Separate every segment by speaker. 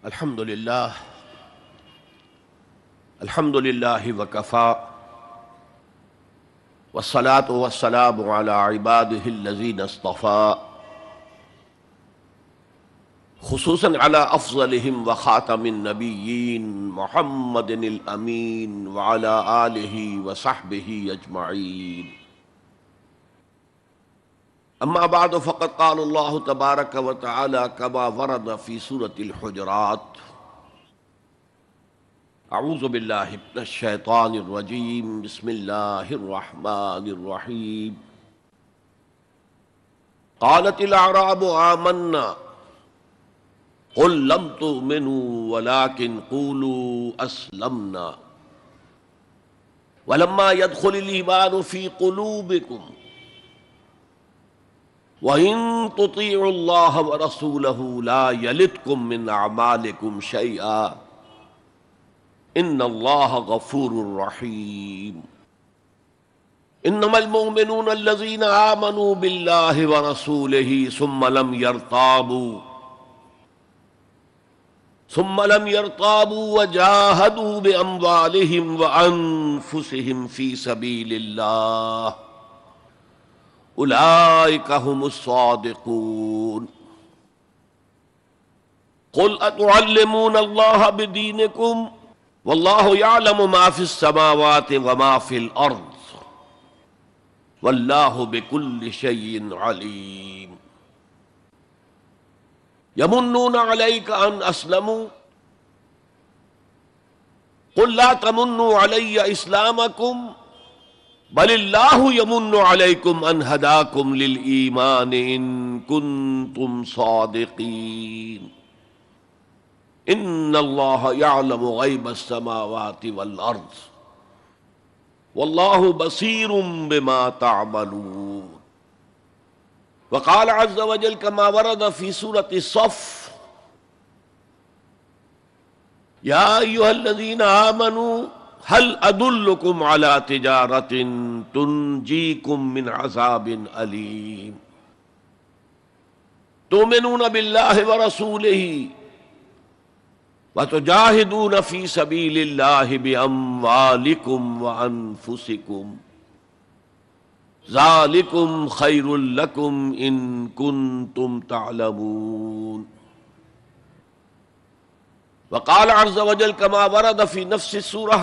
Speaker 1: الحمد لله وكفى والصلاة والسلام على عباده الذين اصطفى خصوصا على أفضلهم وخاتم النبيين محمد الأمين وعلى آله وصحبه أجمعين. أما بعد فقد قال الله تبارك وتعالى كما ورد في سورة الحجرات: اعوذ باللہ من الشیطان الرجیم بسم اللہ الرحمن الرحیم. قالت الاعراب آمنا قل لم تؤمنوا ولكن قولوا اسلمنا ولما يدخل الإيمان في قلوبكم وإن تطيعوا الله ورسوله لا يلتكم من أعمالكم شيئا ان اللہ غفور رحیم. انما المؤمنون الذين آمنوا بالله ورسوله ثم لم يرتابوا وجاهدوا بأموالهم وأنفسهم في سبيل الله أولئك هم الصادقون. قل أتعلمون الله بدينكم واللہ یعلم ما فی السماوات وما فی الارض واللہ بکل شیء علیم. یمنون علیک ان اسلموا قل لا تمنوا علی اسلامکم بل اللہ یمن علیکم ان ہداکم للایمان ان کنتم صادقین. ان اللہ یعلم غیب السماوات والارض واللہ بصیر بما تعملون. وقال عز وجل كما ورد في سورة الصف: یا ایھا الذین آمنوا هل ادلکم علی تجارۃ تنجیکم من عذاب علیم تؤمنون باللہ ورسولہ وَتُجَاهِدُونَ فِي سَبِيلِ اللَّهِ بِأَمْوَالِكُمْ وَأَنفُسِكُمْ ذَلِكُمْ خَيْرٌ لَكُمْ إِن كُنتُمْ تَعْلَمُونَ. وقال عز وجل كما ورد في نفس السورة: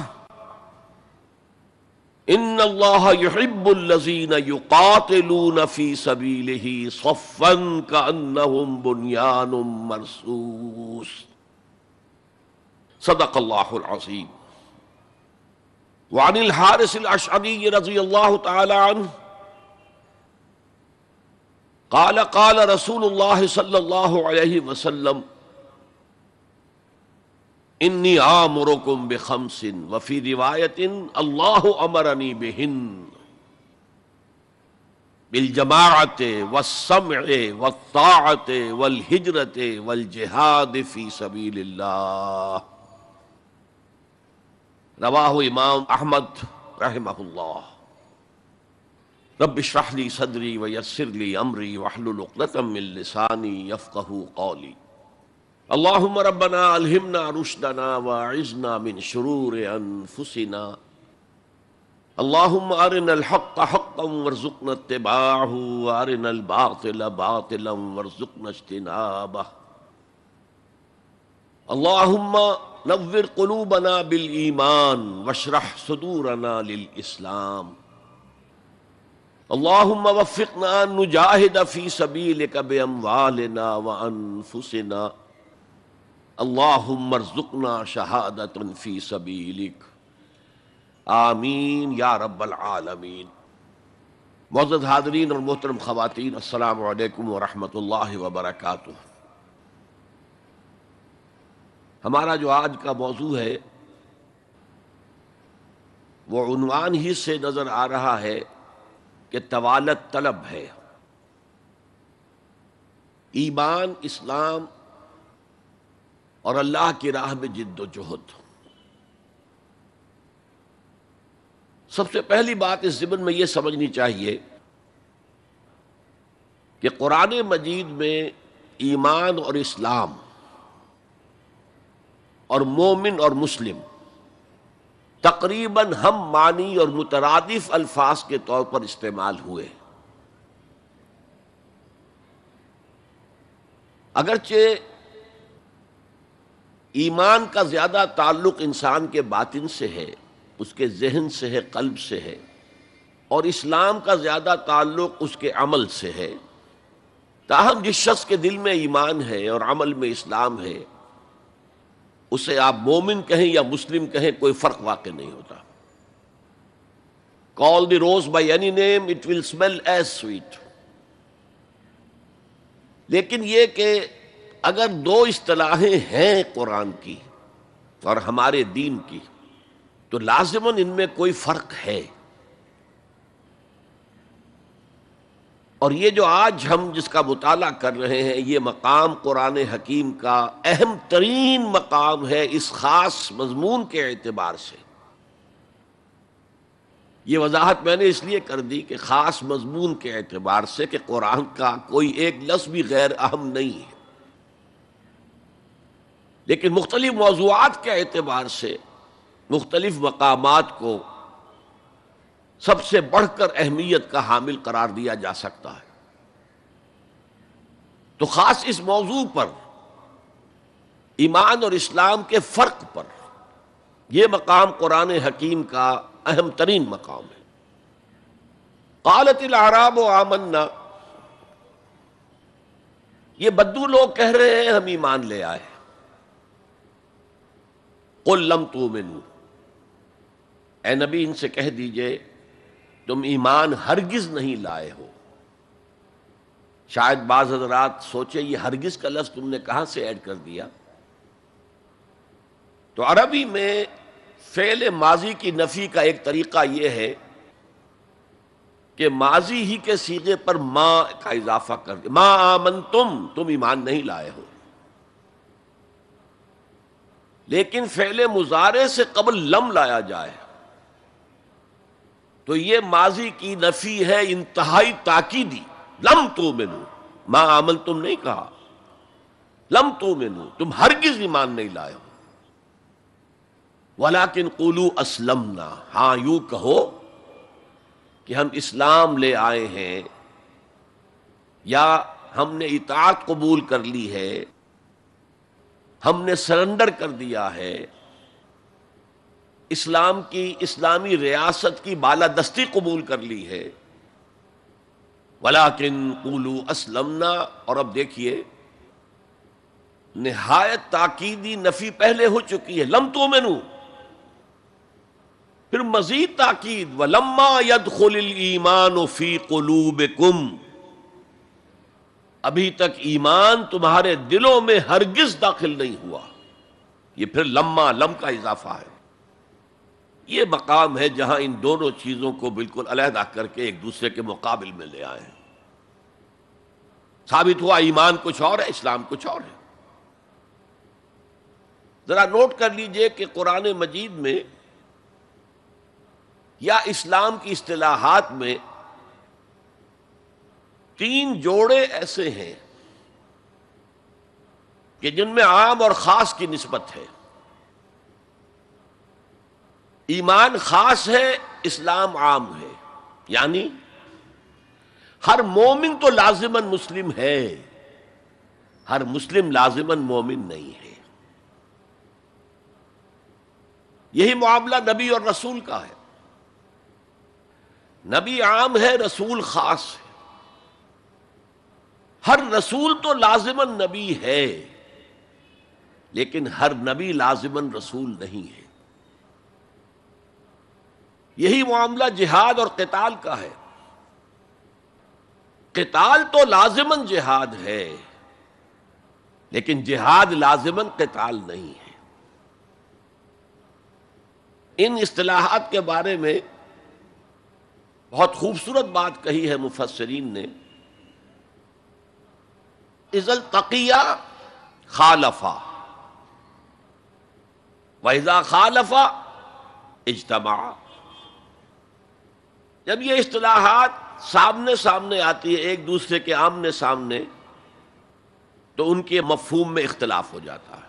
Speaker 1: إِنَّ اللَّهَ يُحِبُّ الَّذِينَ يُقَاتِلُونَ فِي سَبِيلِهِ صَفًّا كَأَنَّهُمْ بُنْيَانٌ مَّرْصُوصٌ. صدق اللہ العظیم. وعن الحارث الاشعری رضی اللہ تعالی عنہ قال قال رسول اللہ صلی اللہ علیہ وسلم: انی آمرکم بخمس وفی روایت اللہ امرنی بہن بالجماعت والسمع والطاعت والہجرت والجہاد فی سبیل اللہ. رواہ امام احمد رحمہ اللہ. رب اشرح لی صدری ویسر لی امری واحلل عقدۃ من لسانی یفقہوا قولی. اللہم ربنا الہمنا رشدنا واعذنا من شرور انفسنا. اللہم ارنا الحق حقا وارزقنا اتباعہ وارنا الباطل باطلا وارزقنا اجتنابہ. اللہم نور قلوبنا بالایمان واشرح صدورنا للاسلام. اللہم وفقنا ان نجاہد فی سبیلک باموالنا وانفسنا. اللہم ارزقنا شہادۃ فی سبیلک. آمین یا رب العالمین. معزز حاضرین اور محترم خواتین، السلام علیکم ورحمۃ اللہ وبرکاتہ. ہمارا جو آج کا موضوع ہے وہ عنوان ہی سے نظر آ رہا ہے کہ طوالت طلب ہے. ایمان، اسلام اور اللہ کی راہ میں جد و جہد. سب سے پہلی بات اس ضمن میں یہ سمجھنی چاہیے کہ قرآن مجید میں ایمان اور اسلام اور مومن اور مسلم تقریباً ہم معنی اور مترادف الفاظ کے طور پر استعمال ہوئے. اگرچہ ایمان کا زیادہ تعلق انسان کے باطن سے ہے، اس کے ذہن سے ہے، قلب سے ہے، اور اسلام کا زیادہ تعلق اس کے عمل سے ہے، تاہم جس شخص کے دل میں ایمان ہے اور عمل میں اسلام ہے، اسے آپ مومن کہیں یا مسلم کہیں کوئی فرق واقع نہیں ہوتا. Call the rose by any name, it will smell as sweet. لیکن یہ کہ اگر دو اصطلاحیں ہیں قرآن کی اور ہمارے دین کی، تو لازماً ان میں کوئی فرق ہے. اور یہ جو آج ہم جس کا مطالعہ کر رہے ہیں، یہ مقام قرآن حکیم کا اہم ترین مقام ہے اس خاص مضمون کے اعتبار سے. یہ وضاحت میں نے اس لیے کر دی کہ خاص مضمون کے اعتبار سے کہ قرآن کا کوئی ایک لفظ بھی غیر اہم نہیں ہے، لیکن مختلف موضوعات کے اعتبار سے مختلف مقامات کو سب سے بڑھ کر اہمیت کا حامل قرار دیا جا سکتا ہے. تو خاص اس موضوع پر، ایمان اور اسلام کے فرق پر، یہ مقام قرآن حکیم کا اہم ترین مقام ہے. قالت الاعراب آمنا، یہ بدو لوگ کہہ رہے ہیں ہم ایمان لے آئے. قل لم تؤمنوا، اے نبی ان سے کہہ دیجئے تم ایمان ہرگز نہیں لائے ہو. شاید بعض حضرات سوچے یہ ہرگز کا لفظ تم نے کہاں سے ایڈ کر دیا. تو عربی میں فعل ماضی کی نفی کا ایک طریقہ یہ ہے کہ ماضی ہی کے صیغے پر ما کا اضافہ کر دے. ما آمنتم، تم ایمان نہیں لائے ہو. لیکن فعل مضارع سے قبل لم لایا جائے تو یہ ماضی کی نفی ہے انتہائی تاکیدی. لم تؤمنوا، ما آمنتم نہیں کہا، لم تؤمنوا، تم ہرگز ایمان نہیں لائے ہو. ولیکن قولوا اسلمنا، ہاں یوں کہو کہ ہم اسلام لے آئے ہیں، یا ہم نے اطاعت قبول کر لی ہے، ہم نے سرنڈر کر دیا ہے، اسلام کی، اسلامی ریاست کی بالادستی قبول کر لی ہے. ولیکن قولوا اسلمنا، اور اب دیکھیے نہایت تاکیدی نفی پہلے ہو چکی ہے، لم تؤمنوا، پھر مزید تاکید ولما يدخل الایمان فی قلوبکم، ابھی تک ایمان تمہارے دلوں میں ہرگز داخل نہیں ہوا. یہ پھر لم کا اضافہ ہے. یہ مقام ہے جہاں ان دونوں چیزوں کو بالکل علیحدہ کر کے ایک دوسرے کے مقابل میں لے آئے ہیں. ثابت ہوا ایمان کچھ اور ہے، اسلام کچھ اور ہے. ذرا نوٹ کر لیجئے کہ قرآن مجید میں یا اسلام کی اصطلاحات میں 3 جوڑے ایسے ہیں کہ جن میں عام اور خاص کی نسبت ہے. ایمان خاص ہے، اسلام عام ہے. یعنی ہر مومن تو لازماً مسلم ہے، ہر مسلم لازماً مومن نہیں ہے. یہی معاملہ نبی اور رسول کا ہے. نبی عام ہے، رسول خاص ہے. ہر رسول تو لازماً نبی ہے، لیکن ہر نبی لازماً رسول نہیں ہے. یہی معاملہ جہاد اور قتال کا ہے. قتال تو لازماً جہاد ہے، لیکن جہاد لازماً قتال نہیں ہے. ان اصطلاحات کے بارے میں بہت خوبصورت بات کہی ہے مفسرین نے. اذا التقیا خالفا، واذا خالفا اجتمعا. جب یہ اصطلاحات سامنے سامنے آتی ہے، ایک دوسرے کے آمنے سامنے، تو ان کے مفہوم میں اختلاف ہو جاتا ہے.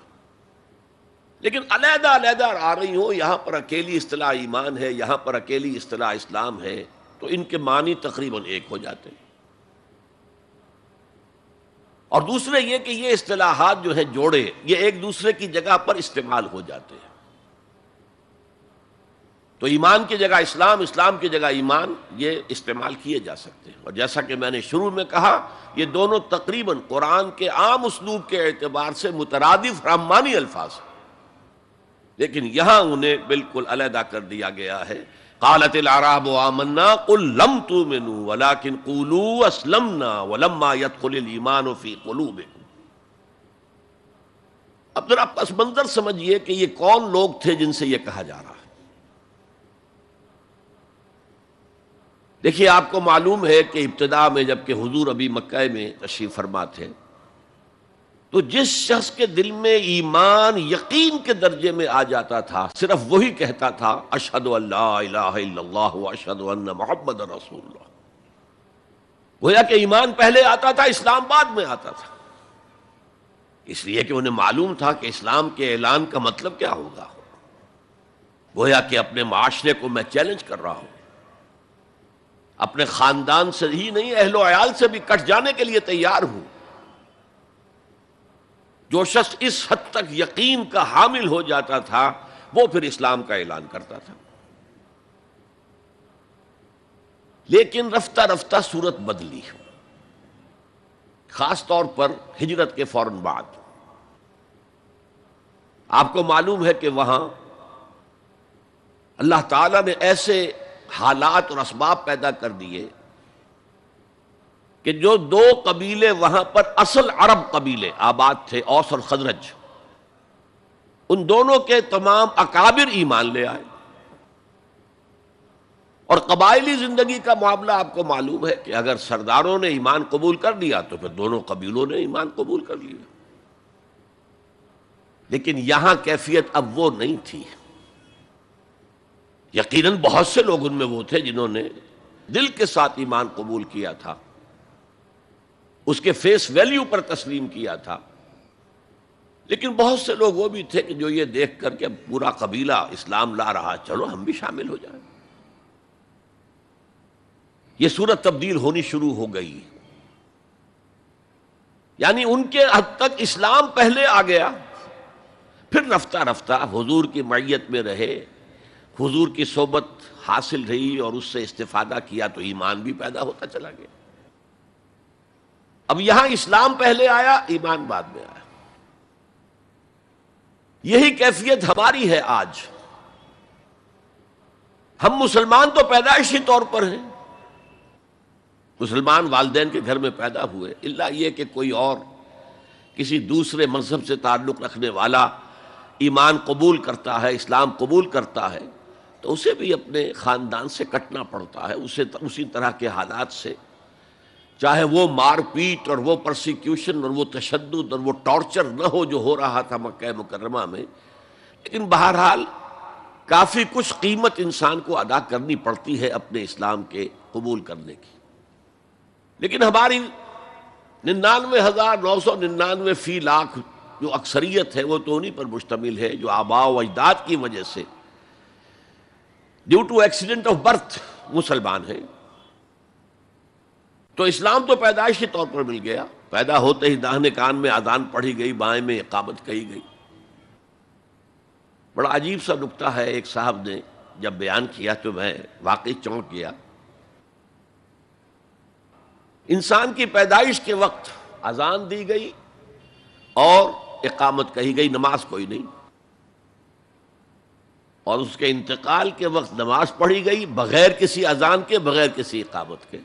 Speaker 1: لیکن علیحدہ علیحدہ آ رہی ہوں، یہاں پر اکیلی اصطلاح ایمان ہے، یہاں پر اکیلی اصطلاح اسلام ہے، تو ان کے معنی تقریباً ایک ہو جاتے ہیں۔ اور دوسرے یہ کہ یہ اصطلاحات جو ہیں جوڑے، یہ ایک دوسرے کی جگہ پر استعمال ہو جاتے ہیں۔ تو ایمان کی جگہ اسلام، اسلام کی جگہ ایمان، یہ استعمال کیے جا سکتے ہیں۔ اور جیسا کہ میں نے شروع میں کہا، یہ دونوں تقریباً قرآن کے عام اسلوب کے اعتبار سے مترادف رحمانی الفاظ ہیں، لیکن یہاں انہیں بالکل علیحدہ کر دیا گیا ہے۔ قالت الاعراب آمنا قل لم تؤمنوا ولكن قولوا اسلمنا ولما يدخل الايمان في قلوبكم۔ اب ذرا پس منظر سمجھیے کہ یہ کون لوگ تھے جن سے یہ کہا جا رہا ہے۔ دیکھیے، آپ کو معلوم ہے کہ ابتدا میں جب کہ حضور ابھی مکہ میں تشریف فرما تھے، تو جس شخص کے دل میں ایمان یقین کے درجے میں آ جاتا تھا، صرف وہی کہتا تھا اشہد ان لا الہ الا اللہ واشہد ان محمد رسول اللہ۔ گویا کہ ایمان پہلے آتا تھا، اسلام بعد میں آتا تھا، اس لیے کہ انہیں معلوم تھا کہ اسلام کے اعلان کا مطلب کیا ہوگا۔ گویا کہ اپنے معاشرے کو میں چیلنج کر رہا ہوں، اپنے خاندان سے ہی نہیں، اہل و عیال سے بھی کٹ جانے کے لیے تیار ہوں۔ جو شخص اس حد تک یقین کا حامل ہو جاتا تھا، وہ پھر اسلام کا اعلان کرتا تھا۔ لیکن رفتہ رفتہ صورت بدلی، خاص طور پر ہجرت کے فوراً بعد۔ آپ کو معلوم ہے کہ وہاں اللہ تعالیٰ نے ایسے حالات اور اسباب پیدا کر دیے کہ جو دو قبیلے وہاں پر اصل عرب قبیلے آباد تھے، اوس اور خزرج، ان دونوں کے تمام اکابر ایمان لے آئے۔ اور قبائلی زندگی کا معاملہ آپ کو معلوم ہے کہ اگر سرداروں نے ایمان قبول کر لیا تو پھر دونوں قبیلوں نے ایمان قبول کر لیا۔ لیکن یہاں کیفیت اب وہ نہیں تھی۔ یقیناً بہت سے لوگ ان میں وہ تھے جنہوں نے دل کے ساتھ ایمان قبول کیا تھا، اس کے فیس ویلیو پر تسلیم کیا تھا، لیکن بہت سے لوگ وہ بھی تھے کہ جو یہ دیکھ کر کہ پورا قبیلہ اسلام لا رہا، چلو ہم بھی شامل ہو جائیں۔ یہ صورت تبدیل ہونی شروع ہو گئی، یعنی ان کے حد تک اسلام پہلے آ گیا، پھر رفتہ رفتہ حضور کی معیت میں رہے، حضور کی صحبت حاصل رہی اور اس سے استفادہ کیا تو ایمان بھی پیدا ہوتا چلا گیا۔ اب یہاں اسلام پہلے آیا، ایمان بعد میں آیا۔ یہی کیفیت ہماری ہے آج۔ ہم مسلمان تو پیدائشی طور پر ہیں، مسلمان والدین کے گھر میں پیدا ہوئے، الا یہ کہ کوئی اور کسی دوسرے مذہب سے تعلق رکھنے والا ایمان قبول کرتا ہے، اسلام قبول کرتا ہے، تو اسے بھی اپنے خاندان سے کٹنا پڑتا ہے، اسے اسی طرح کے حالات سے، چاہے وہ مار پیٹ اور وہ پرسیکیوشن اور وہ تشدد اور وہ ٹارچر نہ ہو جو ہو رہا تھا مکہ مکرمہ میں، لیکن بہرحال کافی کچھ قیمت انسان کو ادا کرنی پڑتی ہے اپنے اسلام کے قبول کرنے کی۔ لیکن ہماری 99,999 فی لاکھ جو اکثریت ہے وہ تو انہی پر مشتمل ہے جو آباء و اجداد کی وجہ سے due to accident of birth مسلمان ہیں۔ تو اسلام تو پیدائشی طور پر مل گیا، پیدا ہوتے ہی داہنے کان میں اذان پڑھی گئی، بائیں میں اقامت کہی گئی۔ بڑا عجیب سا نکتہ ہے، ایک صاحب نے جب بیان کیا تو میں واقعی چونک گیا۔ انسان کی پیدائش کے وقت اذان دی گئی اور اقامت کہی گئی، نماز کوئی نہیں، اور اس کے انتقال کے وقت نماز پڑھی گئی بغیر کسی اذان کے، بغیر کسی اقامت کے۔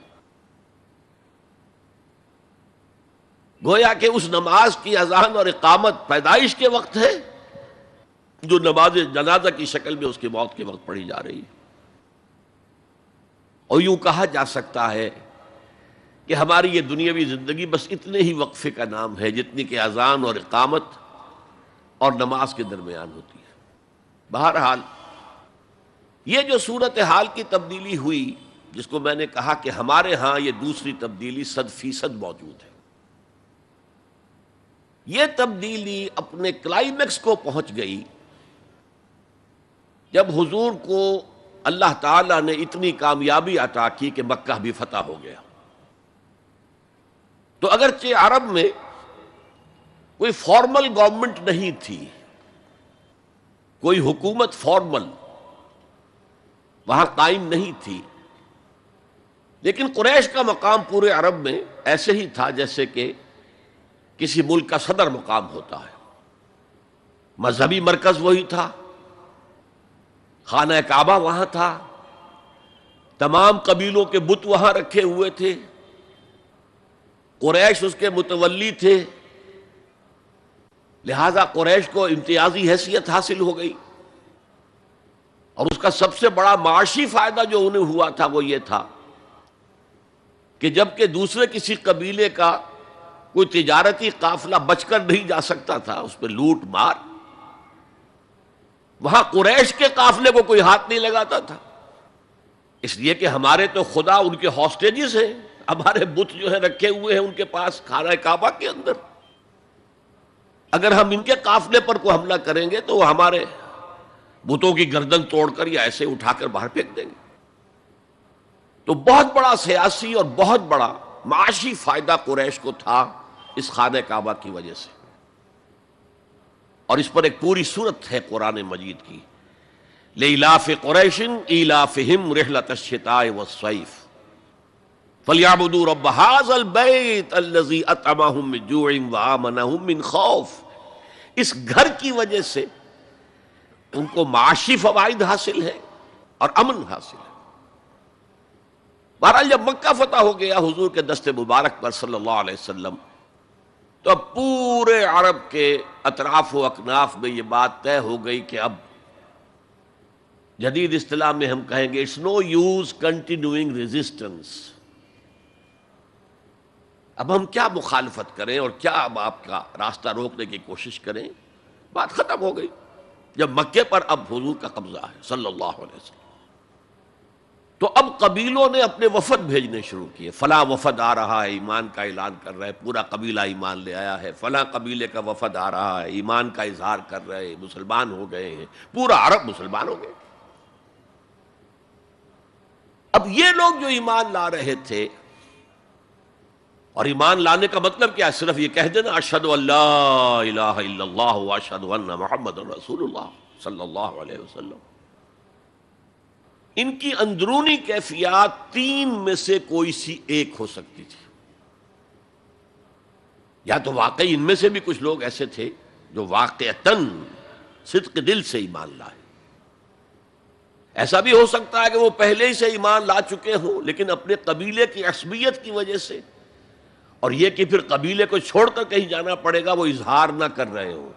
Speaker 1: گویا کہ اس نماز کی اذان اور اقامت پیدائش کے وقت ہے جو نماز جنازہ کی شکل میں اس کی موت کے وقت پڑھی جا رہی ہے۔ اور یوں کہا جا سکتا ہے کہ ہماری یہ دنیاوی زندگی بس اتنے ہی وقفے کا نام ہے جتنی کہ اذان اور اقامت اور نماز کے درمیان ہوتی ہے۔ بہرحال یہ جو صورتحال کی تبدیلی ہوئی، جس کو میں نے کہا کہ ہمارے ہاں یہ دوسری تبدیلی 100% موجود ہے، یہ تبدیلی اپنے کلائمیکس کو پہنچ گئی جب حضور کو اللہ تعالیٰ نے اتنی کامیابی عطا کی کہ مکہ بھی فتح ہو گیا، تو اگرچہ عرب میں کوئی فارمل گورنمنٹ نہیں تھی، کوئی حکومت فارمل وہاں قائم نہیں تھی، لیکن قریش کا مقام پورے عرب میں ایسے ہی تھا جیسے کہ کسی ملک کا صدر مقام ہوتا ہے۔ مذہبی مرکز وہی تھا، خانہ کعبہ وہاں تھا، تمام قبیلوں کے بت وہاں رکھے ہوئے تھے، قریش اس کے متولی تھے، لہذا قریش کو امتیازی حیثیت حاصل ہو گئی، اور اس کا سب سے بڑا معاشی فائدہ جو انہیں ہوا تھا وہ یہ تھا کہ جب کہ دوسرے کسی قبیلے کا کوئی تجارتی قافلہ بچ کر نہیں جا سکتا تھا، اس پہ لوٹ مار، وہاں قریش کے قافلے کو کوئی ہاتھ نہیں لگاتا تھا، اس لیے کہ ہمارے تو خدا ان کے ہاسٹیجز ہیں، ہمارے بت جو ہیں رکھے ہوئے ہیں ان کے پاس خانہ کعبہ کے اندر، اگر ہم ان کے قافلے پر کوئی حملہ کریں گے تو وہ ہمارے بتوں کی گردن توڑ کر یا ایسے اٹھا کر باہر پھینک دیں گے۔ تو بہت بڑا سیاسی اور بہت بڑا معاشی فائدہ قریش کو تھا اس خانہ کعبہ کی وجہ سے، اور اس پر ایک پوری سورت ہے قرآن مجید کی، لإلاف قریش ایلافہم رحلۃ الشتاء والصیف فلیعبدوا رب ھذا البیت الذی اطعمہم من جوع وآمنہم من خوف۔ اس گھر کی وجہ سے ان کو معاشی فوائد حاصل ہے اور امن حاصل ہے۔ بہرحال جب مکہ فتح ہو گیا حضور کے دست مبارک پر صلی اللہ علیہ وسلم، تو اب پورے عرب کے اطراف و اکناف میں یہ بات طے ہو گئی کہ اب جدید اصطلاح میں ہم کہیں گے it's no use continuing resistance, اب ہم کیا مخالفت کریں اور کیا اب آپ کا راستہ روکنے کی کوشش کریں، بات ختم ہو گئی جب مکے پر اب حضور کا قبضہ ہے صلی اللہ علیہ وسلم۔ تو اب قبیلوں نے اپنے وفد بھیجنے شروع کیے، فلاں وفد آ رہا ہے ایمان کا اعلان کر رہا ہے، پورا قبیلہ ایمان لے آیا ہے، فلاں قبیلے کا وفد آ رہا ہے ایمان کا اظہار کر رہے ہیں، مسلمان ہو گئے ہیں، پورا عرب مسلمان ہو گئے۔ اب یہ لوگ جو ایمان لا رہے تھے، اور ایمان لانے کا مطلب کیا ہے؟ صرف یہ کہہ دینا اشہد ان لا الہ الا اللہ واشہد ان محمد رسول اللہ صلی اللہ علیہ وسلم، ان کی اندرونی کیفیات تین میں سے کوئی سی ایک ہو سکتی تھی، یا تو واقعی ان میں سے بھی کچھ لوگ ایسے تھے جو واقعتاً صدق دل سے ایمان لائے، ایسا بھی ہو سکتا ہے کہ وہ پہلے ہی سے ایمان لا چکے ہوں لیکن اپنے قبیلے کی عصبیت کی وجہ سے، اور یہ کہ پھر قبیلے کو چھوڑ کر کہیں جانا پڑے گا وہ اظہار نہ کر رہے ہوں،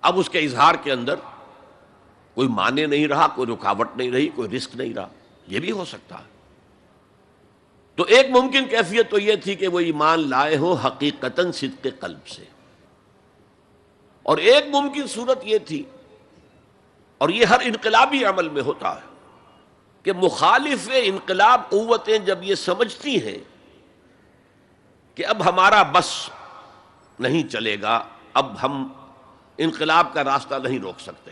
Speaker 1: اب اس کے اظہار کے اندر کوئی معنی نہیں رہا، کوئی رکاوٹ نہیں رہی، کوئی رسک نہیں رہا، یہ بھی ہو سکتا ہے۔ تو ایک ممکن کیفیت تو یہ تھی کہ وہ ایمان لائے ہو حقیقتاً صدق قلب سے، اور ایک ممکن صورت یہ تھی، اور یہ ہر انقلابی عمل میں ہوتا ہے، کہ مخالف انقلاب قوتیں جب یہ سمجھتی ہیں کہ اب ہمارا بس نہیں چلے گا، اب ہم انقلاب کا راستہ نہیں روک سکتے،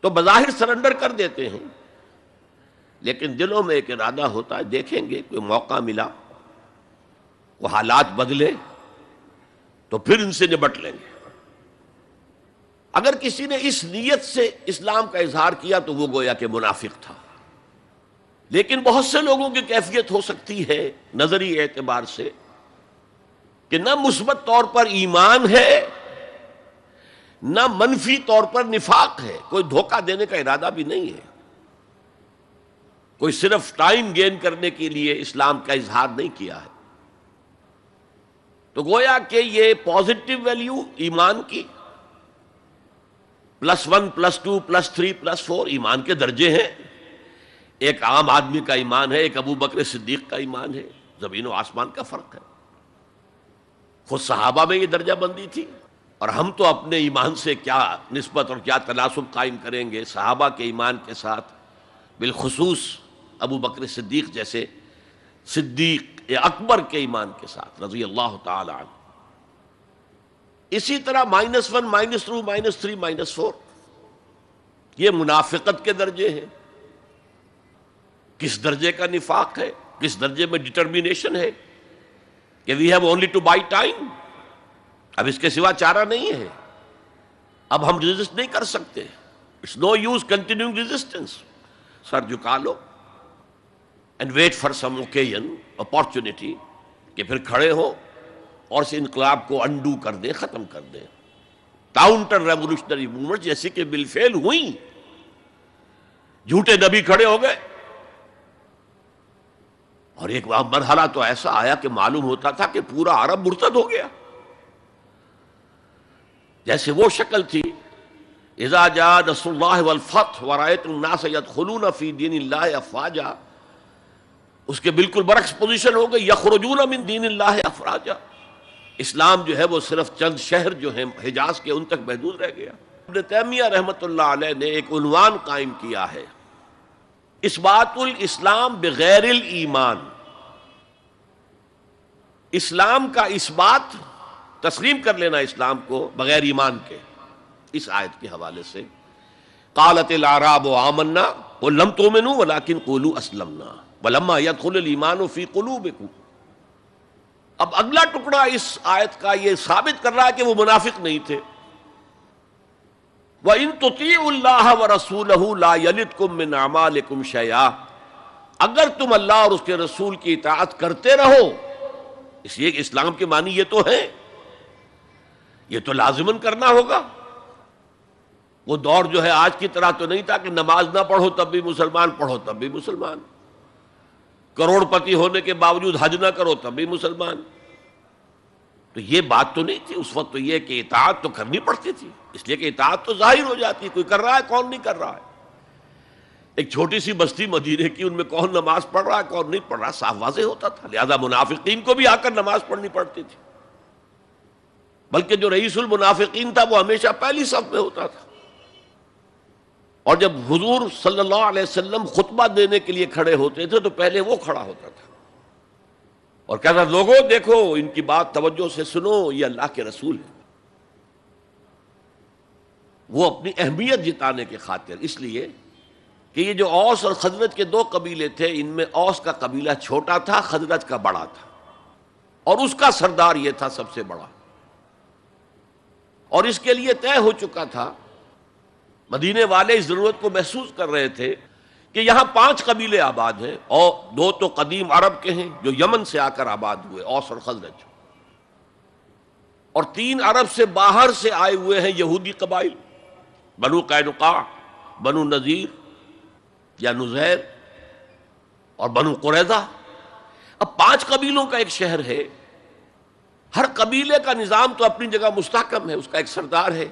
Speaker 1: تو بظاہر سرنڈر کر دیتے ہیں، لیکن دلوں میں ایک ارادہ ہوتا ہے دیکھیں گے کوئی موقع ملا، وہ حالات بدلے تو پھر ان سے نبٹ لیں گے۔ اگر کسی نے اس نیت سے اسلام کا اظہار کیا تو وہ گویا کہ منافق تھا، لیکن بہت سے لوگوں کی کیفیت ہو سکتی ہے نظری اعتبار سے کہ نہ مثبت طور پر ایمان ہے نہ منفی طور پر نفاق ہے، کوئی دھوکہ دینے کا ارادہ بھی نہیں ہے، کوئی صرف ٹائم گین کرنے کے لیے اسلام کا اظہار نہیں کیا ہے، تو گویا کہ یہ پازیٹو ویلیو ایمان کی +1 +2 +3 +4 ایمان کے درجے ہیں، ایک عام آدمی کا ایمان ہے، ایک ابو بکر صدیق کا ایمان ہے، زمین و آسمان کا فرق ہے، خود صحابہ میں یہ درجہ بندی تھی، اور ہم تو اپنے ایمان سے کیا نسبت اور کیا تناسب قائم کریں گے صحابہ کے ایمان کے ساتھ، بالخصوص ابو بکر صدیق جیسے صدیق اکبر کے ایمان کے ساتھ رضی اللہ تعالی عنہ۔ اسی طرح -1 -2 -3 -4 یہ منافقت کے درجے ہیں. کس درجے کا نفاق ہے، کس درجے میں ڈٹرمینیشن ہے کہ we have only to buy time, اب اس کے سوا چارہ نہیں ہے، اب ہم ریزسٹ نہیں کر سکتے. It's no use continuing resistance. سر جھکا لو and wait for some occasion, opportunity, کہ پھر کھڑے ہو اور اس انقلاب کو انڈو کر دیں، ختم کر دیں. کاؤنٹر ریولوشنری موومنٹ جیسے کہ بالفعل ہوئی. جھوٹے نبی کھڑے ہو گئے، اور ایک مرحلہ تو ایسا آیا کہ معلوم ہوتا تھا کہ پورا عرب مرتد ہو گیا. جیسے وہ شکل تھی اذا جاء نصر اللہ والفتح ورأیت الناس يدخلون فی دین اللہ افواجا، اس کے بالکل برعکس پوزیشن ہو گئی یخرجون من دین اللہ افواجا. اسلام جو ہے وہ صرف چند شہر جو ہیں حجاز کے ان تک محدود رہ گیا. ابن تیمیہ رحمۃ اللہ علیہ نے ایک عنوان قائم کیا ہے، اثبات الاسلام بغیر الایمان. اسلام کا اثبات، تسلیم کر لینا اسلام کو بغیر ایمان کے. اس آیت کے حوالے سے قالت الاعراب آمنا قل لم تؤمنوا ولكن قولوا اسلمنا ولما يدخل الايمان في قلوبكم. اب اگلا ٹکڑا اس آیت کا یہ ثابت کر رہا ہے کہ وہ منافق نہیں تھے. وَإِن تُطِيعُوا اللَّهَ وَرَسُولَهُ لَا يَلِدْكُم مِّنْ أَعْمَالِكُمْ شَيْئًا. اگر تم اللہ اور اس کے رسول کی اطاعت کرتے رہو، اس لیے کہ اسلام کے معنی یہ تو ہے، یہ تو لازماً کرنا ہوگا. وہ دور جو ہے آج کی طرح تو نہیں تھا کہ نماز نہ پڑھو تب بھی مسلمان، پڑھو تب بھی مسلمان، کروڑ پتی ہونے کے باوجود حج نہ کرو تب بھی مسلمان. تو یہ بات تو نہیں تھی اس وقت. تو یہ کہ اطاعت تو کرنی پڑتی تھی، اس لیے کہ اطاعت تو ظاہر ہو جاتی ہے، کوئی کر رہا ہے کون نہیں کر رہا ہے. ایک چھوٹی سی بستی مدینے کی، ان میں کون نماز پڑھ رہا ہے کون نہیں پڑھ رہا صاف واضح ہوتا تھا. لہذا منافقین کو بھی آ کر نماز پڑھنی پڑتی تھی، بلکہ جو رئیس المنافقین تھا وہ ہمیشہ پہلی صف میں ہوتا تھا. اور جب حضور صلی اللہ علیہ وسلم خطبہ دینے کے لیے کھڑے ہوتے تھے تو پہلے وہ کھڑا ہوتا تھا اور کہتا لوگوں دیکھو ان کی بات توجہ سے سنو، یہ اللہ کے رسول ہیں. وہ اپنی اہمیت جتانے کی خاطر، اس لیے کہ یہ جو اوس اور خزرج کے دو قبیلے تھے، ان میں اوس کا قبیلہ چھوٹا تھا، خزرج کا بڑا تھا، اور اس کا سردار یہ تھا سب سے بڑا. اور اس کے لیے طے ہو چکا تھا، مدینے والے اس ضرورت کو محسوس کر رہے تھے کہ یہاں 5 قبیلے آباد ہیں، اور 2 تو قدیم عرب کے ہیں جو یمن سے آ کر آباد ہوئے، اوس اور خزرج، اور 3 عرب سے باہر سے آئے ہوئے ہیں یہودی قبائل، بنو قینقاع، بنو نذیر یا نذیر اور بنو قریظہ. اب 5 قبیلوں کا ایک شہر ہے، ہر قبیلے کا نظام تو اپنی جگہ مستحکم ہے، اس کا ایک سردار ہے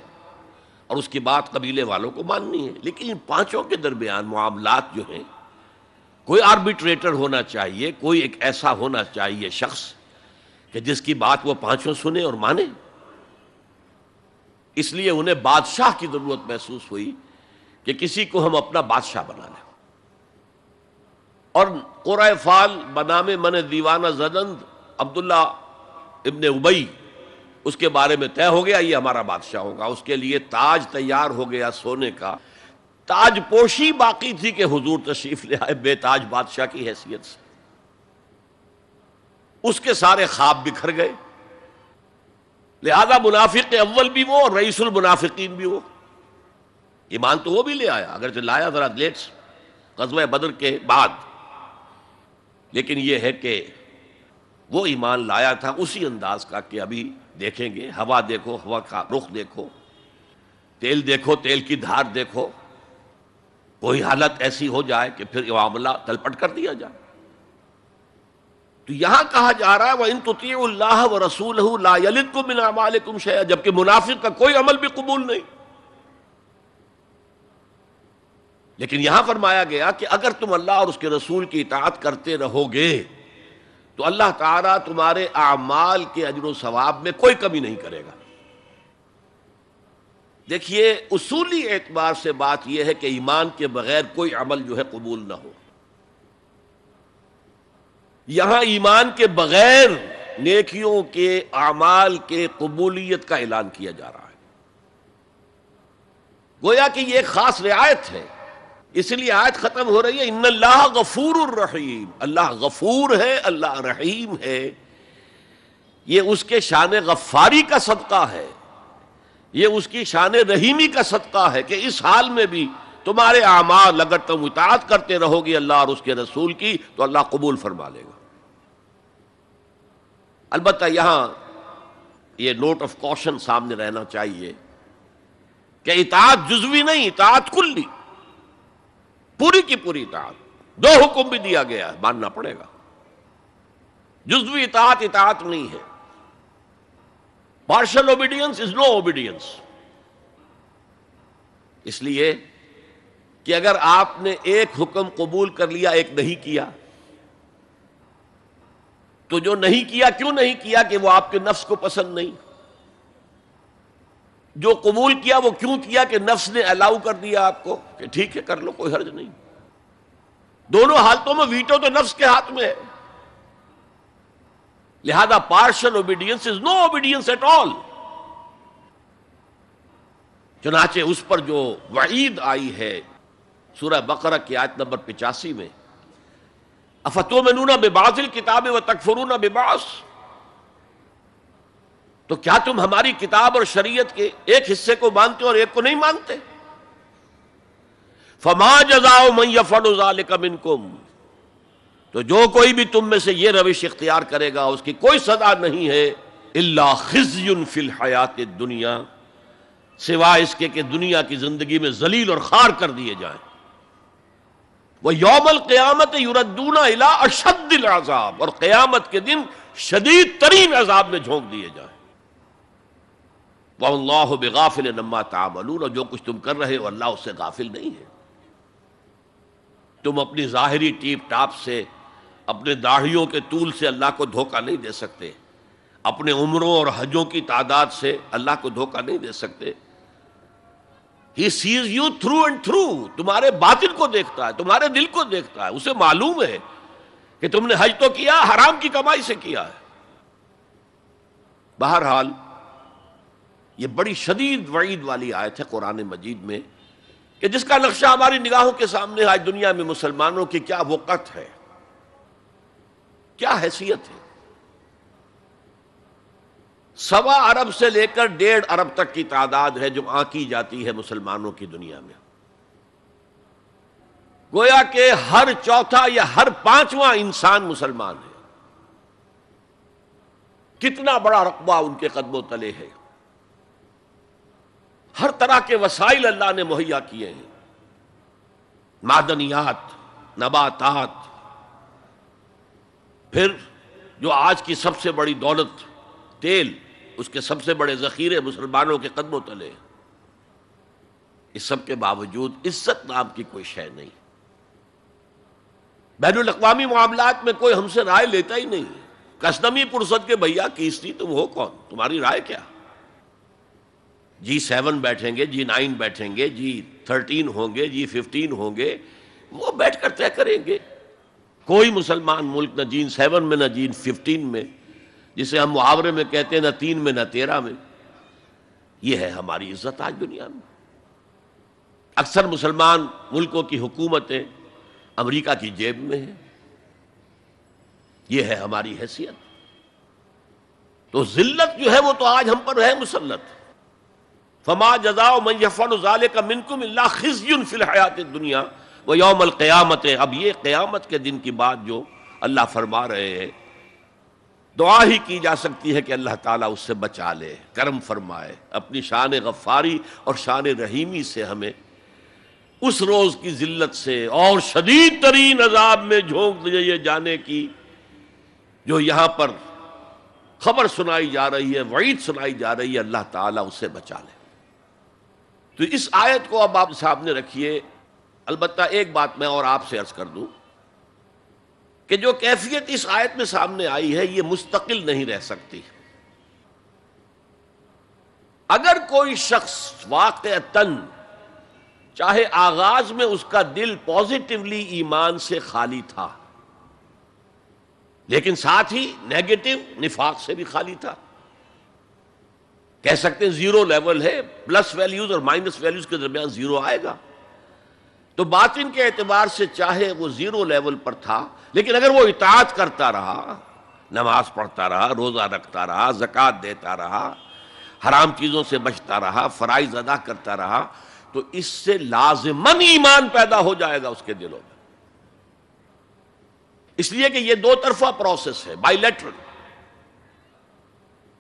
Speaker 1: اور اس کی بات قبیلے والوں کو ماننی ہے. لیکن ان 5 کے درمیان معاملات جو ہیں، کوئی آربیٹریٹر ہونا چاہیے، کوئی ایک ایسا ہونا چاہیے شخص کہ جس کی بات وہ 5 سنیں اور مانیں. اس لیے انہیں بادشاہ کی ضرورت محسوس ہوئی کہ کسی کو ہم اپنا بادشاہ بنا لیں. اور قرۂ فال بنام من دیوانہ زدند عبداللہ ابن ابی، اس کے بارے میں طے ہو گیا یہ ہمارا بادشاہ ہوگا. اس کے لیے تاج تیار ہو گیا سونے کا. تاج پوشی باقی تھی کہ حضور تشریف لے آئے بے تاج بادشاہ کی حیثیت سے. اس کے سارے خواب بکھر گئے. لہذا منافق اول بھی وہ اور رئیس المنافقین بھی وہ. ایمان تو وہ بھی لے آیا، اگرچہ لایا ذرا لیٹ غزوہ بدر کے بعد، لیکن یہ ہے کہ وہ ایمان لایا تھا اسی انداز کا کہ ابھی دیکھیں گے. ہوا دیکھو، ہوا کا رخ دیکھو، تیل دیکھو، تیل کی دھار دیکھو، کوئی حالت ایسی ہو جائے کہ پھر معاملہ تلپٹ کر دیا جائے. تو یہاں کہا جا رہا ہے وَإِن تُطِيعُوا اللَّهَ وَرَسُولَهُ لَا يَلِدْكُم مِّنْ أَعْمَالِكُمْ شَيْئًا، جبکہ منافق کا کوئی عمل بھی قبول نہیں. لیکن یہاں فرمایا گیا کہ اگر تم اللہ اور اس کے رسول کی اطاعت کرتے رہو گے تو اللہ تعالیٰ تمہارے اعمال کے اجر و ثواب میں کوئی کمی نہیں کرے گا. دیکھیے اصولی اعتبار سے بات یہ ہے کہ ایمان کے بغیر کوئی عمل جو ہے قبول نہ ہو. یہاں ایمان کے بغیر نیکیوں کے اعمال کے قبولیت کا اعلان کیا جا رہا ہے. گویا کہ یہ ایک خاص رعایت ہے، اس لیے آیت ختم ہو رہی ہے ان اللہ غفور الرحیم. اللہ غفور ہے، اللہ رحیم ہے. یہ اس کے شان غفاری کا صدقہ ہے، یہ اس کی شان رحیمی کا صدقہ ہے کہ اس حال میں بھی تمہارے اعمال اگر تم اطاعت کرتے رہو گے اللہ اور اس کے رسول کی تو اللہ قبول فرما لے گا. البتہ یہاں یہ نوٹ آف کوشن سامنے رہنا چاہیے کہ اطاعت جزوی نہیں، اطاعت کلی، پوری کی پوری اطاعت. دو حکم بھی دیا گیا ہے، ماننا پڑے گا. جزوی اطاعت اطاعت نہیں ہے. Partial obedience is no obedience. اس لیے کہ اگر آپ نے ایک حکم قبول کر لیا ایک نہیں کیا تو جو نہیں کیا کیوں نہیں کیا؟ کہ وہ آپ کے نفس کو پسند نہیں. جو قبول کیا وہ کیوں کیا؟ کہ نفس نے الاؤ کر دیا آپ کو کہ ٹھیک ہے کر لو، کوئی حرج نہیں. دونوں حالتوں میں ویٹو تو نفس کے ہاتھ میں ہے. لہذا partial obedience is no obedience at all. چنانچہ اس پر جو وعید آئی ہے سورہ بقرہ کی آیت نمبر 85 میں، افتؤمنون ببعض الکتاب وتکفرون ببعض، تو کیا تم ہماری کتاب اور شریعت کے ایک حصے کو مانتے اور ایک کو نہیں مانتے؟ فما جزاء من یفعل ذلک منکم، تو جو کوئی بھی تم میں سے یہ روش اختیار کرے گا اس کی کوئی سزا نہیں ہے الا خزی فی الحیات الدنیا، سوائے اس کے کہ دنیا کی زندگی میں ذلیل اور خوار کر دیے جائیں. وَيَوْمَ الْقِيَامَةِ يُرَدُّونَ إِلَىٰ أَشَدِّ الْعَذَابِ، اور قیامت کے دن شدید ترین عذاب میں جھونک دیے جائیں. وَاللَّهُ بِغَافِلٍ عَمَّا تَعْمَلُونَ، اور جو کچھ تم کر رہے ہو اللہ اس سے غافل نہیں ہے. تم اپنی ظاہری ٹیپ ٹاپ سے، اپنے داڑھیوں کے طول سے اللہ کو دھوکہ نہیں دے سکتے، اپنے عمروں اور حجوں کی تعداد سے اللہ کو دھوکہ نہیں دے سکتے. He sees you through and through، تمہارے باطن کو دیکھتا ہے، تمہارے دل کو دیکھتا ہے. اسے معلوم ہے کہ تم نے حج تو کیا، حرام کی کمائی سے کیا ہے. بہرحال یہ بڑی شدید وعید والی آیت ہے قرآن مجید میں کہ جس کا نقشہ ہماری نگاہوں کے سامنے آج دنیا میں مسلمانوں کی کیا وقت ہے، کیا حیثیت ہے. 1.25 ارب سے لے کر 1.5 ارب تک کی تعداد ہے جو آنکی جاتی ہے مسلمانوں کی دنیا میں. گویا کہ ہر چوتھا یا ہر 5واں انسان مسلمان ہے. کتنا بڑا رقبہ ان کے قدم و تلے ہے. ہر طرح کے وسائل اللہ نے مہیا کیے ہیں، معدنیات، نباتات، پھر جو آج کی سب سے بڑی دولت تیل، اس کے سب سے بڑے ذخیرے مسلمانوں کے قدم و تلے. اس سب کے باوجود عزت نام کی کوئی شے نہیں. بین الاقوامی معاملات میں کوئی ہم سے رائے لیتا ہی نہیں. کسٹمی پرسد کے بھیا کیسٹی تم ہو کون، تمہاری رائے کیا؟ G7 بیٹھیں گے، G9 بیٹھیں گے، G13 ہوں گے، G15 ہوں گے، وہ بیٹھ کر طے کریں گے. کوئی مسلمان ملک نہ G7 میں نہ G15 میں، جسے ہم محاورے میں کہتے ہیں نہ 3 میں نہ 13 میں. یہ ہے ہماری عزت آج دنیا میں. اکثر مسلمان ملکوں کی حکومتیں امریکہ کی جیب میں ہیں. یہ ہے ہماری حیثیت. تو ذلت جو ہے وہ تو آج ہم پر ہے مسلط. فما جزاء من یفعل ذلک منکم الا خزی فی الحیات الدنیا ویوم القیامت. اب یہ قیامت کے دن کی بات جو اللہ فرما رہے ہیں، دعا ہی کی جا سکتی ہے کہ اللہ تعالیٰ اس سے بچا لے، کرم فرمائے، اپنی شان غفاری اور شان رحیمی سے ہمیں اس روز کی ذلت سے اور شدید ترین عذاب میں جھونک دیے جانے کی جو یہاں پر خبر سنائی جا رہی ہے، وعید سنائی جا رہی ہے، اللہ تعالیٰ اس سے بچا لے. تو اس آیت کو اب آپ سامنے رکھیے. البتہ ایک بات میں اور آپ سے عرض کر دوں کہ جو کیفیت اس آیت میں سامنے آئی ہے یہ مستقل نہیں رہ سکتی. اگر کوئی شخص واقعتاً چاہے آغاز میں اس کا دل پازیٹیولی ایمان سے خالی تھا، لیکن ساتھ ہی نیگیٹو نفاق سے بھی خالی تھا. کہہ سکتے ہیں زیرو لیول ہے، پلس ویلیوز اور مائنس ویلیوز کے درمیان زیرو آئے گا. تو باطن کے اعتبار سے چاہے وہ زیرو لیول پر تھا، لیکن اگر وہ اطاعت کرتا رہا، نماز پڑھتا رہا، روزہ رکھتا رہا، زکوٰۃ دیتا رہا، حرام چیزوں سے بچتا رہا، فرائض ادا کرتا رہا، تو اس سے لازماً ایمان پیدا ہو جائے گا اس کے دلوں میں. اس لیے کہ یہ دو طرفہ پروسیس ہے، بائی لیٹرل.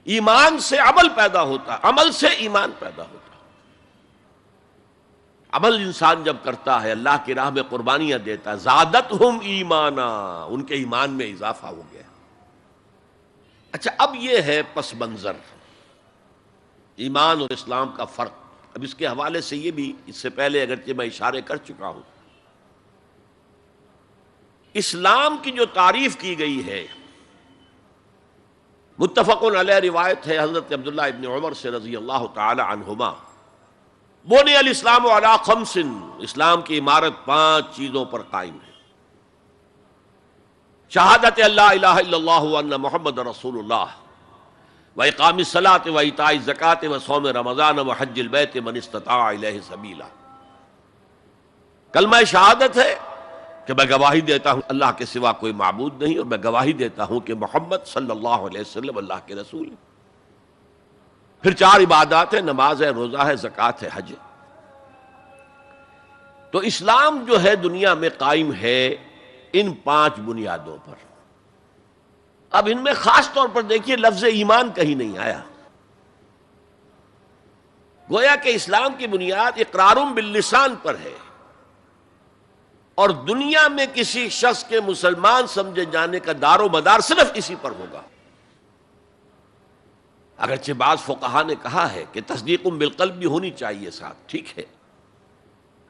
Speaker 1: ایمان سے عمل پیدا ہوتا، عمل سے ایمان پیدا ہوتا. عمل انسان جب کرتا ہے، اللہ کی راہ میں قربانیاں دیتا ہے، زادتہم ایمانا، ان کے ایمان میں اضافہ ہو گیا. اچھا، اب یہ ہے پس منظر ایمان اور اسلام کا فرق. اب اس کے حوالے سے یہ بھی، اس سے پہلے اگرچہ میں اشارے کر چکا ہوں، اسلام کی جو تعریف کی گئی ہے، متفق علیہ روایت ہے حضرت عبداللہ ابن عمر سے رضی اللہ تعالی عنہما، بنی الاسلام علی خمس، اسلام کی عمارت 5 چیزوں پر قائم ہے. شہادت اللہ الہ الا اللہ وان محمد رسول اللہ، واقام الصلاۃ وایتاء الزکوٰۃ وصوم رمضان وحج البیت من استطاع الیہ سبیلا. کلمہ شہادت ہے کہ میں گواہی دیتا ہوں اللہ کے سوا کوئی معبود نہیں، اور میں گواہی دیتا ہوں کہ محمد صلی اللہ علیہ وسلم اللہ کے رسول ہیں. پھر 4 عبادات ہیں، نماز ہے، روزہ ہے، زکوٰۃ ہے، حج ہے. تو اسلام جو ہے دنیا میں قائم ہے ان 5 بنیادوں پر. اب ان میں خاص طور پر دیکھیے لفظ ایمان کہیں نہیں آیا. گویا کہ اسلام کی بنیاد اقرار باللسان پر ہے، اور دنیا میں کسی شخص کے مسلمان سمجھے جانے کا دار و مدار صرف اسی پر ہوگا. اگرچہ بعض فقہا نے کہا ہے کہ تصدیق بالقلب بھی ہونی چاہیے ساتھ، ٹھیک ہے،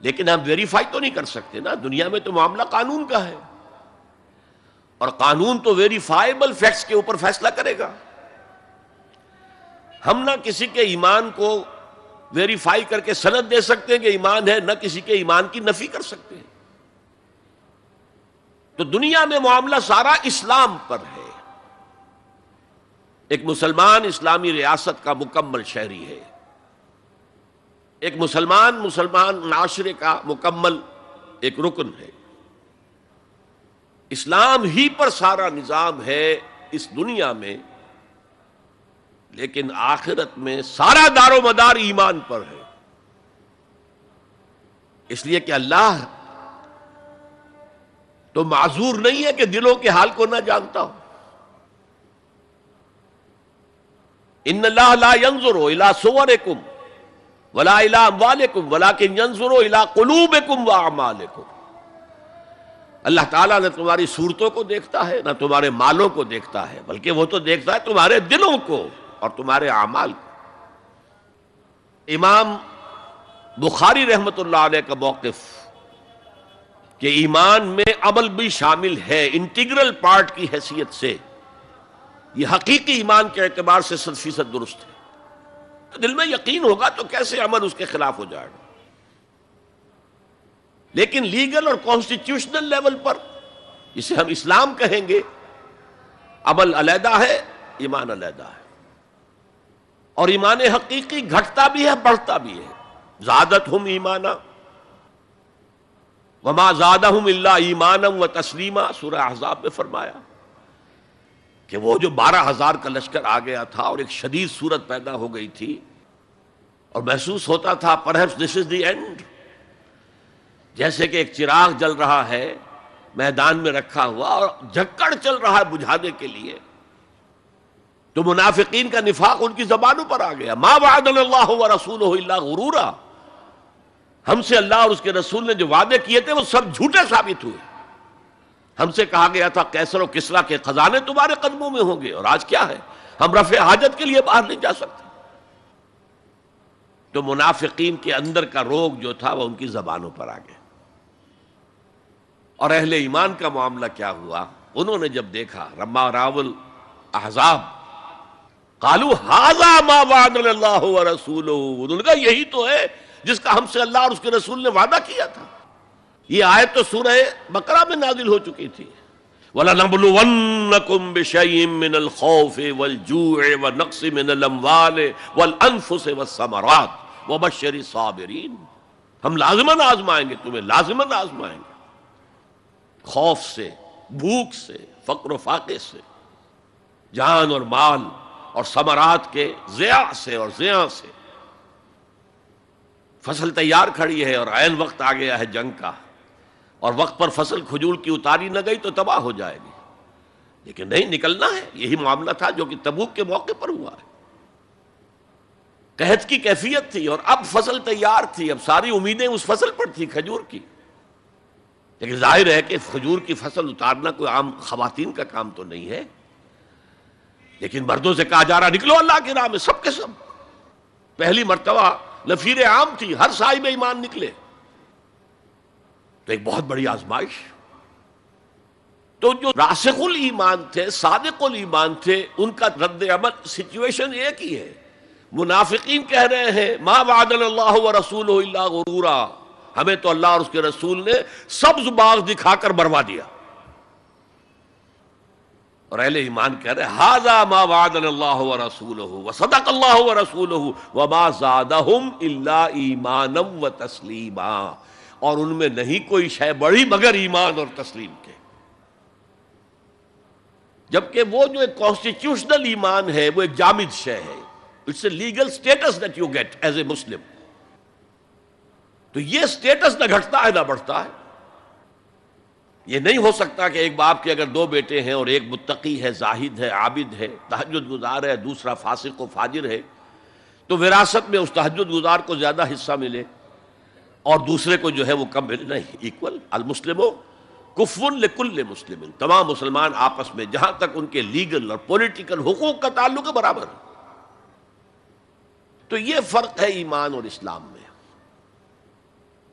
Speaker 1: لیکن ہم ویریفائی تو نہیں کر سکتے نا. دنیا میں تو معاملہ قانون کا ہے، اور قانون تو ویریفائیبل فیکٹس کے اوپر فیصلہ کرے گا. ہم نہ کسی کے ایمان کو ویریفائی کر کے سند دے سکتے ہیں کہ ایمان ہے، نہ کسی کے ایمان کی نفی کر سکتے ہیں. تو دنیا میں معاملہ سارا اسلام پر ہے. ایک مسلمان اسلامی ریاست کا مکمل شہری ہے، ایک مسلمان معاشرے کا مکمل ایک رکن ہے. اسلام ہی پر سارا نظام ہے اس دنیا میں، لیکن آخرت میں سارا دار و مدار ایمان پر ہے. اس لیے کہ اللہ تو معذور نہیں ہے کہ دلوں کے حال کو نہ جانتا ہو. ان اللہ لا ينظر الى صورکم ولا الى اموالکم ولکن ينظر الى قلوبکم واعمالکم. اللہ تعالیٰ نہ تمہاری صورتوں کو دیکھتا ہے، نہ تمہارے مالوں کو دیکھتا ہے، بلکہ وہ تو دیکھتا ہے تمہارے دلوں کو اور تمہارے اعمال کو. امام بخاری رحمۃ اللہ علیہ کا موقف کہ ایمان میں عمل بھی شامل ہے انٹیگرل پارٹ کی حیثیت سے، یہ حقیقی ایمان کے اعتبار سے 100% درست ہے. تو دل میں یقین ہوگا تو کیسے عمل اس کے خلاف ہو جائے گا. لیکن لیگل اور کانسٹیٹیوشنل لیول پر، جسے ہم اسلام کہیں گے، عمل علیحدہ ہے، ایمان علیحدہ ہے. اور ایمان حقیقی گھٹتا بھی ہے، بڑھتا بھی ہے. زادتہم ایمانا وما زادہم الا ایمانا وتسلیما، سورہ احزاب میں فرمایا کہ وہ جو 12,000 کا لشکر آ گیا تھا اور ایک شدید صورت پیدا ہو گئی تھی، اور محسوس ہوتا تھا perhaps this is the end، جیسے کہ ایک چراغ جل رہا ہے میدان میں رکھا ہوا اور جھکڑ چل رہا ہے بجھانے کے لیے. تو منافقین کا نفاق ان کی زبانوں پر آ گیا. ما وعدنا اللہ ورسولہ الا غرورا، ہم سے اللہ اور اس کے رسول نے جو وعدے کیے تھے وہ سب جھوٹے ثابت ہوئے. ہم سے کہا گیا تھا کیسر و کسریٰ کے خزانے تمہارے قدموں میں ہوں گے، اور آج کیا ہے، ہم رفع حاجت کے لیے باہر نہیں جا سکتے. تو منافقین کے اندر کا روگ جو تھا وہ ان کی زبانوں پر آ گیا. اور اہل ایمان کا معاملہ کیا ہوا؟ انہوں نے جب دیکھا رما راول احزاب، قالوا ھذا ما وعدنا اللہ ورسولہ، انہوں نے کہا یہی تو ہے جس کا ہم سے اللہ اور اس کے رسول نے وعدہ کیا تھا. یہ آیت تو سورہ بقرہ میں نازل ہو چکی تھی. وَلَنَبْلُوَنَّكُمْ بِشَيْءٍ مِّنَ الْخَوْفِ وَالْجُوعِ وَنَقْصٍ مِّنَ الْأَمْوَالِ وَالْأَنفُسِ وَالثَّمَرَاتِ وَبَشِّرِ الصَّابِرِينَ۔ ہم لازماً آزمائیں گے تمہیں، لازماً آزمائیں گے، خوف سے، بھوک سے، فقر و فاقے سے، جان اور مال اور ثمرات کے ضیاع سے اور زیاں سے۔ فصل تیار کھڑی ہے اور عین وقت آ گیا ہے جنگ کا، اور وقت پر فصل کھجور کی اتاری نہ گئی تو تباہ ہو جائے گی، لیکن نہیں، نکلنا ہے۔ یہی معاملہ تھا جو کہ تبوک کے موقع پر ہوا ہے۔ قحط کی کیفیت تھی اور اب فصل تیار تھی، اب ساری امیدیں اس فصل پر تھی، کھجور کی، لیکن ظاہر ہے کہ کھجور کی فصل اتارنا کوئی عام خواتین کا کام تو نہیں ہے، لیکن مردوں سے کہا جا رہا نکلو اللہ کی راہ میں، سب کے سب۔ پہلی مرتبہ نفیر عام تھی، ہر صاحب ایمان نکلے، تو ایک بہت بڑی آزمائش۔ تو جو راسخ الایمان تھے، صادق الایمان تھے، ان کا رد عمل سچویشن ایک ہی ہے۔ منافقین کہہ رہے ہیں ما وعدنا اللہ ورسولہ الا غرورا، ہمیں تو اللہ اور اس کے رسول نے سبز باغ دکھا کر مروا دیا، اور اہل ایمان کہہ رہے ہیں ھذا ما وعدنا اللہ ورسولہ وصدق اللہ ورسولہ وما زادہم الا ایمانا وتسلیما، اور ان میں نہیں کوئی شے بڑی مگر ایمان اور تسلیم کے۔ جبکہ وہ جو ایک کانسٹیٹیوشنل ایمان ہے وہ ایک جامد شے ہے، it's a legal status that you get as a Muslim. تو یہ اسٹیٹس نہ گھٹتا ہے نہ بڑھتا ہے۔ یہ نہیں ہو سکتا کہ ایک باپ کے اگر دو بیٹے ہیں اور ایک متقی ہے، زاہد ہے، عابد ہے، تہجد گزار ہے، دوسرا فاسق و فاجر ہے، تو وراثت میں اس تہجد گزار کو زیادہ حصہ ملے اور دوسرے کو جو ہے وہ کم ملے، نہیں، ایکول۔ المسلم کفو لکل مسلم، تمام مسلمان آپس میں جہاں تک ان کے لیگل اور پولیٹیکل حقوق کا تعلق ہے برابر۔ تو یہ فرق ہے ایمان اور اسلام میں۔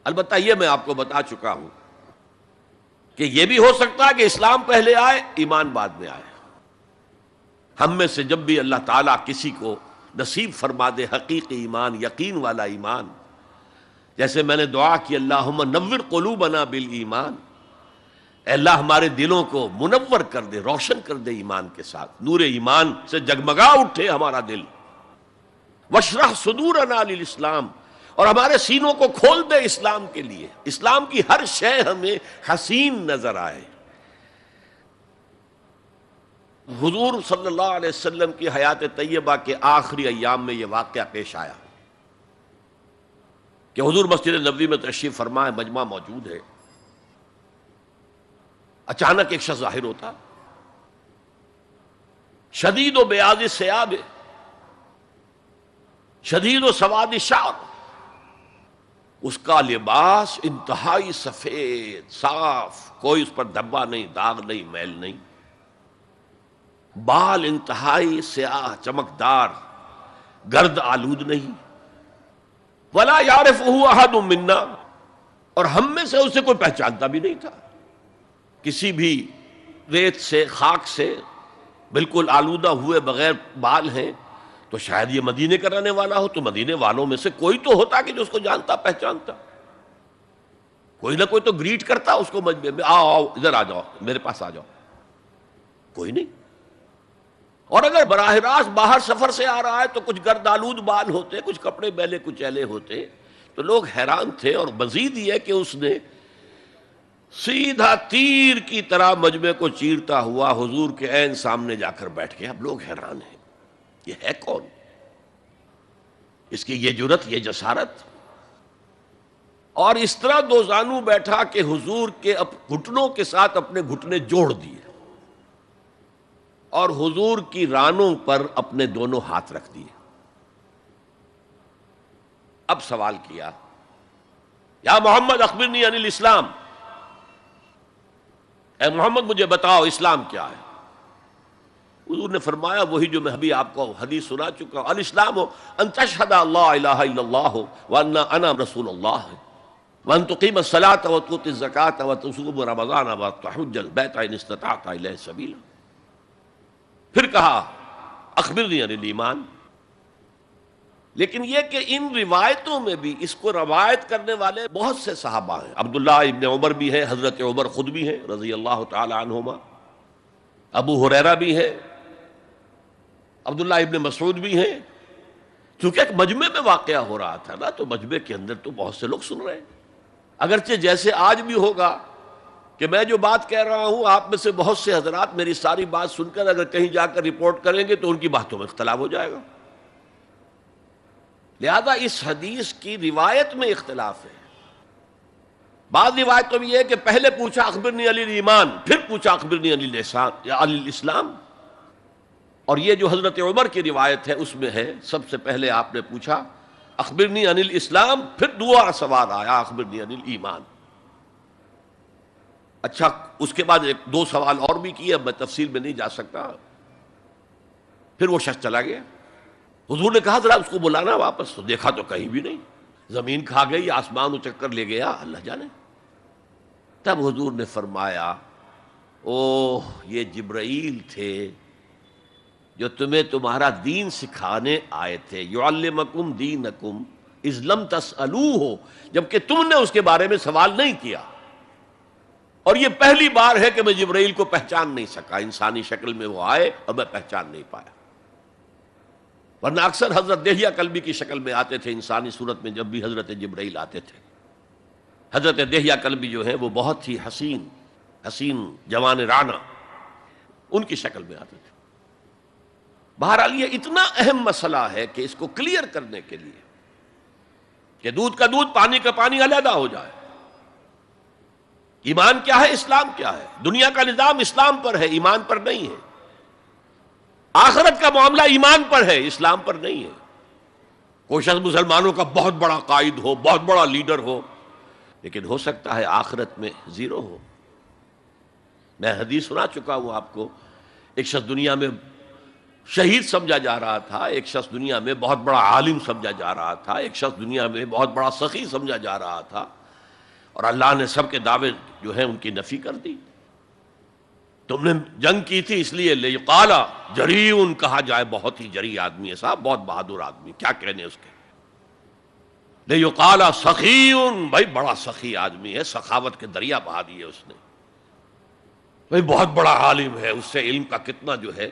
Speaker 1: البتہ یہ میں آپ کو بتا چکا ہوں کہ یہ بھی ہو سکتا ہے کہ اسلام پہلے آئے، ایمان بعد میں آئے۔ ہم میں سے جب بھی اللہ تعالیٰ کسی کو نصیب فرما دے حقیقی ایمان، یقین والا ایمان، جیسے میں نے دعا کی اللہم نور قلوبنا بالایمان، اے اللہ ہمارے دلوں کو منور کر دے، روشن کر دے ایمان کے ساتھ، نور ایمان سے جگمگا اٹھے ہمارا دل، واشرح صدورنا للاسلام، اور ہمارے سینوں کو کھول دے اسلام کے لیے، اسلام کی ہر شے ہمیں حسین نظر آئے۔ حضور صلی اللہ علیہ وسلم کی حیات طیبہ کے آخری ایام میں یہ واقعہ پیش آیا کہ حضور مسجد نبوی میں تشریف فرما ہے، مجمع موجود ہے، اچانک ایک شخص ظاہر ہوتا، شدید و بیاض الثیاب، شدید و سواد الشعر، اس کا لباس انتہائی سفید صاف، کوئی اس پر دھبا نہیں، داغ نہیں، میل نہیں، بال انتہائی سیاہ چمکدار، گرد آلود نہیں، ولا یعرفہ احد منا، اور ہم میں سے اسے کوئی پہچانتا بھی نہیں تھا۔ کسی بھی ریت سے، خاک سے بالکل آلودہ ہوئے بغیر بال ہیں، تو شاید یہ مدینے کا رہنے والا ہو، تو مدینے والوں میں سے کوئی تو ہوتا کہ جو اس کو جانتا پہچانتا، کوئی نہ کوئی تو گریٹ کرتا اس کو مجمع میں، آؤ آؤ ادھر آ جاؤ، میرے پاس آ جاؤ، کوئی نہیں۔ اور اگر براہ راست باہر سفر سے آ رہا ہے تو کچھ گرد آلود بال ہوتے، کچھ کپڑے میلے کچیلے ہوتے، تو لوگ حیران تھے۔ اور مزید یہ کہ اس نے سیدھا تیر کی طرح مجمع کو چیرتا ہوا حضور کے عین سامنے جا کر بیٹھ گیا۔ اب لوگ حیران ہیں، یہ ہے کون؟ اس کی یہ جرت، یہ جسارت، اور اس طرح دو زانو بیٹھا کہ حضور کے گھٹنوں کے ساتھ اپنے گھٹنے جوڑ دیے اور حضور کی رانوں پر اپنے دونوں ہاتھ رکھ دیے۔ اب سوال کیا، یا محمد اخبرنی عن الاسلام، اے محمد مجھے بتاؤ اسلام کیا ہے؟ حضور نے فرمایا وہی جو میں ابھی آپ کو حدیث سنا چکا ہوں، الاسلام ان تشہد اللہ الہ الا اللہ وان انا رسول اللہ وان تقیم الصلاۃ وتؤتی الزکاۃ وتصوم رمضان وتحج البیت ان استطعت الیہ سبیلا۔ پھر کہا اخبرنی عن الایمان۔ لیکن یہ کہ ان روایتوں میں بھی اس کو روایت کرنے والے بہت سے صحابہ ہیں، عبداللہ ابن عمر بھی ہیں، حضرت عمر خود بھی ہیں رضی اللہ تعالی عنہما، ابو ہریرہ بھی ہے، عبداللہ ابن مسعود بھی ہیں. چونکہ ایک مجمع میں واقعہ ہو رہا تھا نا، تو مجمع کے اندر تو بہت سے لوگ سن رہے ہیں. اگرچہ جیسے آج بھی ہوگا کہ میں جو بات کہہ رہا ہوں، آپ میں سے بہت سے حضرات میری ساری بات سن کر اگر کہیں جا کر رپورٹ کریں گے تو ان کی باتوں میں اختلاف ہو جائے گا. لہذا اس حدیث کی روایت میں اختلاف ہے. بعض روایتوں میں یہ ہے کہ پہلے پوچھا اخبرنی عن الایمان، پھر پوچھا اخبرنی عن الاحسان یا عن الاسلام. اور یہ جو حضرت عمر کی روایت ہے اس میں ہے سب سے پہلے آپ نے پوچھا اخبرنی عن الاسلام، پھر دوسرا سوال آیا اخبرنی عن الایمان. اچھا، اس کے بعد ایک دو سوال اور بھی کیے، اب میں تفصیل میں نہیں جا سکتا. پھر وہ شخص چلا گیا. حضور نے کہا ذرا اس کو بلانا واپس، تو دیکھا تو کہیں بھی نہیں. زمین کھا گئی، آسمان اچک کر لے گیا، اللہ جانے. تب حضور نے فرمایا اوہ یہ جبرائیل تھے جو تمہیں تمہارا دین سکھانے آئے تھے. یعلمکم دینکم اذ لم تسألوہ، جبکہ تم نے اس کے بارے میں سوال نہیں کیا. اور یہ پہلی بار ہے کہ میں جبرائیل کو پہچان نہیں سکا. انسانی شکل میں وہ آئے اور میں پہچان نہیں پایا، ورنہ اکثر حضرت دہیہ کلبی کی شکل میں آتے تھے انسانی صورت میں. جب بھی حضرت جبرائیل آتے تھے، حضرت دہیہ کلبی جو ہیں وہ بہت ہی حسین جوان رانا، ان کی شکل میں آتے تھے. بہرحال یہ اتنا اہم مسئلہ ہے کہ اس کو کلیئر کرنے کے لیے کہ دودھ کا دودھ پانی کا پانی علیحدہ ہو جائے. ایمان کیا ہے، اسلام کیا ہے. دنیا کا نظام اسلام پر ہے، ایمان پر نہیں ہے. آخرت کا معاملہ ایمان پر ہے، اسلام پر نہیں ہے. کوئی شخص مسلمانوں کا بہت بڑا قائد ہو، بہت بڑا لیڈر ہو، لیکن ہو سکتا ہے آخرت میں زیرو ہو. میں حدیث سنا چکا ہوں آپ کو. ایک شخص دنیا میں شہید سمجھا جا رہا تھا، ایک شخص دنیا میں بہت بڑا عالم سمجھا جا رہا تھا، ایک شخص دنیا میں بہت بڑا سخی سمجھا جا رہا تھا، اور اللہ نے سب کے دعوے جو ہیں ان کی نفی کر دی. تم نے جنگ کی تھی اس لیے لیقال جریء کہا جائے، بہت ہی جری آدمی ہے صاحب، بہت بہادر آدمی، کیا کہنے اس کے. لیقال سخی، بھائی بڑا سخی آدمی ہے، سخاوت کے دریا بہا دیے اس نے. بھائی بہت بڑا عالم ہے، اس سے علم کا کتنا جو ہے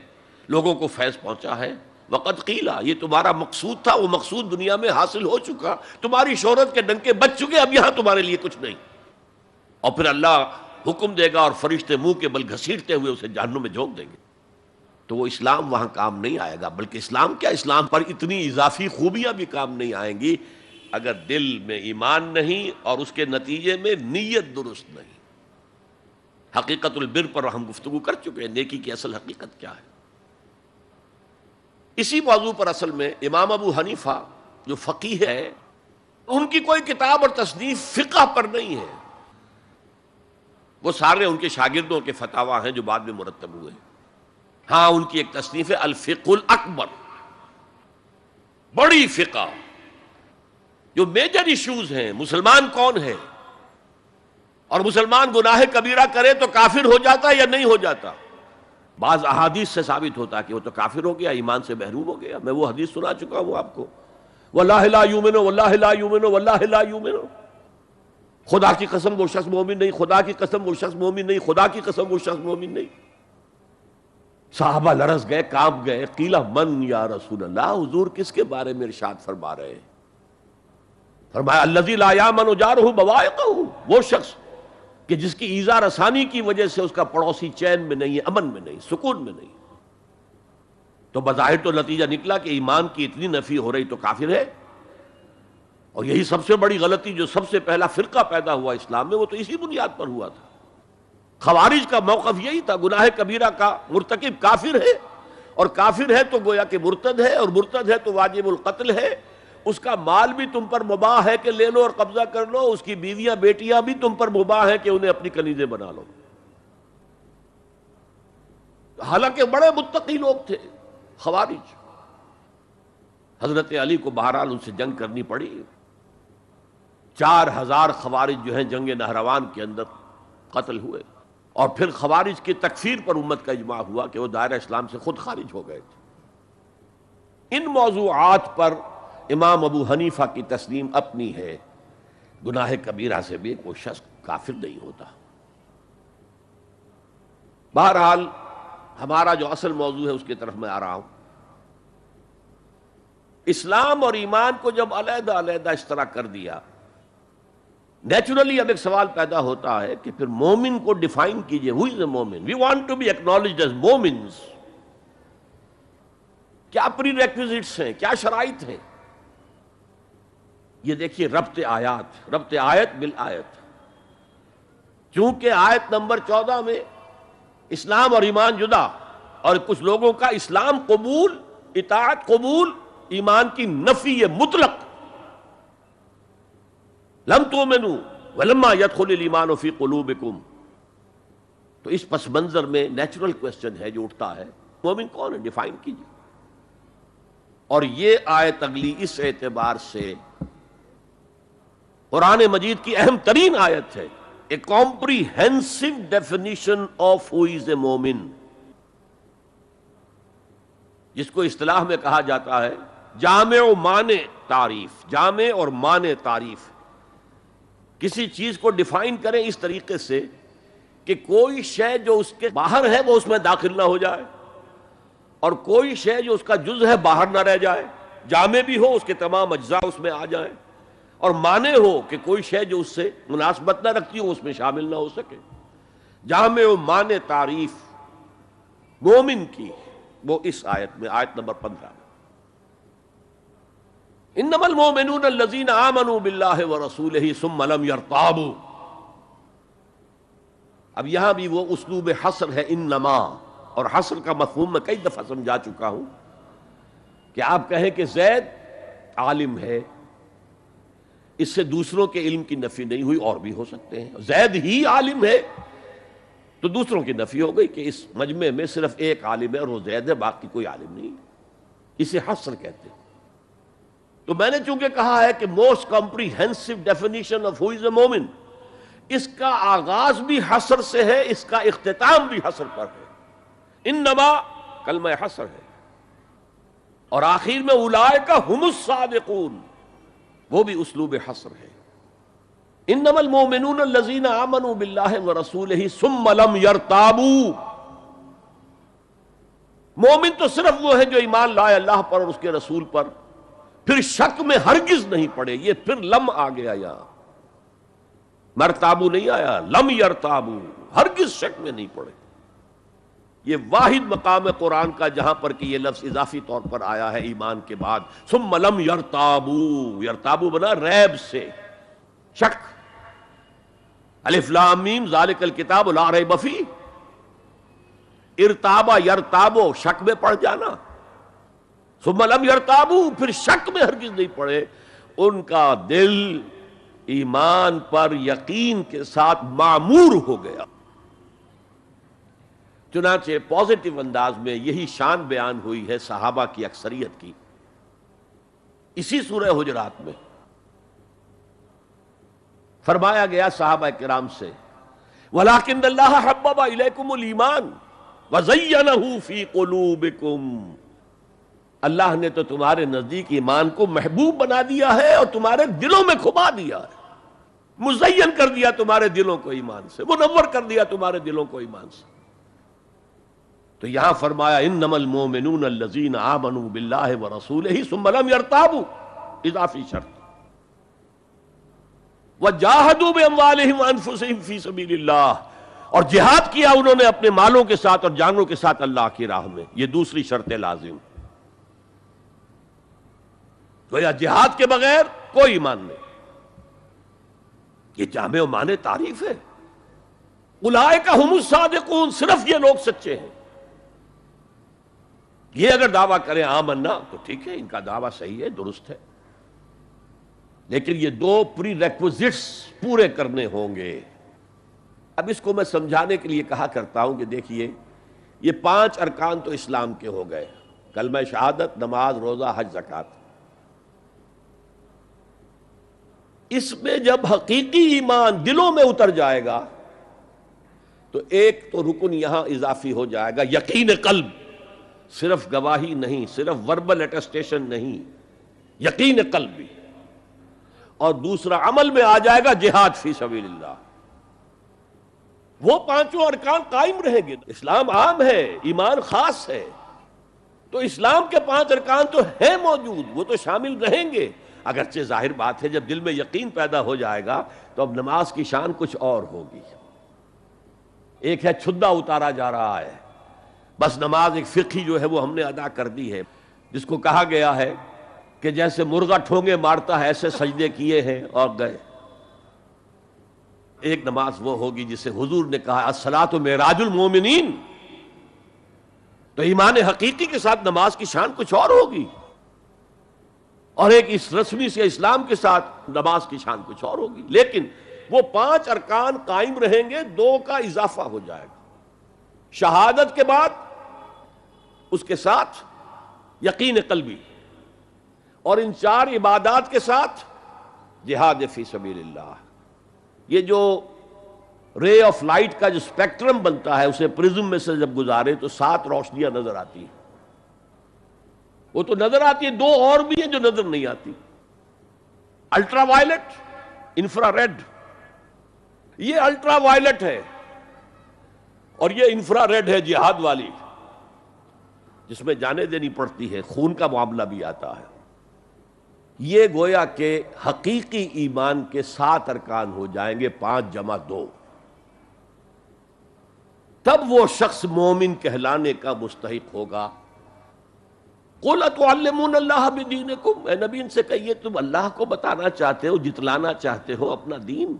Speaker 1: لوگوں کو فیض پہنچا ہے. وقد قیلا، یہ تمہارا مقصود تھا، وہ مقصود دنیا میں حاصل ہو چکا. تمہاری شہرت کے ڈنکے بج چکے، اب یہاں تمہارے لیے کچھ نہیں. اور پھر اللہ حکم دے گا اور فرشتے منہ کے بل گھسیٹتے ہوئے اسے جہنم میں جھونک دیں گے. تو وہ اسلام وہاں کام نہیں آئے گا. بلکہ اسلام کیا، اسلام پر اتنی اضافی خوبیاں بھی کام نہیں آئیں گی اگر دل میں ایمان نہیں اور اس کے نتیجے میں نیت درست نہیں. حقیقت البر پر ہم گفتگو کر چکے ہیں، نیکی کی اصل حقیقت کیا ہے. اسی موضوع پر اصل میں امام ابو حنیفہ جو فقیہ ہے، ان کی کوئی کتاب اور تصنیف فقہ پر نہیں ہے. وہ سارے ان کے شاگردوں کے فتاوی ہیں جو بعد میں مرتب ہوئے. ہاں ان کی ایک تصنیف ہے الفقہ الاکبر، بڑی فقہ جو میجر ایشوز ہیں. مسلمان کون ہے، اور مسلمان گناہ کبیرہ کرے تو کافر ہو جاتا ہے یا نہیں ہو جاتا. بعض احادیث سے ثابت ہوتا ہے کہ وہ تو کافر ہو گیا، ایمان سے محروم ہو گیا. میں وہ حدیث سنا چکا ہوں آپ کو، واللہ لا یؤمن واللہ لا یؤمن واللہ لا یؤمن. خدا کی قسم وہ شخص مومن نہیں، خدا کی قسم وہ شخص مومن نہیں، خدا کی قسم وہ شخص مومن نہیں. صحابہ لرز گئے، کانپ گئے. قیل من یا رسول اللہ، حضور کس کے بارے میں ارشاد فرما رہے ہیں؟ فرمایا الذی لا یامن جارہ بوائقہ، وہ شخص کہ جس کی ایذا رسانی کی وجہ سے اس کا پڑوسی چین میں نہیں ہے، امن میں نہیں، سکون میں نہیں. تو بظاہر تو نتیجہ نکلا کہ ایمان کی اتنی نفی ہو رہی تو کافر ہے. اور یہی سب سے بڑی غلطی جو سب سے پہلا فرقہ پیدا ہوا اسلام میں، وہ تو اسی بنیاد پر ہوا تھا. خوارج کا موقف یہی تھا، گناہ کبیرہ کا مرتکب کافر ہے، اور کافر ہے تو گویا کہ مرتد ہے، اور مرتد ہے تو واجب القتل ہے. اس کا مال بھی تم پر مباح ہے کہ لے لو اور قبضہ کر لو، اس کی بیویاں بیٹیاں بھی تم پر مباح ہے کہ انہیں اپنی کنیزیں بنا لو. حالانکہ بڑے متقی لوگ تھے خوارج. حضرت علی کو بہرحال ان سے جنگ کرنی پڑی. 4000 خوارج جو ہیں جنگ نہروان کے اندر قتل ہوئے. اور پھر خوارج کی تکفیر پر امت کا اجماع ہوا کہ وہ دائرہ اسلام سے خود خارج ہو گئے تھے. ان موضوعات پر امام ابو حنیفہ کی تسلیم اپنی ہے. گناہ کبیرہ سے بھی کوئی شخص کافر نہیں ہوتا. بہرحال ہمارا جو اصل موضوع ہے اس کی طرف میں آ رہا ہوں. اسلام اور ایمان کو جب علیحدہ علیحدہ اس طرح کر دیا، نیچرلی اب ایک سوال پیدا ہوتا ہے کہ پھر مومن کو ڈیفائن کیجئے. ہو از اے مومن؟ We want to be acknowledged as مومنز. کیا پری ریکویزٹس ہیں، کیا شرائط ہیں؟ یہ دیکھیے ربط آیت بالآیت. چونکہ آیت نمبر 14 میں اسلام اور ایمان جدا، اور کچھ لوگوں کا اسلام قبول، اطاعت قبول، ایمان کی نفی مطلق. لم تؤمنوا ولما يدخل الایمان فی قلوبکم. تو اس پس منظر میں نیچرل کوسچن ہے جو اٹھتا ہے، مومن کون ہے؟ ڈیفائن کیجیے. اور یہ آیت اگلی اس اعتبار سے قرآن مجید کی اہم ترین آیت ہے. A comprehensive definition of who is a مومن، جس کو اصطلاح میں کہا جاتا ہے جامع و مانع تعریف. جامع اور مانع تعریف، کسی چیز کو ڈیفائن کریں اس طریقے سے کہ کوئی شے جو اس کے باہر ہے وہ اس میں داخل نہ ہو جائے، اور کوئی شے جو اس کا جز ہے باہر نہ رہ جائے. جامع بھی ہو، اس کے تمام اجزاء اس میں آ جائیں، اور مانع ہو کہ کوئی شے جو اس سے مناسبت نہ رکھتی ہو اس میں شامل نہ ہو سکے. جامع و مانع تعریف مومن کی وہ اس آیت میں، آیت نمبر 15 میں. انما المؤمنون الذین آمنوا باللہ ورسولہ ثم لم یرتابوا. اب یہاں بھی وہ اسلوب حصر ہے، انما. اور حصر کا مفہوم میں کئی دفعہ سمجھا چکا ہوں کہ آپ کہیں کہ زید عالم ہے، اس سے دوسروں کے علم کی نفی نہیں ہوئی، اور بھی ہو سکتے ہیں. زید ہی عالم ہے تو دوسروں کی نفی ہو گئی کہ اس مجمع میں صرف ایک عالم ہے اور وہ زید ہے، باقی کوئی عالم نہیں. اسے حصر کہتے ہیں. تو میں نے چونکہ کہا ہے کہ most comprehensive definition of who is a مومن، اس کا آغاز بھی حصر سے ہے، اس کا اختتام بھی حصر پر ہے. انما کلمہ حصر ہے، اور آخر میں اولئک ھم الصادقون، وہ بھی اسلوب حصر ہے. انما المؤمنون الذین آمنوا باللہ ورسولہ ثم لم یرتابوا. مومن تو صرف وہ ہے جو ایمان لائے اللہ پر اور اس کے رسول پر، پھر شک میں ہرگز نہیں پڑے. یہ پھر لم آ گیا، یہاں مرتابو نہیں آیا، لم یرتابو، ہرگز شک میں نہیں پڑے. یہ واحد مقام قرآن کا جہاں پر کہ یہ لفظ اضافی طور پر آیا ہے ایمان کے بعد. ثم لم یرتابو، یرتابو بنا ریب سے، شک. الف لام میم ذالک الکتاب لا ریب فیہ. ارتابا یرتابو، شک میں پڑ جانا. ثم لم یرتابو، پھر شک میں ہرگز نہیں پڑے. ان کا دل ایمان پر یقین کے ساتھ معمور ہو گیا. چنانچہ پازیٹو انداز میں یہی شان بیان ہوئی ہے صحابہ کی اکثریت کی اسی سورہ حجرات میں. فرمایا گیا صحابہ کرام سے وَلَٰكِنَّ اللَّهَ حَبَّبَ إِلَيْكُمُ الْإِيمَانَ وَزَيَّنَهُ فِي قُلُوبِكُمْ. اللہ نے تو تمہارے نزدیک ایمان کو محبوب بنا دیا ہے اور تمہارے دلوں میں کھبا دیا ہے، مزین کر دیا تمہارے دلوں کو ایمان سے، منور کر دیا تمہارے دلوں کو ایمان سے. تو یہاں فرمایا انما المؤمنون الذین آمنوا باللہ ورسولہ ثم لم یرتابوا، اضافی شرط. وجاہدوا باموالہم وانفسہم فی سبیل اللہ، اور جہاد کیا انہوں نے اپنے مالوں کے ساتھ اور جانوں کے ساتھ اللہ کی راہ میں. یہ دوسری شرط لازم. تو یا جہاد کے بغیر کوئی ایمان نہیں. یہ جامع و مانع تعریف ہے. اولئک ھم الصادقون، صرف یہ لوگ سچے ہیں. یہ اگر دعویٰ کریں آمنا تو ٹھیک ہے، ان کا دعویٰ صحیح ہے، درست ہے، لیکن یہ دو پری ریکوزٹس پورے کرنے ہوں گے. اب اس کو میں سمجھانے کے لیے کہا کرتا ہوں کہ دیکھیے یہ 5 ارکان تو اسلام کے ہو گئے، کلمہ شہادت، نماز، روزہ، حج، زکوٰۃ. اس میں جب حقیقی ایمان دلوں میں اتر جائے گا تو ایک تو رکن یہاں اضافی ہو جائے گا، یقین قلب. صرف گواہی نہیں، صرف وربل اٹیسٹیشن نہیں، یقین قلب بھی. اور دوسرا عمل میں آ جائے گا جہاد فی سبیل اللہ. وہ پانچوں ارکان قائم رہیں گے. اسلام عام ہے، ایمان خاص ہے، تو اسلام کے 5 ارکان تو ہیں موجود، وہ تو شامل رہیں گے. اگرچہ ظاہر بات ہے جب دل میں یقین پیدا ہو جائے گا تو اب نماز کی شان کچھ اور ہوگی. ایک ہے چھدا اتارا جا رہا ہے، بس نماز ایک فقہی جو ہے وہ ہم نے ادا کر دی ہے، جس کو کہا گیا ہے کہ جیسے مرغا ٹھونگے مارتا ہے ایسے سجدے کیے ہیں اور گئے. ایک نماز وہ ہوگی جسے حضور نے کہا الصلاۃ معراج المومنین. تو ایمان حقیقی کے ساتھ نماز کی شان کچھ اور ہوگی، اور ایک اس رسمی سے اسلام کے ساتھ نماز کی شان کچھ اور ہوگی. لیکن وہ 5 ارکان قائم رہیں گے، 2 کا اضافہ ہو جائے گا. شہادت کے بعد اس کے ساتھ یقین قلبی، اور ان 4 عبادات کے ساتھ جہاد فی سبیل اللہ. یہ جو رے آف لائٹ کا جو اسپیکٹرم بنتا ہے اسے پرزم میں سے جب گزارے تو 7 روشنیاں نظر آتی ہیں. وہ تو نظر آتی ہیں، 2 اور بھی ہیں جو نظر نہیں آتی. Ultra violet, infra red. یہ الٹرا وائلٹ ہے اور یہ انفرا ریڈ ہے جہاد والی، جس میں جانیں دینی پڑتی ہے، خون کا معاملہ بھی آتا ہے. یہ گویا کہ حقیقی ایمان کے 7 ارکان ہو جائیں گے، 5 جمع 2. تب وہ شخص مومن کہلانے کا مستحق ہوگا. قُلْ أَتُعَلِّمُونَ اللَّهَ بِدِينِكُمْ، اے نبی ان سے کہیے تم اللہ کو بتانا چاہتے ہو، جتلانا چاہتے ہو اپنا دین.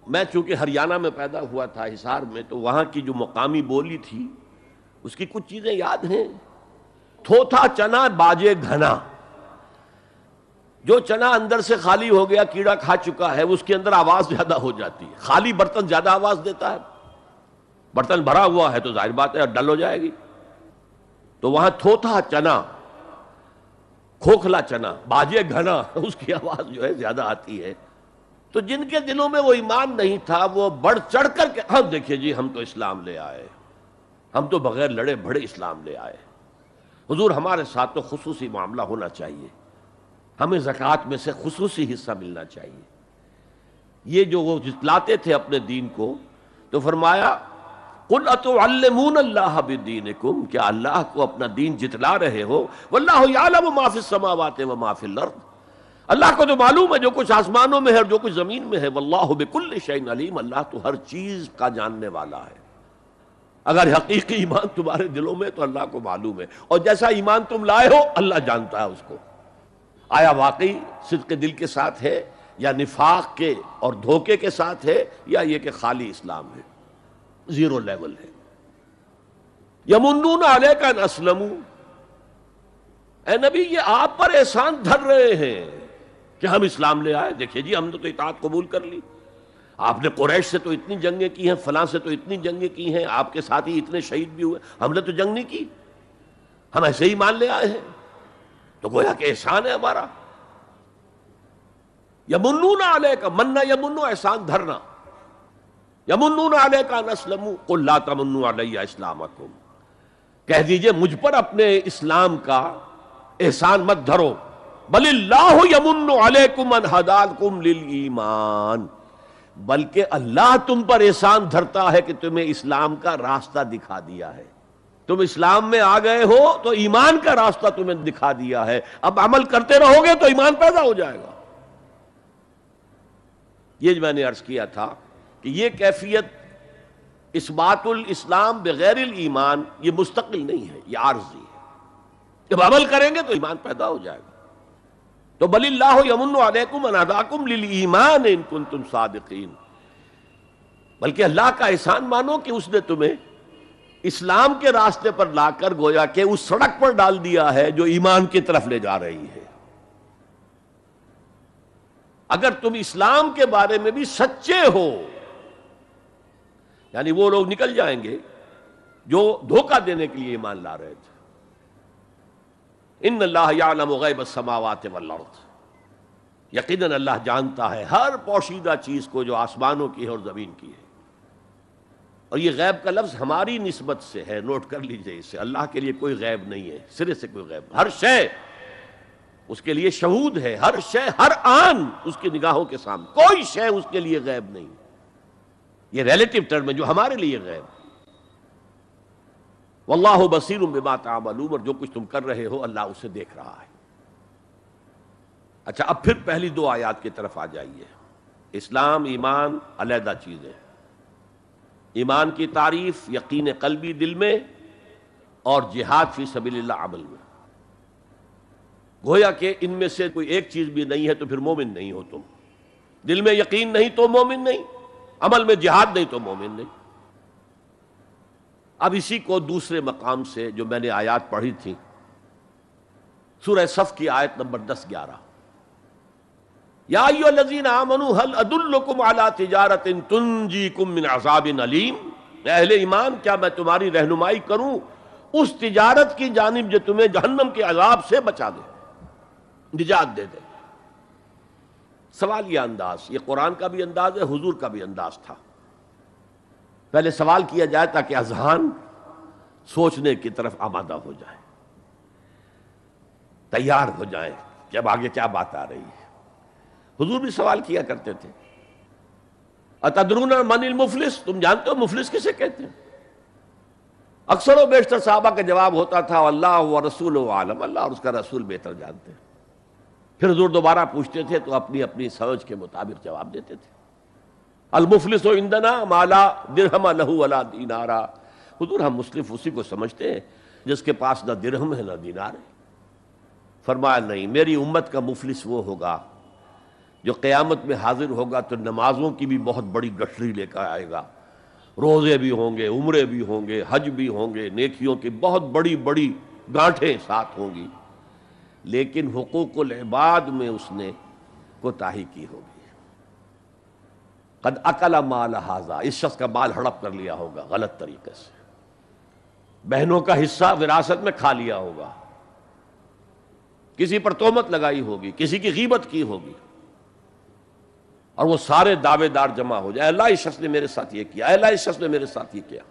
Speaker 1: میں چونکہ ہریانہ میں پیدا ہوا تھا، حصار میں، تو وہاں کی جو مقامی بولی تھی اس کی کچھ چیزیں یاد ہیں. تھوتھا چنا باجے گھنا. جو چنا اندر سے خالی ہو گیا، کیڑا کھا چکا ہے، اس کے اندر آواز زیادہ ہو جاتی ہے. خالی برتن زیادہ آواز دیتا ہے، برتن بھرا ہوا ہے تو ظاہر بات ہے ڈل ہو جائے گی. تو وہاں تھوتھا چنا، کھوکھلا چنا، باجے گھنا، اس کی آواز جو ہے زیادہ آتی ہے. تو جن کے دلوں میں وہ ایمان نہیں تھا وہ بڑھ چڑھ کر کے ہم دیکھیے جی ہم تو اسلام لے آئے، ہم تو بغیر لڑے بھڑے اسلام لے آئے. حضور ہمارے ساتھ تو خصوصی معاملہ ہونا چاہیے، ہمیں زکوٰۃ میں سے خصوصی حصہ ملنا چاہیے. یہ جو وہ جتلاتے تھے اپنے دین کو، تو فرمایا قُلْ أَتُعَلِّمُونَ اللَّهَ بِدِينِكُمْ، کیا اللہ کو اپنا دین جتلا رہے ہو. وَاللَّهُ يَعْلَمُ مَا فِي السَّمَاوَاتِ وَمَا فِي الْأَرْضِ، اللہ کو تو معلوم ہے جو کچھ آسمانوں میں ہے اور جو کچھ زمین میں ہے. وَاللَّهُ بِكُلِّ شَيْءٍ عَلِيمٌ، اللہ تو ہر چیز کا جاننے والا ہے. اگر حقیقی ایمان تمہارے دلوں میں تو اللہ کو معلوم ہے، اور جیسا ایمان تم لائے ہو اللہ جانتا ہے اس کو. آیا واقعی صدق دل کے ساتھ ہے، یا نفاق کے اور دھوکے کے ساتھ ہے، یا یہ کہ خالی اسلام ہے، زیرو لیول ہے. یمنون علیک ان اسلموا، اے نبی یہ آپ پر احسان دھر رہے ہیں کہ ہم اسلام لے آئے. دیکھیے جی ہم نے تو اطاعت قبول کر لی، آپ نے قریش سے تو اتنی جنگیں کی ہیں، فلاں سے تو اتنی جنگیں کی ہیں، آپ کے ساتھ ہی اتنے شہید بھی ہوئے، ہم نے تو جنگ نہیں کی، ہم ایسے ہی مان لے آئے ہیں. تو گویا کہ احسان ہے ہمارا. یمنون علیک، مننا یمنو احسان دھرنا. یمنون علیک ان اسلموا قل لا تمنوا علی اسلامکم، کہہ دیجئے مجھ پر اپنے اسلام کا احسان مت دھرو. بل اللہ یمن علیکم ان ہداکم للایمان، بلکہ اللہ تم پر احسان دھرتا ہے کہ تمہیں اسلام کا راستہ دکھا دیا ہے. تم اسلام میں آ گئے ہو تو ایمان کا راستہ تمہیں دکھا دیا ہے، اب عمل کرتے رہو گے تو ایمان پیدا ہو جائے گا. یہ میں نے عرض کیا تھا کہ یہ کیفیت اثبات الاسلام بغیر الایمان یہ مستقل نہیں ہے، یہ عارضی ہے. جب عمل کریں گے تو ایمان پیدا ہو جائے گا. تو بل اللہ یمن علیکم ان ہداکم للایمان ان کنتم صادقین، بلکہ اللہ کا احسان مانو کہ اس نے تمہیں اسلام کے راستے پر لا کر گویا کہ اس سڑک پر ڈال دیا ہے جو ایمان کی طرف لے جا رہی ہے. اگر تم اسلام کے بارے میں بھی سچے ہو، یعنی وہ لوگ نکل جائیں گے جو دھوکہ دینے کے لیے ایمان لا رہے تھے. ان اللہ یعلم غیب السماوات والارض، یقیناً اللہ جانتا ہے ہر پوشیدہ چیز کو جو آسمانوں کی ہے اور زمین کی ہے. اور یہ غیب کا لفظ ہماری نسبت سے ہے، نوٹ کر لیجئے اسے. اللہ کے لیے کوئی غیب نہیں ہے، سرے سے کوئی غیب. ہر شے اس کے لیے شہود ہے، ہر شے ہر آن اس کی نگاہوں کے سامنے، کوئی شے اس کے لیے غیب نہیں. یہ ریلیٹو ٹرم ہے جو ہمارے لیے غیب ہے۔ واللہ بصیر بما تعملون، اور جو کچھ تم کر رہے ہو اللہ اسے دیکھ رہا ہے۔ اچھا، اب پھر پہلی دو آیات کی طرف آ جائیے۔ اسلام ایمان علیحدہ چیزیں، ایمان کی تعریف یقین قلبی دل میں، اور جہاد فی سبیل اللہ عمل میں۔ گویا کہ ان میں سے کوئی ایک چیز بھی نہیں ہے تو پھر مومن نہیں ہو تم۔ دل میں یقین نہیں تو مومن نہیں، عمل میں جہاد نہیں تو مومن نہیں۔ اب اسی کو دوسرے مقام سے جو میں نے آیات پڑھی تھی، سورہ صف کی آیت نمبر 10-11، یا ایھا الذین آمنوا هل ادلکم علی تجارۃ تنجیکم من عذاب علیم، اے اہل ایمان کیا میں تمہاری رہنمائی کروں اس تجارت کی جانب جو تمہیں جہنم کے عذاب سے بچا دے، نجات دے دے۔ سوالیہ انداز، یہ قرآن کا بھی انداز ہے، حضور کا بھی انداز تھا۔ پہلے سوال کیا جائے تاکہ اذہان سوچنے کی طرف آمادہ ہو جائے، تیار ہو جائیں کہ اب آگے کیا بات آ رہی ہے۔ حضور بھی سوال کیا کرتے تھے، اتدرون من المفلس، تم جانتے ہو مفلس کسے کہتے ہیں؟ اکثر و بیشتر صحابہ کا جواب ہوتا تھا اللہ و رسول عالم، اللہ اور اس کا رسول بہتر جانتے ہیں۔ پھر حضور دوبارہ پوچھتے تھے تو اپنی اپنی سمجھ کے مطابق جواب دیتے تھے۔ المفلس عندنا ما لا درہم لہ ولا دینارا، حضور ہم مصلف اسی کو سمجھتے ہیں جس کے پاس نہ درہم ہے نہ دینار ہے۔ فرمایا نہیں، میری امت کا مفلس وہ ہوگا جو قیامت میں حاضر ہوگا تو نمازوں کی بھی بہت بڑی گٹھری لے کر آئے گا، روزے بھی ہوں گے، عمرے بھی ہوں گے، حج بھی ہوں گے، نیکیوں کی بہت بڑی بڑی گانٹھیں ساتھ ہوں گی، لیکن حقوق العباد میں اس نے کوتاہی کی ہوگی۔ قد اکل مال ھذا، اس شخص کا مال ہڑپ کر لیا ہوگا غلط طریقے سے، بہنوں کا حصہ وراثت میں کھا لیا ہوگا، کسی پر تہمت لگائی ہوگی، کسی کی غیبت کی ہوگی، اور وہ سارے دعوے دار جمع ہو جائے، اللہ اس شخص نے میرے ساتھ یہ کیا، اللہ اس شخص نے میرے ساتھ یہ کیا،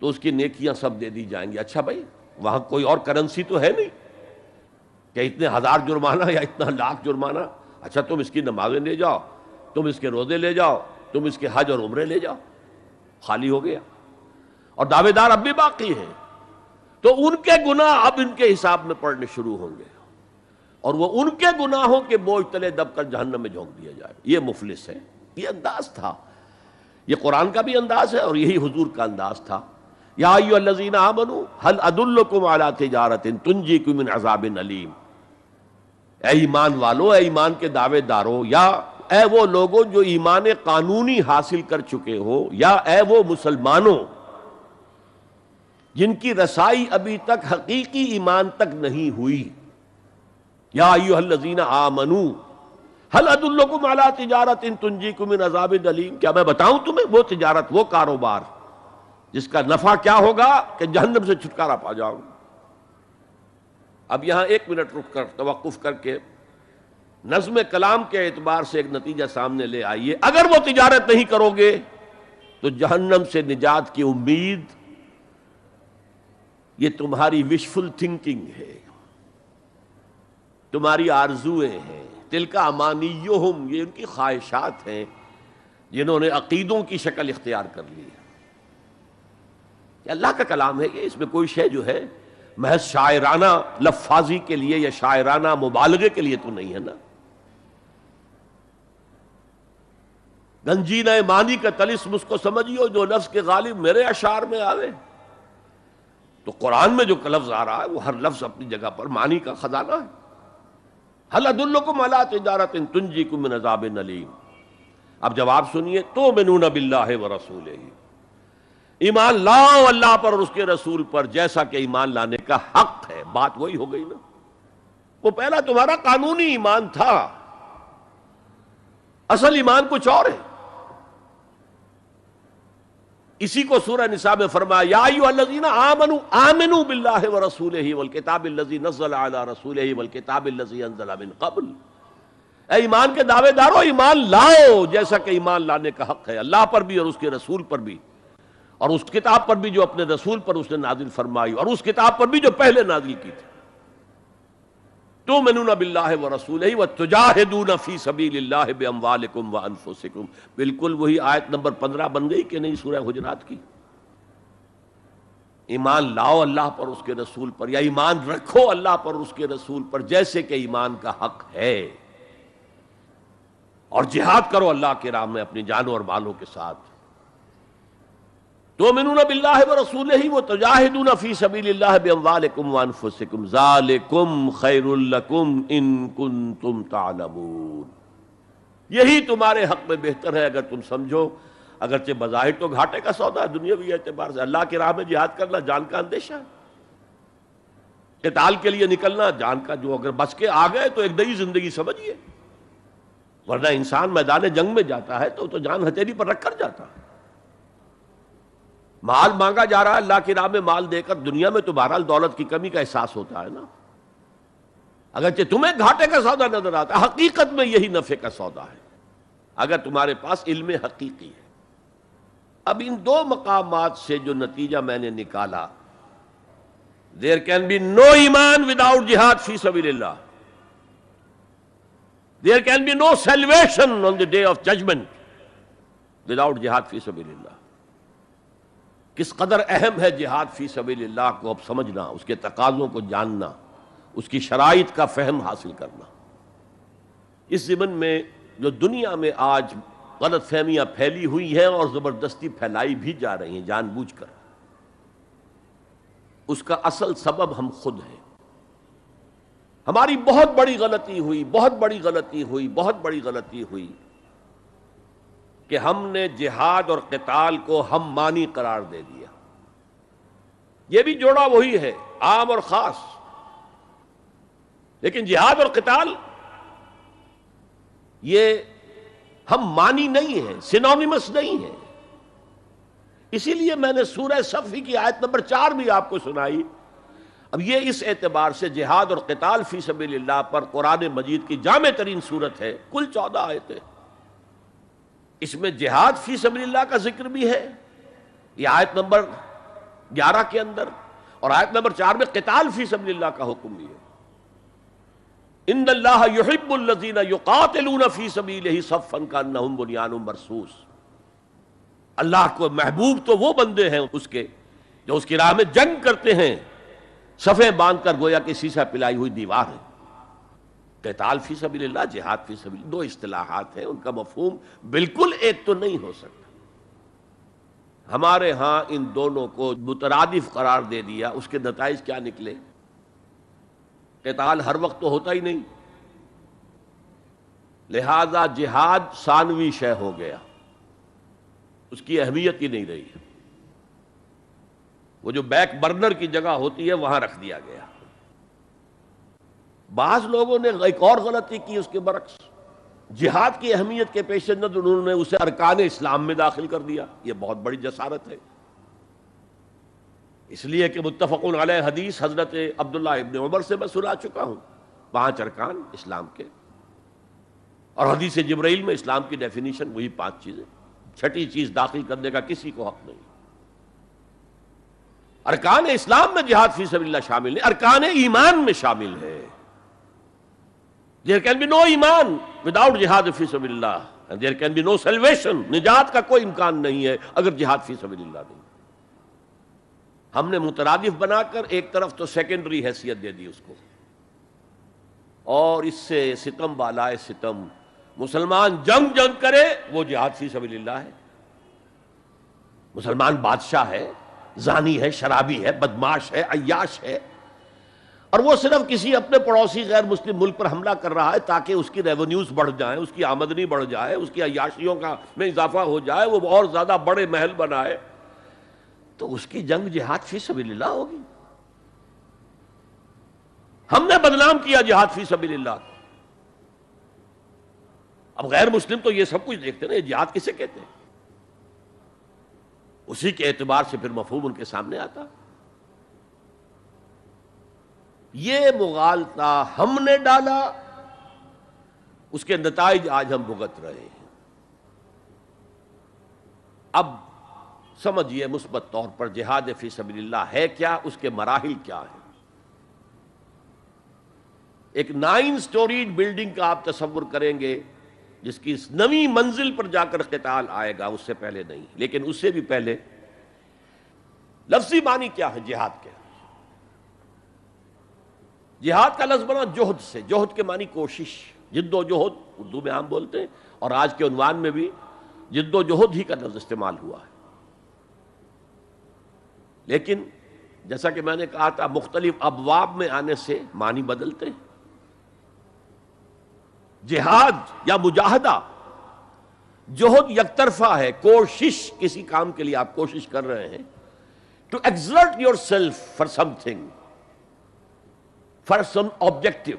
Speaker 1: تو اس کی نیکیاں سب دے دی جائیں گی۔ اچھا بھائی، وہاں کوئی اور کرنسی تو ہے نہیں کہ اتنے ہزار جرمانہ یا اتنا لاکھ جرمانہ، اچھا تم اس کی نمازیں لے جاؤ، تم اس کے روزے لے جاؤ، تم اس کے حج اور عمرے لے جاؤ، خالی ہو گیا، اور دعوے دار اب بھی باقی ہیں، تو ان کے گناہ اب ان کے حساب میں پڑنے شروع ہوں گے، اور وہ ان کے گناہوں کے بوجھ تلے دب کر جہنم میں جھونک دیا جائے۔ یہ مفلس ہے، یہ انداز تھا، یہ قرآن کا بھی انداز ہے اور یہی حضور کا انداز تھا۔ یا ایھا الذین آمنوا هل ادلکم علی تجارۃ تنجیکم من عذاب علیم، اے ایمان والو، اے ایمان کے دعوے دارو، یا اے وہ لوگوں جو ایمان قانونی حاصل کر چکے ہو، یا اے وہ مسلمانوں جن کی رسائی ابھی تک حقیقی ایمان تک نہیں ہوئی، یا ایھا الذین آمنوا هل ادلکم علی تجارۃ تنجیکم من عذاب علیم، کیا میں بتاؤں تمہیں وہ تجارت، وہ کاروبار جس کا نفع کیا ہوگا کہ جہنم سے چھٹکارا پا جاؤ۔ اب یہاں ایک منٹ رک کر توقف کر کے نظم کلام کے اعتبار سے ایک نتیجہ سامنے لے آئیے، اگر وہ تجارت نہیں کرو گے تو جہنم سے نجات کی امید یہ تمہاری وشفل تھنکنگ ہے، تمہاری آرزویں ہیں، تلک امانیہم، یہ ان کی خواہشات ہیں جنہوں نے عقیدوں کی شکل اختیار کر لی ہے۔ یہ اللہ کا کلام ہے، یہ اس میں کوئی شے جو ہے محض شاعرانہ لفاظی کے لیے یا شاعرانہ مبالغے کے لیے تو نہیں ہے نا۔ گنجینہ معنی کا طلسم اس کو سمجھیو جو لفظ کے غالب میرے اشعار میں آوے، تو قرآن میں جو لفظ آ رہا ہے وہ ہر لفظ اپنی جگہ پر معنی کا خزانہ ہے۔ هل ادلکم علی تجارۃ تنجیکم من عذاب علیم۔ اب جواب سنیے، تؤمنون باللہ ورسولہ، ایمان لاؤ اللہ پر اور اس کے رسول پر جیسا کہ ایمان لانے کا حق ہے۔ بات وہی ہو گئی نا، وہ پہلا تمہارا قانونی ایمان تھا، اصل ایمان کچھ اور ہے۔ اسی کو سورہ نساء میں فرمایا، یا ایھا الذین آمنوا آمنوا باللہ ورسولہ والکتاب الذی نزل علی رسولہ والکتاب الذی انزل من قبل، اے ایمان کے دعوے دارو ایمان لاؤ جیسا کہ ایمان لانے کا حق ہے، اللہ پر بھی اور اس کے رسول پر بھی، اور اس کتاب پر بھی جو اپنے رسول پر اس نے نازل فرمائی، اور اس کتاب پر بھی جو پہلے نازل کی تھی۔ تؤمنون باللہ ورسولہ وتجاہدون فی سبیل اللہ باموالکم وانفسکم. بالکل وہی آیت نمبر 15 بن گئی کہ نہیں سورہ حجرات کی. ایمان لاؤ اللہ پر اس کے رسول پر، یا ایمان رکھو اللہ پر اس کے رسول پر جیسے کہ ایمان کا حق ہے، اور جہاد کرو اللہ کے راہ میں اپنی جانوں اور مالوں کے ساتھ. تؤمنون باللہ ورسولہ وتجاہدون فی سبیل اللہ باموالکم وانفسکم ذالکم خیر لکم ان کنتم تعلمون. یہی تمہارے حق میں بہتر ہے اگر تم سمجھو. اگرچہ بظاہر تو گھاٹے کا سودا ہے دنیاوی اعتبار سے، اللہ کی راہ میں جہاد کرنا جان کا اندیشہ ہے. قتال کے لیے نکلنا جان کا، جو اگر بچ کے آ گئے تو ایک نئی زندگی سمجھیے، ورنہ انسان میدان جنگ میں جاتا ہے تو جان ہتھیلی پر رکھ کر جاتا ہے. مال مانگا جا رہا ہے اللہ کی راہ میں، مال دے کر دنیا میں تو بہرحال دولت کی کمی کا احساس ہوتا ہے نا. اگرچہ تمہیں گھاٹے کا سودا نظر آتا ہے، حقیقت میں یہی نفع کا سودا ہے اگر تمہارے پاس علم حقیقی ہے. اب ان دو مقامات سے جو نتیجہ میں نے نکالا، there can be no ایمان without jihad فی سبیل اللہ. There can be no salvation on the day of judgment without jihad فی سبیل اللہ. کس قدر اہم ہے جہاد فی سبیل اللہ کو اب سمجھنا، اس کے تقاضوں کو جاننا، اس کی شرائط کا فہم حاصل کرنا. اس ضمن میں جو دنیا میں آج غلط فہمیاں پھیلی ہوئی ہیں اور زبردستی پھیلائی بھی جا رہی ہیں جان بوجھ کر، اس کا اصل سبب ہم خود ہیں. ہماری بہت بڑی غلطی ہوئی، بہت بڑی غلطی ہوئی، بہت بڑی غلطی ہوئی کہ ہم نے جہاد اور قتال کو ہم مانی قرار دے دیا. یہ بھی جوڑا وہی ہے، عام اور خاص. لیکن جہاد اور قتال یہ ہم مانی نہیں ہیں، سینونیمس نہیں ہیں. اسی لیے میں نے سورہ صفی کی آیت نمبر 4 بھی آپ کو سنائی. اب یہ اس اعتبار سے جہاد اور قتال فی سبیل اللہ پر قرآن مجید کی جامع ترین صورت ہے. کل 14 آیتیں، اس میں جہاد فی سبیل اللہ کا ذکر بھی ہے یہ آیت نمبر 11 کے اندر، اور آیت نمبر 4 میں قتال فی سبیل اللہ کا حکم بھی ہے. ان اللہ یحب الذین یقاتلون فی سبیلہ صفا کانہم بنیان مرصوص. اللہ کو محبوب تو وہ بندے ہیں اس کے جو اس کی راہ میں جنگ کرتے ہیں صفیں باندھ کر گویا کہ سیسا پلائی ہوئی دیوار ہے. قتال فی سبیل اللہ، جہاد فی سبیل اللہ، دو اصطلاحات ہیں، ان کا مفہوم بالکل ایک تو نہیں ہو سکتا. ہمارے ہاں ان دونوں کو مترادف قرار دے دیا. اس کے نتائج کیا نکلے؟ قتال ہر وقت تو ہوتا ہی نہیں، لہذا جہاد ثانوی شے ہو گیا، اس کی اہمیت ہی نہیں رہی. وہ جو بیک برنر کی جگہ ہوتی ہے وہاں رکھ دیا گیا. بعض لوگوں نے ایک اور غلطی کی اس کے برعکس، جہاد کی اہمیت کے پیش نظر انہوں نے اسے ارکان اسلام میں داخل کر دیا. یہ بہت بڑی جسارت ہے، اس لیے کہ متفق علیہ حدیث حضرت عبداللہ ابن عمر سے میں سنا چکا ہوں 5 ارکان اسلام کے، اور حدیث جبرائیل میں اسلام کی ڈیفینیشن وہی 5 چیزیں. چھٹی چیز داخل کرنے کا کسی کو حق نہیں. ارکان اسلام میں جہاد فی سبیل اللہ شامل نہیں، ارکان ایمان میں شامل ہے. There can be no ایمان without جہاد فی سبیل اللہ, and there can be no salvation. نجات کا کوئی امکان نہیں ہے اگر جہاد فی سبیل اللہ نہیں. ہم نے مترادف بنا کر ایک طرف تو سیکنڈری حیثیت دے دی اس کو, اور اس سے ستم بالائے ستم مسلمان جنگ کرے وہ جہاد فی سبیل اللہ ہے. مسلمان بادشاہ ہے, زانی ہے, شرابی ہے, بدماش ہے, عیاش ہے, اور وہ صرف کسی اپنے پڑوسی غیر مسلم ملک پر حملہ کر رہا ہے تاکہ اس کی ریونیوز بڑھ جائیں, اس کی آمدنی بڑھ جائے, اس کی عیاشیوں کا میں اضافہ ہو جائے, وہ اور زیادہ بڑے محل بنائے, تو اس کی جنگ جہاد فی سبیل اللہ ہوگی. ہم نے بدنام کیا جہاد فی سبیل اللہ. اب غیر مسلم تو یہ سب کچھ دیکھتے ہیں, یہ جہاد کسے کہتے ہیں, اسی کے اعتبار سے پھر مفہوم ان کے سامنے آتا. یہ مغالطہ ہم نے ڈالا, اس کے نتائج آج ہم بھگت رہے ہیں. اب سمجھیے مثبت طور پر جہاد فی سبیل اللہ ہے کیا, اس کے مراحل کیا ہیں. ایک 9 سٹوریڈ بلڈنگ کا آپ تصور کریں گے جس کی اس نویں منزل پر جا کر قتال آئے گا، اس سے پہلے نہیں. لیکن اس سے بھی پہلے لفظی معنی کیا ہے جہاد کے؟ جہاد کا لفظ بنا جوہد سے. جوہد کے معنی کوشش، جد و جہد اردو میں عام بولتے ہیں، اور آج کے عنوان میں بھی جد و جہد ہی کا لفظ استعمال ہوا ہے. لیکن جیسا کہ میں نے کہا تھا مختلف ابواب میں آنے سے معنی بدلتے ہیں. جہاد یا مجاہدہ، جوہد یک طرفہ ہے، کوشش، کسی کام کے لیے آپ کوشش کر رہے ہیں. To exert yourself for something, for some objective.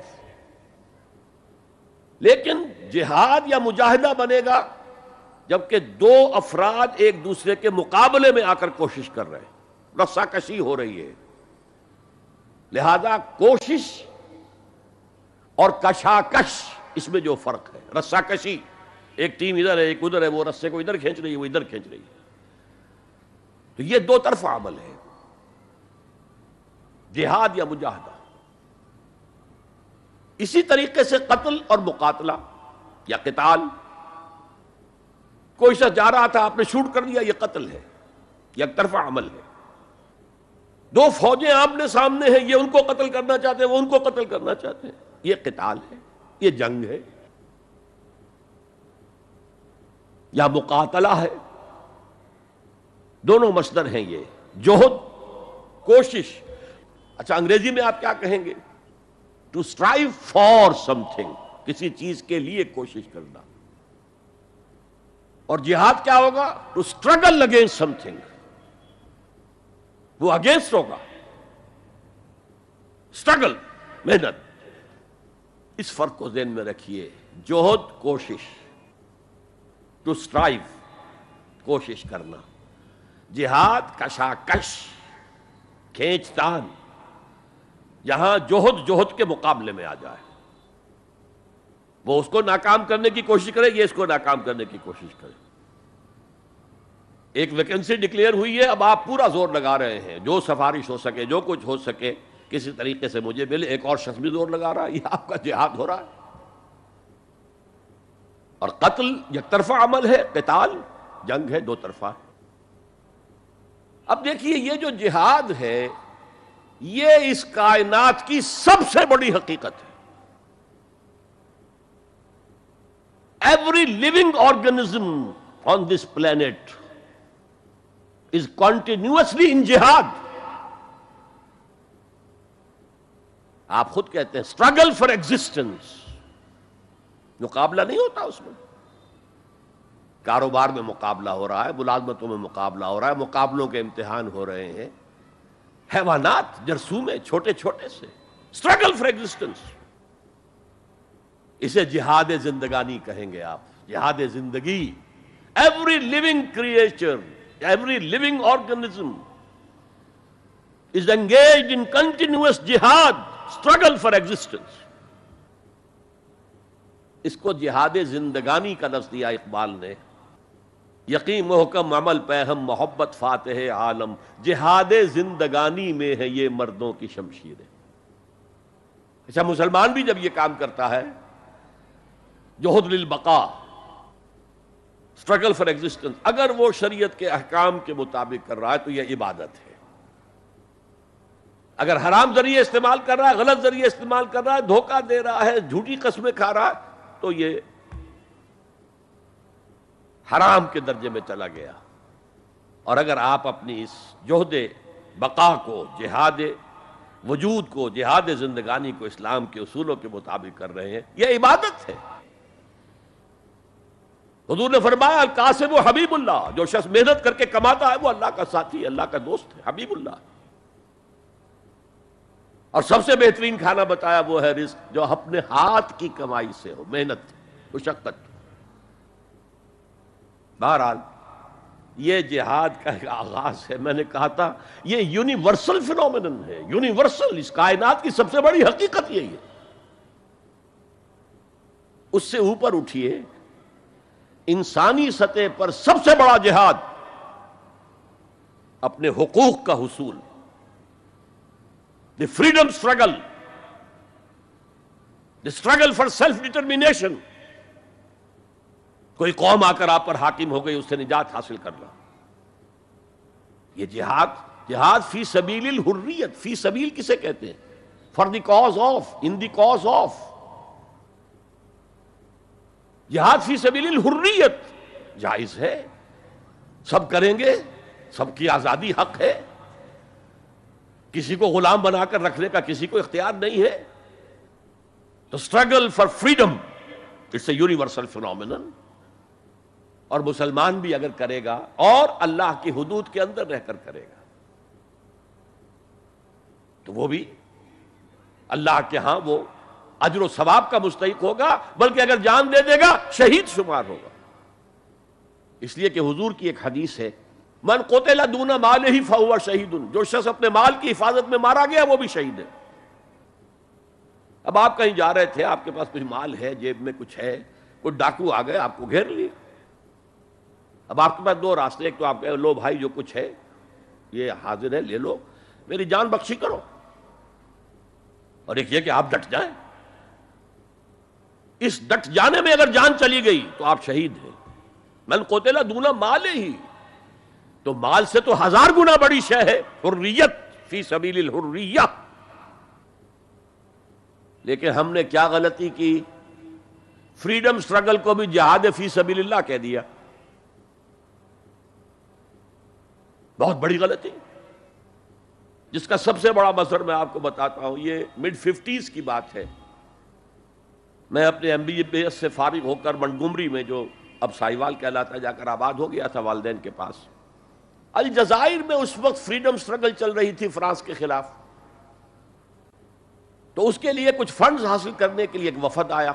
Speaker 1: لیکن جہاد یا مجاہدہ بنے گا جبکہ دو افراد ایک دوسرے کے مقابلے میں آ کر کوشش کر رہے ہیں، رسا کشی ہو رہی ہے. لہذا کوشش اور کشاکش، اس میں جو فرق ہے، رسا کشی، ایک ٹیم ادھر ہے ایک ادھر ہے، وہ رسے کو ادھر کھینچ رہی ہے وہ ادھر کھینچ رہی ہے، تو یہ دو طرفہ عمل ہے جہاد یا مجاہدہ. اسی طریقے سے قتل اور مقاتلہ یا قتال، کوئی شخص جا رہا تھا آپ نے شوٹ کر دیا، یہ قتل ہے، یک طرفہ عمل ہے. دو فوجیں آمنے سامنے ہیں، یہ ان کو قتل کرنا چاہتے ہیں وہ ان کو قتل کرنا چاہتے ہیں، یہ قتال ہے، یہ جنگ ہے. یا مقاتلہ ہے، دونوں مصدر ہیں یہ، جوہد، کوشش. اچھا انگریزی میں آپ کیا کہیں گے؟ To strive for something, کسی چیز کے لیے کوشش کرنا. اور جہاد کیا ہوگا؟ To struggle against something, وہ اگینسٹ ہوگا، اسٹرگل، محنت. اس فرق کو ذہن میں رکھیے. جوہد کوشش، ٹو اسٹرائیو کوشش کرنا. جہاد کشاکش، کھینچ تان. جہاں جوہد کے مقابلے میں آ جائے، وہ اس کو ناکام کرنے کی کوشش کرے، یہ اس کو ناکام کرنے کی کوشش کرے. ایک ویکنسی ڈکلیئر ہوئی ہے، اب آپ پورا زور لگا رہے ہیں، جو سفارش ہو سکے، جو کچھ ہو سکے کسی طریقے سے مجھے ملے. ایک اور شخص بھی زور لگا رہا ہے، یہ آپ کا جہاد ہو رہا ہے. اور قتل یک طرفہ عمل ہے، قتال جنگ ہے، دو طرفہ. اب دیکھیے یہ جو جہاد ہے یہ اس کائنات کی سب سے بڑی حقیقت ہے. Every living organism on this planet is continuously in جہاد. آپ خود کہتے ہیں اسٹرگل فار ایگزسٹنس، مقابلہ نہیں ہوتا اس میں. کاروبار میں مقابلہ ہو رہا ہے، ملازمتوں میں مقابلہ ہو رہا ہے، مقابلوں کے امتحان ہو رہے ہیں. حیوانات جرثومے چھوٹے چھوٹے سے، اسٹرگل فار ایگزسٹنس. اسے جہاد زندگانی کہیں گے آپ، جہاد زندگی. Every living creature, every living organism is engaged in continuous جہاد، اسٹرگل فار ایگزسٹنس. اس کو جہاد زندگانی کا لفظ دیا اقبال نے. یقین محکم عمل پہم محبت فاتح عالم، جہاد زندگانی میں ہے یہ مردوں کی شمشیریں. اچھا مسلمان بھی جب یہ کام کرتا ہے، جہد للبقاء، اسٹرگل فار ایگزسٹنس، اگر وہ شریعت کے احکام کے مطابق کر رہا ہے تو یہ عبادت ہے. اگر حرام ذریعے استعمال کر رہا ہے، غلط ذریعے استعمال کر رہا ہے، دھوکہ دے رہا ہے، جھوٹی قسمیں کھا رہا ہے، تو یہ حرام کے درجے میں چلا گیا. اور اگر آپ اپنی اس جہد بقا کو، جہاد وجود کو، جہاد زندگانی کو اسلام کے اصولوں کے مطابق کر رہے ہیں، یہ عبادت ہے. حضور نے فرمایا القاسم و حبیب اللہ، جو شخص محنت کر کے کماتا ہے وہ اللہ کا ساتھی، اللہ کا دوست ہے، حبیب اللہ. اور سب سے بہترین کھانا بتایا وہ ہے رزق جو اپنے ہاتھ کی کمائی سے ہو، محنت، مشقت. بہرحال یہ جہاد کا ایک آغاز ہے. میں نے کہا تھا یہ یونیورسل فینومینن ہے، یونیورسل، اس کائنات کی سب سے بڑی حقیقت یہی ہے. اس سے اوپر اٹھیے، انسانی سطح پر سب سے بڑا جہاد اپنے حقوق کا حصول، the freedom struggle. the struggle for self determination. کوئی قوم آ کر آپ پر حاکم ہو گئی، اس سے نجات حاصل کرنا، یہ جہاد فی سبیل الحریت. فی سبیل کسے کہتے ہیں؟ For the cause of, in the cause of. جہاد فی سبیل الحریت جائز ہے، سب کریں گے، سب کی آزادی حق ہے، کسی کو غلام بنا کر رکھنے کا کسی کو اختیار نہیں ہے. تو struggle for freedom it's a universal phenomenon. اور مسلمان بھی اگر کرے گا اور اللہ کی حدود کے اندر رہ کر کرے گا تو وہ بھی اللہ کے ہاں وہ اجر و ثواب کا مستحق ہوگا، بلکہ اگر جان دے دے گا شہید شمار ہوگا. اس لیے کہ حضور کی ایک حدیث ہے، من قتل دون مالہ فہو شہید. جو شخص اپنے مال کی حفاظت میں مارا گیا وہ بھی شہید ہے. اب آپ کہیں جا رہے تھے، آپ کے پاس کچھ مال ہے، جیب میں کچھ ہے، کوئی ڈاکو آ گئے آپ کو گھیر لیے. اب آپ کے پاس دو راستے، ایک تو آپ کہے لو بھائی جو کچھ ہے یہ حاضر ہے، لے لو، میری جان بخشی کرو، اور ایک یہ کہ آپ ڈٹ جائیں. اس ڈٹ جانے میں اگر جان چلی گئی تو آپ شہید ہیں. من قتل دون مالہ، تو مال سے تو 1000 گنا بڑی شے ہے حریت فی سبیل الحریہ. لیکن ہم نے کیا غلطی کی؟ فریڈم سٹرگل کو بھی جہاد فی سبیل اللہ کہہ دیا. بہت بڑی غلطی، جس کا سب سے بڑا مظہر میں آپ کو بتاتا ہوں. یہ مڈ 50s کی بات ہے. میں اپنے MBBS سے فارغ ہو کر منٹگومری میں، جو اب ساہیوال کہلاتا، جا کر آباد ہو گیا تھا والدین کے پاس. الجزائر میں اس وقت فریڈم سٹرگل چل رہی تھی فرانس کے خلاف. تو اس کے لیے کچھ فنڈز حاصل کرنے کے لیے ایک وفد آیا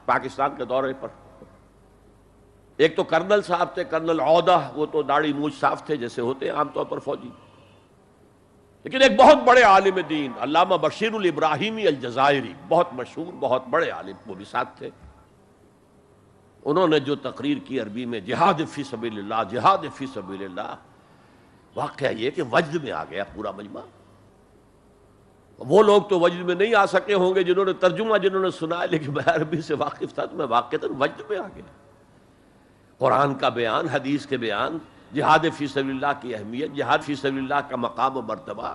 Speaker 1: پاکستان کے دورے پر. ایک تو کرنل صاحب تھے، کرنل عودہ، وہ تو داڑھی مونچھ صاف تھے جیسے ہوتے ہیں عام طور پر فوجی. لیکن ایک بہت بڑے عالم دین علامہ بشیر الابراہیمی الجزائری، بہت مشہور، بہت بڑے عالم، وہ بھی ساتھ تھے. انہوں نے جو تقریر کی عربی میں، جہاد فی سبیل اللہ، جہاد فی سبیل اللہ. واقعہ یہ کہ وجد میں آ گیا پورا مجمع. وہ لوگ تو وجد میں نہیں آ سکے ہوں گے جنہوں نے ترجمہ، جنہوں نے سنا، لیکن میں عربی سے واقف تھا تو میں واقعتاً وجد میں آ گیا. قرآن کا بیان، حدیث کے بیان، جہاد فی سبیل اللہ کی اہمیت، جہاد فی سبیل اللہ کا مقام و مرتبہ.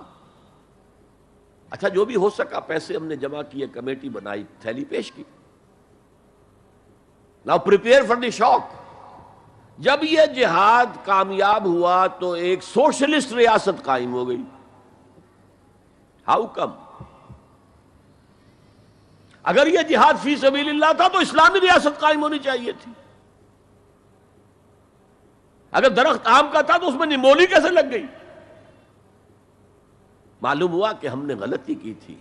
Speaker 1: اچھا جو بھی ہو سکا پیسے ہم نے جمع کیے، کمیٹی بنائی، تھیلی پیش کی. ناؤ پریپیئر فار دی شاک. جب یہ جہاد کامیاب ہوا تو ایک سوشلسٹ ریاست قائم ہو گئی. How come? اگر یہ جہاد فی سبیل اللہ تھا تو اسلامی ریاست قائم ہونی چاہیے تھی. اگر درخت آم کا تھا تو اس میں نمولی کیسے لگ گئی؟ معلوم ہوا کہ ہم نے غلطی کی تھی.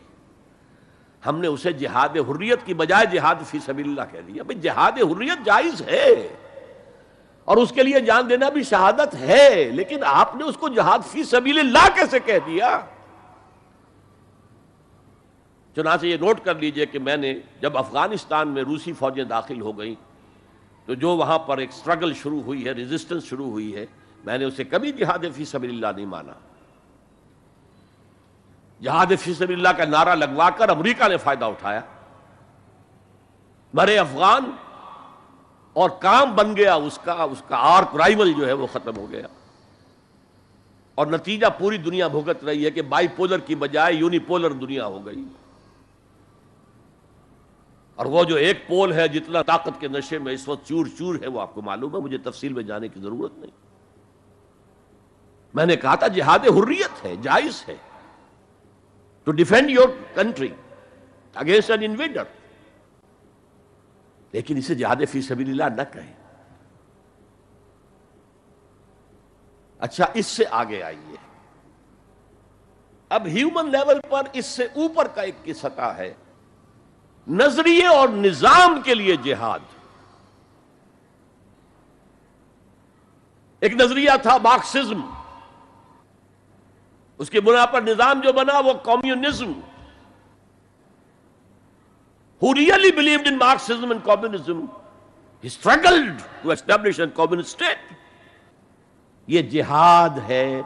Speaker 1: ہم نے اسے جہاد حریت کی بجائے جہاد فی سبیل اللہ کہہ دیا. بھئی جہاد حریت جائز ہے اور اس کے لیے جان دینا بھی شہادت ہے، لیکن آپ نے اس کو جہاد فی سبیل اللہ کیسے کہہ دیا؟ چنانچہ یہ نوٹ کر لیجئے کہ میں نے جب افغانستان میں روسی فوجیں داخل ہو گئیں تو جو وہاں پر ایک سٹرگل شروع ہوئی ہے، ریزسٹنس شروع ہوئی ہے، میں نے اسے کبھی جہاد فی سبیل اللہ نہیں مانا. جہاد فی سبیل اللہ کا نعرہ لگوا کر امریکہ نے فائدہ اٹھایا. مرے افغان اور کام بن گیا اس کا آرک رائیول جو ہے وہ ختم ہو گیا. اور نتیجہ پوری دنیا بھگت رہی ہے کہ بائی پولر کی بجائے یونی پولر دنیا ہو گئی. اور وہ جو ایک پول ہے جتنا طاقت کے نشے میں اس وقت چور چور ہے، وہ آپ کو معلوم ہے، مجھے تفصیل میں جانے کی ضرورت نہیں. میں نے کہا تھا جہاد حریت ہے، جائز ہے، to defend your country against an invader, لیکن اسے جہاد فی سبیل اللہ نہ کہیں. اچھا اس سے آگے آئیے. اب ہیومن لیول پر اس سے اوپر کا ایک کی سطح ہے، نظریے اور نظام کے لیے جہاد. ایک نظریہ تھا مارکسزم، اس کی بنا پر نظام جو بنا وہ communism. Who really believed in Marxism and communism, he struggled to establish a communist state. یہ جہاد ہے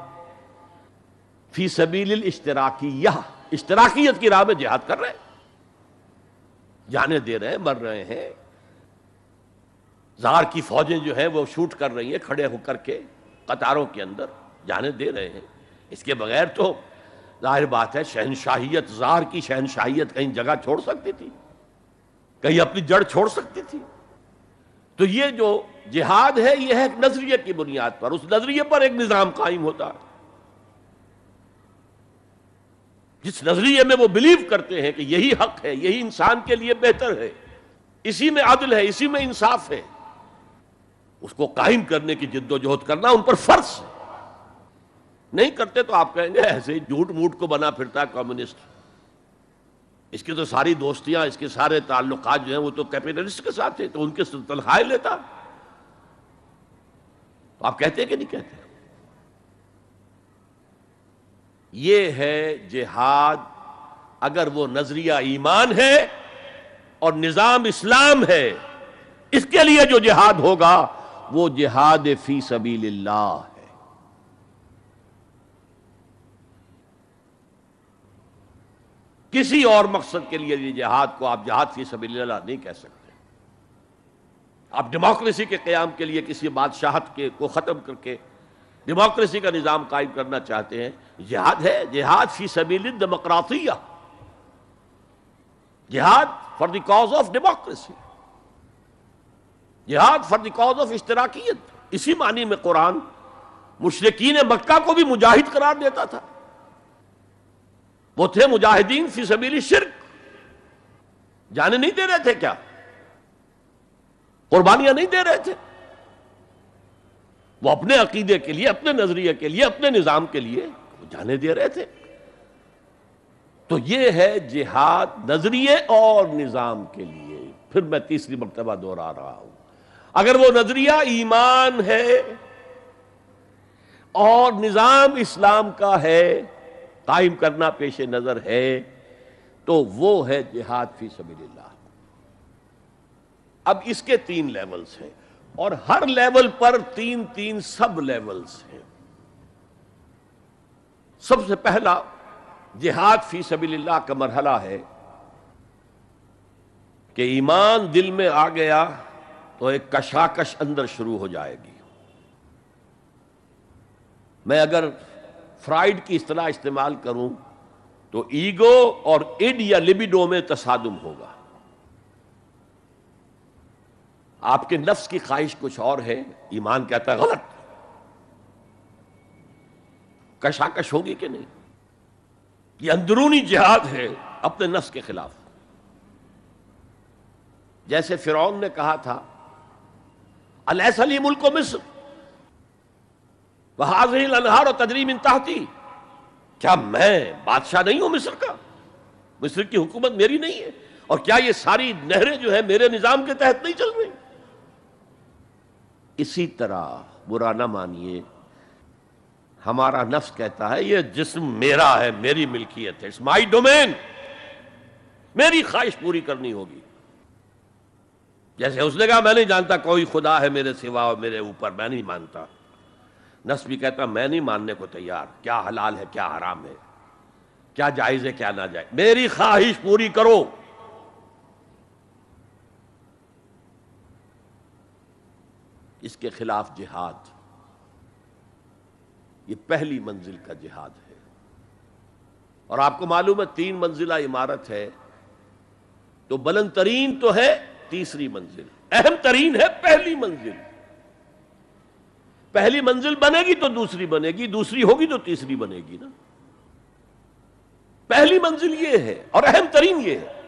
Speaker 1: فی سبیل الاشتراکیہ، اشتراکیت کی راہ میں جہاد کر رہے ہیں. جانیں دے رہے ہیں، مر رہے ہیں، زار کی فوجیں جو ہیں وہ شوٹ کر رہی ہیں کھڑے ہو کر کے قطاروں کے اندر، جانیں دے رہے ہیں۔ اس کے بغیر تو ظاہر بات ہے شہنشاہیت، زار کی شہنشاہیت کہیں جگہ چھوڑ سکتی تھی، کہیں اپنی جڑ چھوڑ سکتی تھی؟ تو یہ جو جہاد ہے یہ ہے ایک نظریے کی بنیاد پر، اس نظریے پر ایک نظام قائم ہوتا ہے، جس نظریے میں وہ بلیو کرتے ہیں کہ یہی حق ہے، یہی انسان کے لیے بہتر ہے، اسی میں عدل ہے، اسی میں انصاف ہے، اس کو قائم کرنے کی جد و جہد کرنا ان پر فرض ہے۔ نہیں کرتے تو آپ کہیں گے ایسے ہی جھوٹ موٹ کو بنا پھرتا ہے کمیونسٹ، اس کی تو ساری دوستیاں، اس کے سارے تعلقات جو ہیں وہ تو کیپٹلسٹ کے ساتھ تھے، تو ان کے تنخواہیں لیتا۔ تو آپ کہتے ہیں کہ نہیں کہتے؟ یہ ہے جہاد، اگر وہ نظریہ ایمان ہے اور نظام اسلام ہے، اس کے لیے جو جہاد ہوگا وہ جہاد فی سبیل اللہ ہے۔ کسی اور مقصد کے لیے یہ جہاد کو آپ جہاد فی سبیل اللہ نہیں کہہ سکتے۔ آپ ڈیموکریسی کے قیام کے لیے کسی بادشاہت کو ختم کر کے ڈیموکریسی کا نظام قائم کرنا چاہتے ہیں، جہاد ہے، جہاد فی سبیل الدیمقراطیہ، جہاد for the cause of democracy, جہاد فار دی کاز آف اشتراکیت۔ اسی معنی میں قرآن مشرکین مکہ کو بھی مجاہد قرار دیتا تھا، وہ تھے مجاہدین فی سبیل الشرک، جانے نہیں دے رہے تھے، کیا قربانیاں نہیں دے رہے تھے؟ وہ اپنے عقیدے کے لیے، اپنے نظریے کے لیے، اپنے نظام کے لیے جانے دے رہے تھے۔ تو یہ ہے جہاد نظریے اور نظام کے لیے۔ پھر میں تیسری مرتبہ دوہرا رہا ہوں، اگر وہ نظریہ ایمان ہے اور نظام اسلام کا ہے، قائم کرنا پیش نظر ہے، تو وہ ہے جہاد فی سبیل اللہ۔ اب اس کے 3 لیولز ہیں، اور ہر لیول پر 3 سب لیولز ہیں۔ سب سے پہلا جہاد فی سبیل اللہ کا مرحلہ ہے کہ ایمان دل میں آ گیا تو ایک کشاکش اندر شروع ہو جائے گی۔ میں اگر فرائیڈ کی اصطلاح استعمال کروں تو ایگو اور اڈ یا لبیڈو میں تصادم ہوگا۔ آپ کے نفس کی خواہش کچھ اور ہے، ایمان کہتا ہے غلط، کشاکش ہوگی کہ نہیں؟ یہ اندرونی جہاد ہے اپنے نفس کے خلاف۔ جیسے فرعون نے کہا تھا الیس لی ملک مصر وہذہ الانہار تجری من تحتی، کیا میں بادشاہ نہیں ہوں مصر کا؟ مصر کی حکومت میری نہیں ہے؟ اور کیا یہ ساری نہریں جو ہیں میرے نظام کے تحت نہیں چل رہی؟ اسی طرح برا نہ مانیے، ہمارا نفس کہتا ہے یہ جسم میرا ہے، میری ملکیت ہے، اٹس مائی ڈومین، میری خواہش پوری کرنی ہوگی۔ جیسے اس نے کہا میں نہیں جانتا کوئی خدا ہے میرے سوا اور میرے اوپر، میں نہیں مانتا، نفس بھی کہتا میں نہیں ماننے کو تیار، کیا حلال ہے کیا حرام ہے، کیا جائز ہے کیا ناجائز، میری خواہش پوری کرو۔ اس کے خلاف جہاد، یہ پہلی منزل کا جہاد ہے۔ اور آپ کو معلوم ہے 3 منزلہ عمارت ہے، تو بلند ترین تو ہے تیسری منزل، اہم ترین ہے پہلی منزل۔ پہلی منزل بنے گی تو دوسری بنے گی، دوسری ہوگی تو تیسری بنے گی نا۔ پہلی منزل یہ ہے اور اہم ترین یہ ہے۔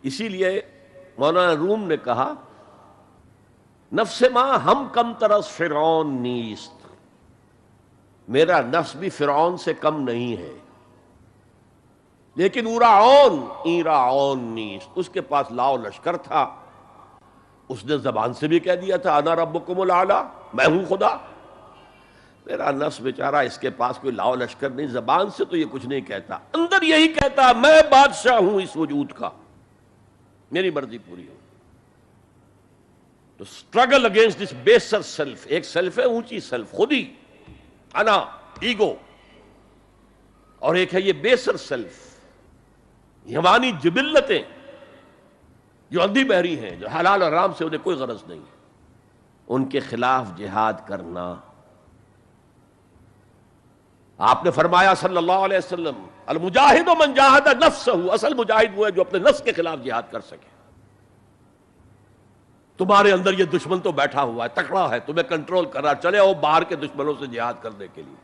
Speaker 1: اسی لیے مولانا روم نے کہا نفس ماں ہم کم ترس فرعون نیست، میرا نفس بھی فرعون سے کم نہیں ہے، لیکن ایراعون نیست، اس کے پاس لاؤ لشکر تھا، اس نے زبان سے بھی کہہ دیا تھا انا ربکم الاعلی، میں ہوں خدا۔ میرا نفس بیچارہ اس کے پاس کوئی لاؤ لشکر نہیں، زبان سے تو یہ کچھ نہیں کہتا، اندر یہی کہتا میں بادشاہ ہوں اس وجود کا، میری مرضی پوری ہو۔ تو اسٹرگل اگینسٹ دس بیسر سیلف، ایک سیلف ہے اونچی سیلف، خودی، انا، ایگو، اور ایک ہے یہ بیسر سیلف، حیوانی جبلتیں جو اندھی بہری ہیں، جو حلال اور حرام سے انہیں کوئی غرض نہیں ہے، ان کے خلاف جہاد کرنا۔ آپ نے فرمایا صلی اللہ علیہ وسلم، المجاہد من جاہد نفسہ، اصل مجاہد وہ ہے جو اپنے نفس کے خلاف جہاد کر سکے۔ تمہارے اندر یہ دشمن تو بیٹھا ہوا ہے، تکڑا ہے، تمہیں کنٹرول کر رہا، چلے آؤ باہر کے دشمنوں سے جہاد کرنے کے لیے۔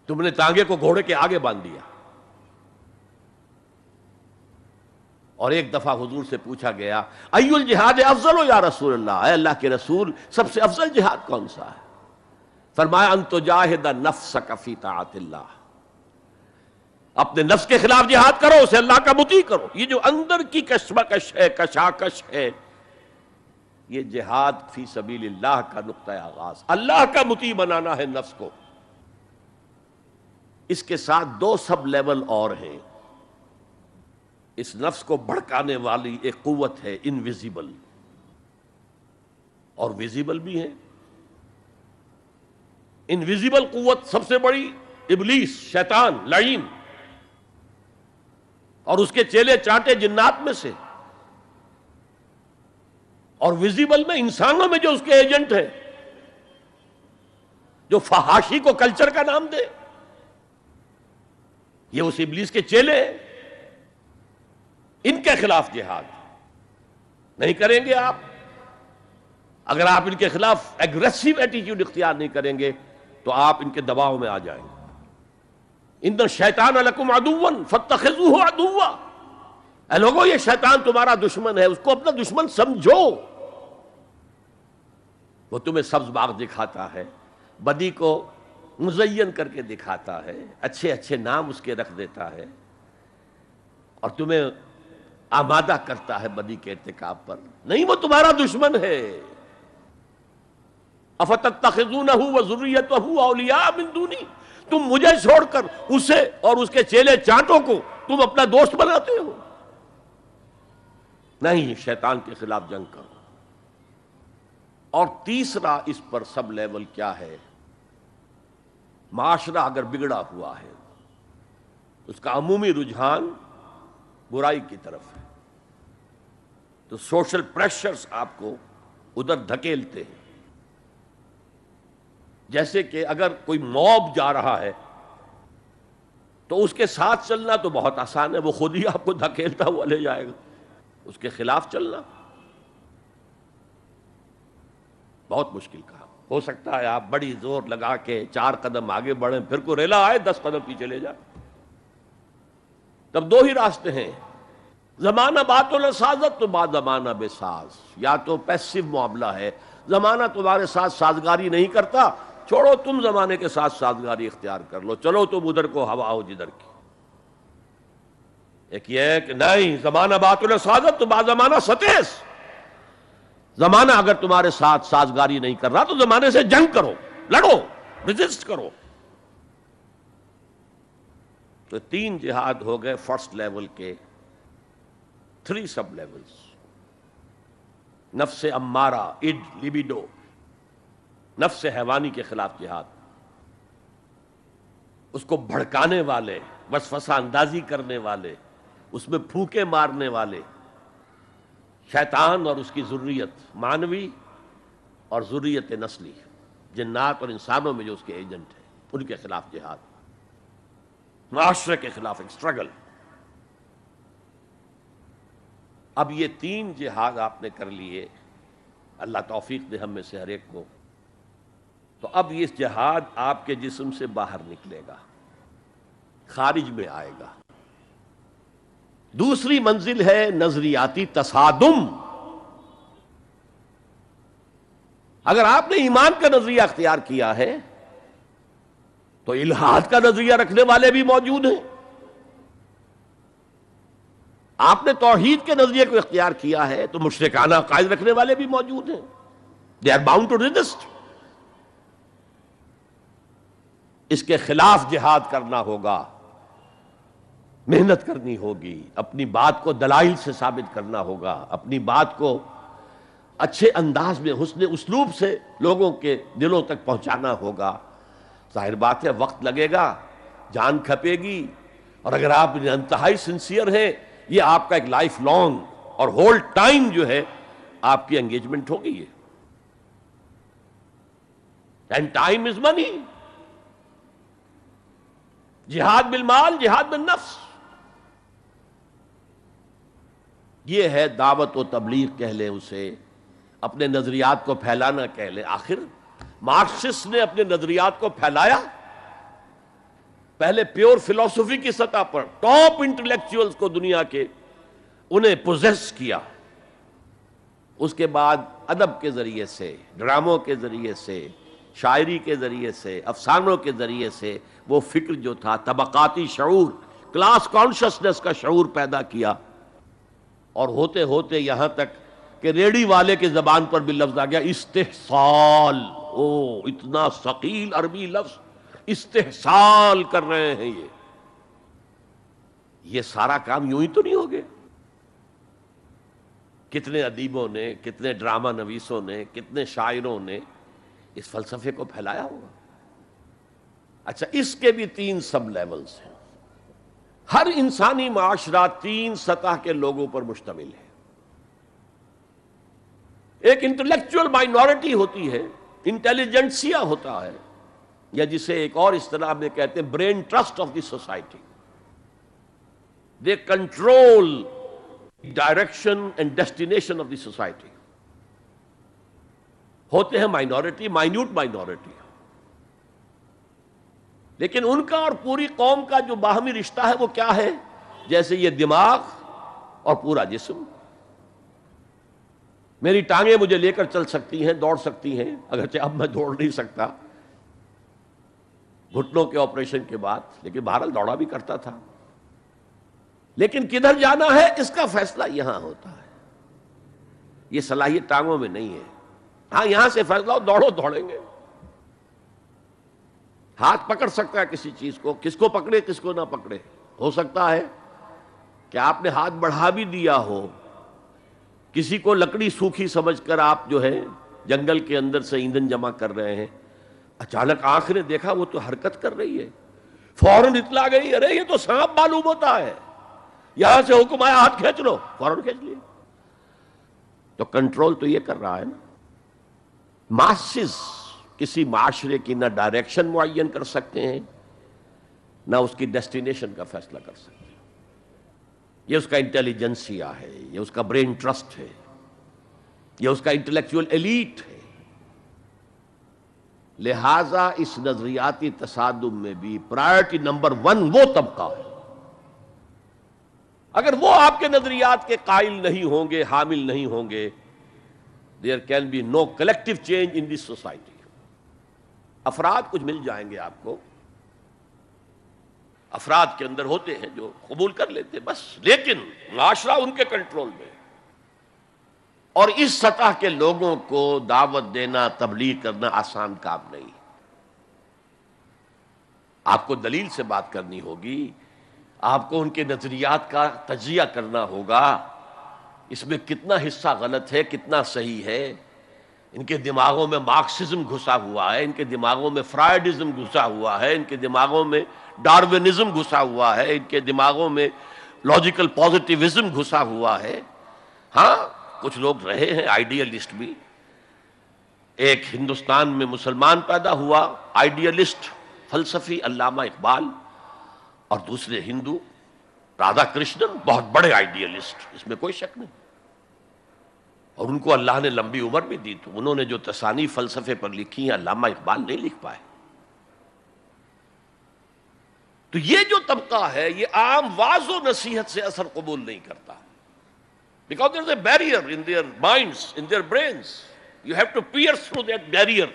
Speaker 1: تم نے ٹانگے کو گھوڑے کے آگے باندھ دیا۔ اور ایک دفعہ حضور سے پوچھا گیا، ای الجہاد افضل یا رسول اللہ، اے اللہ کے رسول سب سے افضل جہاد کون سا ہے؟ فرمایا ان تجاہد نفسک فی طاعت اللہ، اپنے نفس کے خلاف جہاد کرو، اسے اللہ کا مطیع کرو۔ یہ جو اندر کی کشمکش ہے، کشاکش ہے، یہ جہاد فی سبیل اللہ کا نقطہ آغاز، اللہ کا مطیع بنانا ہے نفس کو۔ اس کے ساتھ دو سب لیول اور ہیں۔ اس نفس کو بھڑکانے والی ایک قوت ہے انویزیبل، اور ویزیبل بھی ہے۔ انویزیبل قوت سب سے بڑی ابلیس، شیطان لعین، اور اس کے چیلے چانٹے جنات میں سے، اور ویزیبل میں انسانوں میں جو اس کے ایجنٹ ہیں، جو فحاشی کو کلچر کا نام دے، یہ اس ابلیس کے چیلے ہیں۔ ان کے خلاف جہاد نہیں کریں گے آپ، اگر آپ ان کے خلاف ایگریسو ایٹیٹیوڈ اختیار نہیں کریں گے تو آپ ان کے دباؤ میں آ جائیں گے۔ ان الشیطان لکم عدوا فاتخذوہ عدوا، اے لوگو یہ شیطان تمہارا دشمن ہے، اس کو اپنا دشمن سمجھو۔ وہ تمہیں سبز باغ دکھاتا ہے، بدی کو مزین کر کے دکھاتا ہے، اچھے اچھے نام اس کے رکھ دیتا ہے، اور تمہیں آمادہ کرتا ہے بدی کے ارتکاب پر۔ نہیں، وہ تمہارا دشمن ہے۔ افتتخذونہ وذریتہ اولیاء من دونی، تم مجھے چھوڑ کر اسے اور اس کے چیلے چانٹوں کو تم اپنا دوست بناتے ہو۔ نہیں، شیطان کے خلاف جنگ کرو۔ اور تیسرا اس پر سب لیول کیا ہے؟ معاشرہ اگر بگڑا ہوا ہے، اس کا عمومی رجحان برائی کی طرف ہے، تو سوشل پریشرز آپ کو ادھر دھکیلتے ہیں۔ جیسے کہ اگر کوئی موب جا رہا ہے تو اس کے ساتھ چلنا تو بہت آسان ہے، وہ خود ہی آپ کو دھکیلتا ہوا لے جائے گا۔ اس کے خلاف چلنا بہت مشکل کام۔ ہو سکتا ہے آپ بڑی زور لگا کے 4 قدم آگے بڑھیں، پھر کوئی ریلا آئے 10 قدم پیچھے لے جائے۔ تب دو ہی راستے ہیں، زمانہ بات و سازت تو بعد زمانہ بے ساز، یا تو پیسو معاملہ ہے، زمانہ تمہارے ساتھ سازگاری نہیں کرتا، چھوڑو تم زمانے کے ساتھ سازگاری اختیار کر لو، چلو تم ادھر کو ہوا ہو جدھر کی۔ ایک یہ ہے کہ نہیں، زمانہ بات و سازت تو بعد زمانہ ستیس، زمانہ اگر تمہارے ساتھ سازگاری نہیں کر رہا تو زمانے سے جنگ کرو، لڑو، ریزسٹ کرو۔ تو 3 جہاد ہو گئے فرسٹ لیول کے، 3 سب لیولز۔ نفس امارہ، اڈ، لیبیڈو، نفس حیوانی کے خلاف جہاد، اس کو بھڑکانے والے، وسوسہ اندازی کرنے والے، اس میں پھونکے مارنے والے، شیطان اور اس کی ذریت مانوی اور ذریت نسلی، جنات اور انسانوں میں جو اس کے ایجنٹ ہیں، ان کے خلاف جہاد، معاشرے کے خلاف ایک اسٹرگل۔ اب یہ 3 جہاد آپ نے کر لیے، اللہ توفیق دے ہم میں سے ہر ایک کو، تو اب یہ جہاد آپ کے جسم سے باہر نکلے گا، خارج میں آئے گا۔ دوسری منزل ہے نظریاتی تصادم۔ اگر آپ نے ایمان کا نظریہ اختیار کیا ہے تو الحاد کا نظریہ رکھنے والے بھی موجود ہیں۔ آپ نے توحید کے نظریے کو اختیار کیا ہے تو مشرکانہ عقائد رکھنے والے بھی موجود ہیں۔ They are bound to resist۔ اس کے خلاف جہاد کرنا ہوگا، محنت کرنی ہوگی، اپنی بات کو دلائل سے ثابت کرنا ہوگا، اپنی بات کو اچھے انداز میں حسن اسلوب سے لوگوں کے دلوں تک پہنچانا ہوگا۔ ظاہر بات ہے وقت لگے گا، جان کھپے گی، اور اگر آپ انتہائی سنسیئر ہیں، یہ آپ کا ایک لائف لانگ اور ہول ٹائم جو ہے آپ کی انگیجمنٹ ہوگی. یہ اینڈ ٹائم از منی. جہاد بالمال، جہاد بالنفس، یہ ہے دعوت و تبلیغ کہہ لیں اسے، اپنے نظریات کو پھیلانا کہہ لیں. آخر مارکسسٹ نے اپنے نظریات کو پھیلایا پہلے پیور فلسفی کی سطح پر، ٹاپ انٹلیکچوئلز کو دنیا کے انہیں پوزیس کیا. اس کے بعد ادب کے ذریعے سے، ڈراموں کے ذریعے سے، شاعری کے ذریعے سے، افسانوں کے ذریعے سے وہ فکر جو تھا، طبقاتی شعور، کلاس کانشسنس کا شعور پیدا کیا. اور ہوتے ہوتے یہاں تک کہ ریڑی والے کی زبان پر بھی لفظ آ گیا استحصال. او اتنا ثقیل عربی لفظ، استحصال کر رہے ہیں. یہ سارا کام یوں ہی تو نہیں ہو گیا. کتنے ادیبوں نے، کتنے ڈرامہ نویسوں نے، کتنے شاعروں نے اس فلسفے کو پھیلایا ہوگا. اچھا، اس کے بھی 3 سب لیولز ہیں. ہر انسانی معاشرہ 3 سطح کے لوگوں پر مشتمل ہے. ایک انٹلیکچوئل مائنورٹی ہوتی ہے، انٹیلیجنسیا ہوتا ہے، یا جسے ایک اور اصطلاح میں کہتے ہیں brain trust of the society. They control direction and destination of the society. ہوتے ہیں مائنورٹی، مائنیوٹ مائنورٹی، لیکن ان کا اور پوری قوم کا جو باہمی رشتہ ہے وہ کیا ہے؟ جیسے یہ دماغ اور پورا جسم. میری ٹانگیں مجھے لے کر چل سکتی ہیں، دوڑ سکتی ہیں، اگرچہ اب میں دوڑ نہیں سکتا گھٹنوں کے آپریشن کے بعد، لیکن بہرحال دوڑا بھی کرتا تھا. لیکن کدھر جانا ہے اس کا فیصلہ یہاں ہوتا ہے. یہ صلاحیت ٹانگوں میں نہیں ہے. ہاں، یہاں سے فیصلہ ہو دوڑو، دوڑیں گے. ہاتھ پکڑ سکتا ہے کسی چیز کو، کس کو پکڑے کس کو نہ پکڑے. ہو سکتا ہے کہ آپ نے ہاتھ بڑھا بھی دیا ہو، کسی کو لکڑی سوکھی سمجھ کر آپ جو ہے جنگل کے اندر سے ایندھن جمع کر رہے ہیں، اچانک آنکھ نے دیکھا وہ تو حرکت کر رہی ہے، فوراً اطلاع گئی، ارے یہ تو سانپ معلوم ہوتا ہے، یہاں سے حکم آیا ہاتھ کھینچ لو، فوراً کھینچ لیے. تو کنٹرول تو یہ کر رہا ہے نا. ماسز کسی معاشرے کی نہ ڈائریکشن معین کر سکتے ہیں، نہ اس کی ڈیسٹینیشن کا فیصلہ کر سکتے ہیں. یہ اس کا انٹیلیجنسیا ہے، یہ اس کا برین ٹرسٹ ہے، یہ اس کا انٹلیکچوئل ایلیٹ ہے. لہذا اس نظریاتی تصادم میں بھی پرائرٹی نمبر 1 وہ طبقہ ہے. اگر وہ آپ کے نظریات کے قائل نہیں ہوں گے، حامل نہیں ہوں گے، there can be no collective change in this society. افراد کچھ مل جائیں گے آپ کو، افراد کے اندر ہوتے ہیں جو قبول کر لیتے بس، لیکن معاشرہ ان کے کنٹرول میں. اور اس سطح کے لوگوں کو دعوت دینا، تبلیغ کرنا آسان کام نہیں. آپ کو دلیل سے بات کرنی ہوگی، آپ کو ان کے نظریات کا تجزیہ کرنا ہوگا، اس میں کتنا حصہ غلط ہے، کتنا صحیح ہے. ان کے دماغوں میں مارکسزم گھسا ہوا ہے، ان کے دماغوں میں فرائیڈزم گھسا ہوا ہے، ان کے دماغوں میں ڈاروینزم گھسا ہوا ہے، ان کے دماغوں میں لاجیکل پازیٹیوزم گھسا ہوا ہے. ہاں، کچھ لوگ رہے ہیں آئیڈیلسٹ بھی. ایک ہندوستان میں مسلمان پیدا ہوا آئیڈیلسٹ فلسفی علامہ اقبال، اور دوسرے ہندو رادھا کرشنن، بہت بڑے آئیڈیلسٹ، اس میں کوئی شک نہیں. اور ان کو اللہ نے لمبی عمر بھی دی، تو انہوں نے جو تصانیف فلسفے پر لکھی ہیں علامہ اقبال نہیں لکھ پائے. تو یہ جو طبقہ ہے یہ عام واعظ و نصیحت سے اثر قبول نہیں کرتا. Because there is a barrier in their minds, in their brains. You have to pierce through that barrier,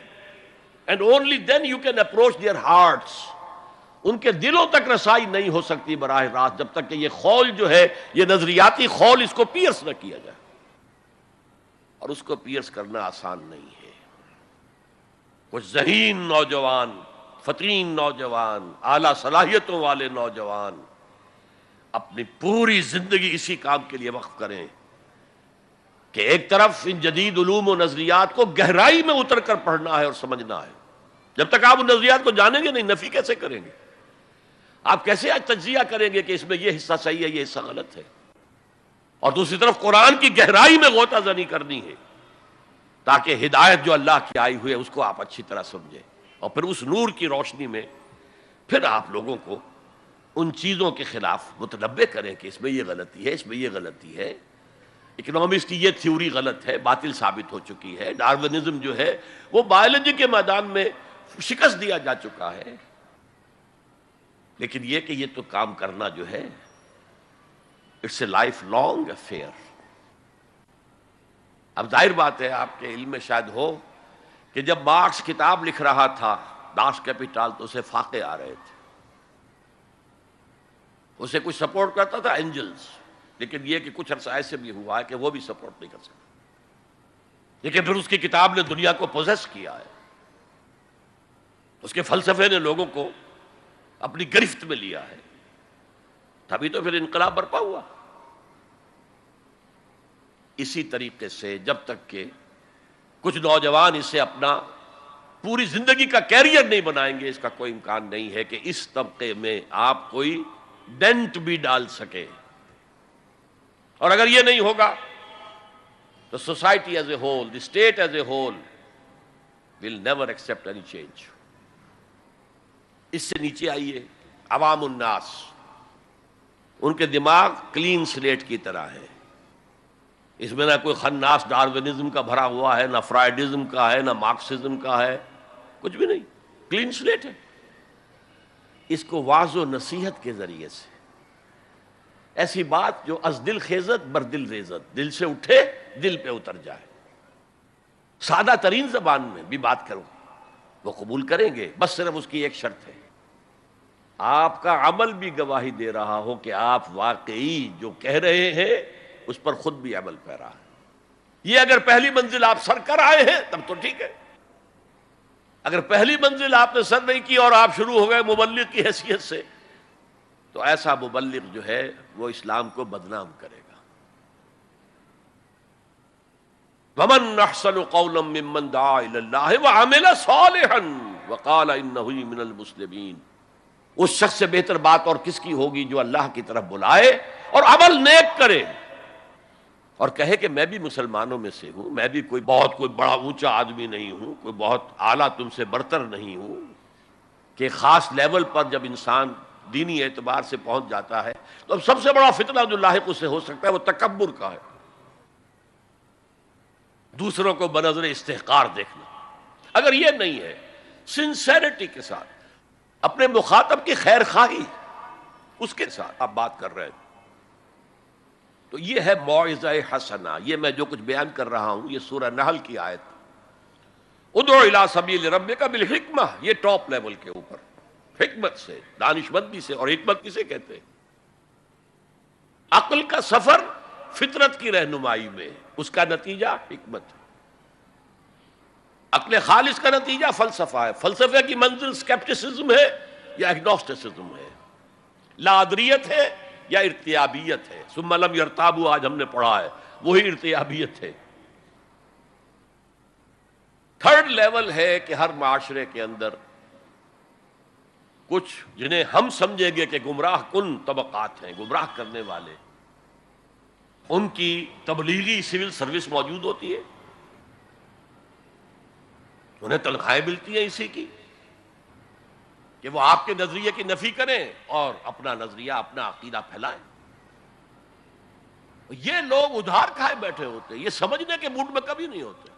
Speaker 1: and only then you can approach their hearts. ان کے دلوں تک رسائی نہیں ہو سکتی براہ راست جب تک کہ یہ خول جو ہے، یہ نظریاتی خول، اس کو پیئرس نہ کیا جائے. اور اس کو پیئرس کرنا آسان نہیں ہے. کچھ ذہین نوجوان، فطین نوجوان، اعلیٰ صلاحیتوں والے نوجوان اپنی پوری زندگی اسی کام کے لیے وقف کریں کہ ایک طرف ان جدید علوم و نظریات کو گہرائی میں اتر کر پڑھنا ہے اور سمجھنا ہے. جب تک آپ ان نظریات کو جانیں گے نہیں، نفی کیسے کریں گے؟ آپ کیسے آج تجزیہ کریں گے کہ اس میں یہ حصہ صحیح ہے یہ حصہ غلط ہے؟ اور دوسری طرف قرآن کی گہرائی میں غوطہ زنی کرنی ہے تاکہ ہدایت جو اللہ کی آئی ہوئی ہے اس کو آپ اچھی طرح سمجھیں، اور پھر اس نور کی روشنی میں پھر آپ لوگوں کو ان چیزوں کے خلاف متنبع کریں کہ اس میں یہ غلطی ہے، اس میں یہ غلطی ہے۔ اکنامکس کی یہ تھیوری غلط ہے، باطل ثابت ہو چکی ہے۔ ڈارونزم جو ہے وہ بایولوجی کے میدان میں شکست دیا جا چکا ہے، لیکن یہ کہ یہ تو کام کرنا جو ہے it's a lifelong affair. اب ظاہر بات ہے آپ کے علم میں شاید ہو کہ جب مارکس کتاب لکھ رہا تھا داس کیپیٹال تو اسے فاقے آ رہے تھے، اسے کچھ سپورٹ کرتا تھا اینجلز، لیکن یہ کہ کچھ عرصہ ایسے بھی ہوا ہے کہ وہ بھی سپورٹ نہیں کر سکتا، لیکن پھر اس کی کتاب نے دنیا کو پوزیس کیا ہے، اس کے فلسفے نے لوگوں کو اپنی گرفت میں لیا ہے، تبھی تو پھر انقلاب برپا ہوا۔ اسی طریقے سے جب تک کہ کچھ نوجوان اسے اپنا پوری زندگی کا کیریئر نہیں بنائیں گے، اس کا کوئی امکان نہیں ہے کہ اس طبقے میں آپ کوئی ڈینٹ بھی ڈال سکے۔ اور اگر یہ نہیں ہوگا تو society as a whole, the state as a whole will never accept any change. اس سے نیچے آئیے، عوام الناس، ان کے دماغ کلین سلیٹ کی طرح ہے، اس میں نہ کوئی خناس ڈارونزم کا بھرا ہوا ہے، نہ فرائیڈزم کا ہے، نہ مارکسزم کا ہے، کچھ بھی نہیں، کلین سلیٹ ہے۔ اس کو واعظ و نصیحت کے ذریعے سے ایسی بات جو از دل خیزت بر دل ریزت، دل سے اٹھے دل پہ اتر جائے، سادہ ترین زبان میں بھی بات کرو وہ قبول کریں گے، بس صرف اس کی ایک شرط ہے، آپ کا عمل بھی گواہی دے رہا ہو کہ آپ واقعی جو کہہ رہے ہیں اس پر خود بھی عمل پیرا ہے۔ یہ اگر پہلی منزل آپ سر کر آئے ہیں تب تو ٹھیک ہے، اگر پہلی منزل آپ نے سر نہیں کی اور آپ شروع ہو گئے مبلغ کی حیثیت سے، تو ایسا مبلغ جو ہے وہ اسلام کو بدنام کرے گا۔ وَمَنْ أَحْسَنُ قَوْلًا مِّمَّنْ دَعَا إِلَى اللَّهِ وَعَمِلَ صَالِحًا وَقَالَ إِنَّهُ مِنَ الْمُسْلِمِينَ، اس شخص سے بہتر بات اور کس کی ہوگی جو اللہ کی طرف بلائے اور عمل نیک کرے اور کہے کہ میں بھی مسلمانوں میں سے ہوں، میں بھی کوئی بڑا اونچا آدمی نہیں ہوں، کوئی بہت اعلیٰ تم سے برتر نہیں ہوں، کہ خاص لیول پر جب انسان دینی اعتبار سے پہنچ جاتا ہے تو اب سب سے بڑا فتنہ جو لاحق اس سے ہو سکتا ہے وہ تکبر کا ہے، دوسروں کو بنظر استحقار دیکھنا۔ اگر یہ نہیں ہے سنسیریٹی کے ساتھ اپنے مخاطب کی خیر خواہی اس کے ساتھ آپ بات کر رہے ہیں، تو یہ ہے موعظہ حسنہ۔ یہ میں جو کچھ بیان کر رہا ہوں یہ سورہ نحل کی آیت، ادعو الی سبیل ربک بالحکمہ، یہ ٹاپ لیول کے اوپر حکمت سے، دانشمندی سے، اور حکمت کسے کہتے ہیں؟ عقل کا سفر فطرت کی رہنمائی میں، اس کا نتیجہ حکمت ہے۔ عقل خالص کا نتیجہ فلسفہ ہے، فلسفے کی منزل سکیپٹسزم ہے یا ایگنوسٹسزم ہے، لادریت ہے یا ارتیابیت ہے، ثم لم یرتابوا آج ہم نے پڑھا ہے، وہی ارتیابیت ہے۔ تھرڈ لیول ہے کہ ہر معاشرے کے اندر کچھ جنہیں ہم سمجھیں گے کہ گمراہ کن طبقات ہیں، گمراہ کرنے والے، ان کی تبلیغی سول سروس موجود ہوتی ہے، انہیں تنخواہیں ملتی ہیں اسی کی کہ وہ آپ کے نظریے کی نفی کریں اور اپنا نظریہ، اپنا عقیدہ پھیلائیں۔ یہ لوگ ادھار کھائے بیٹھے ہوتے ہیں، یہ سمجھنے کے موڈ میں کبھی نہیں ہوتے،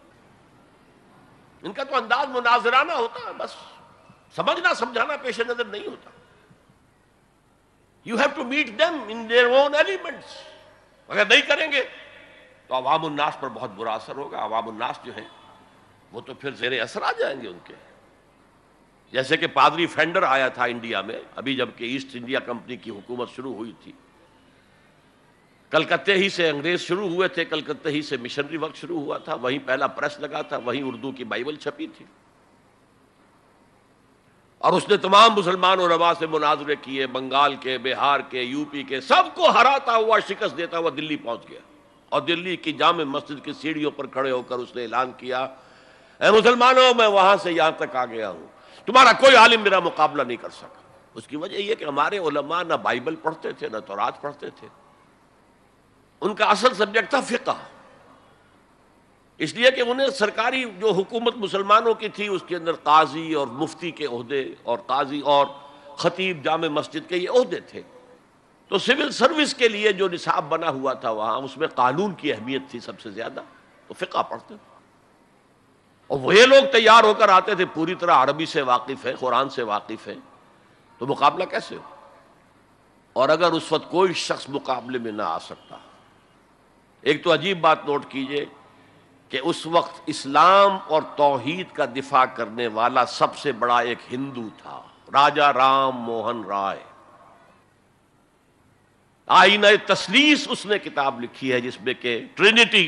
Speaker 1: ان کا تو انداز مناظرانہ ہوتا ہے، بس سمجھنا سمجھانا پیش نظر نہیں ہوتا۔ You have to meet them in their own elements۔ اگر نہیں کریں گے تو عوام الناس پر بہت برا اثر ہوگا، عوام الناس جو ہیں وہ تو پھر زیر اثر آ جائیں گے ان کے، جیسے کہ پادری فینڈر آیا تھا انڈیا میں، ابھی جب کہ ایسٹ انڈیا کمپنی کی حکومت شروع ہوئی تھی، کلکتے ہی سے انگریز شروع ہوئے تھے، کلکتے ہی سے مشنری وقت شروع ہوا تھا، وہیں پہلا پریس لگا تھا، وہیں اردو کی بائبل چھپی تھی، اور اس نے تمام مسلمان علماء سے مناظرے کیے، بنگال کے، بہار کے، یو پی کے، سب کو ہراتا ہوا، شکست دیتا ہوا دلی پہنچ گیا، اور دلی کی جامع مسجد کی سیڑھیوں پر کھڑے ہو کر اس نے اعلان کیا، اے مسلمانوں، میں وہاں سے یہاں تک آ گیا ہوں، تمہارا کوئی عالم میرا مقابلہ نہیں کر سکا۔ اس کی وجہ یہ کہ ہمارے علماء نہ بائبل پڑھتے تھے نہ تورات پڑھتے تھے، ان کا اصل سبجیکٹ تھا فقہ، اس لیے کہ انہیں سرکاری جو حکومت مسلمانوں کی تھی اس کے اندر قاضی اور مفتی کے عہدے اور قاضی اور خطیب جامع مسجد کے یہ عہدے تھے، تو سول سروس کے لیے جو نصاب بنا ہوا تھا وہاں اس میں قانون کی اہمیت تھی سب سے زیادہ، تو فقہ پڑھتے تھے، اور وہ لوگ تیار ہو کر آتے تھے پوری طرح عربی سے واقف ہیں، قرآن سے واقف ہیں، تو مقابلہ کیسے ہو؟ اور اگر اس وقت کوئی شخص مقابلے میں نہ آ سکتا، ایک تو عجیب بات نوٹ کیجئے کہ اس وقت اسلام اور توحید کا دفاع کرنے والا سب سے بڑا ایک ہندو تھا، راجا رام موہن رائے، آئینہ تثلیث اس نے کتاب لکھی ہے جس میں کہ ٹرینٹی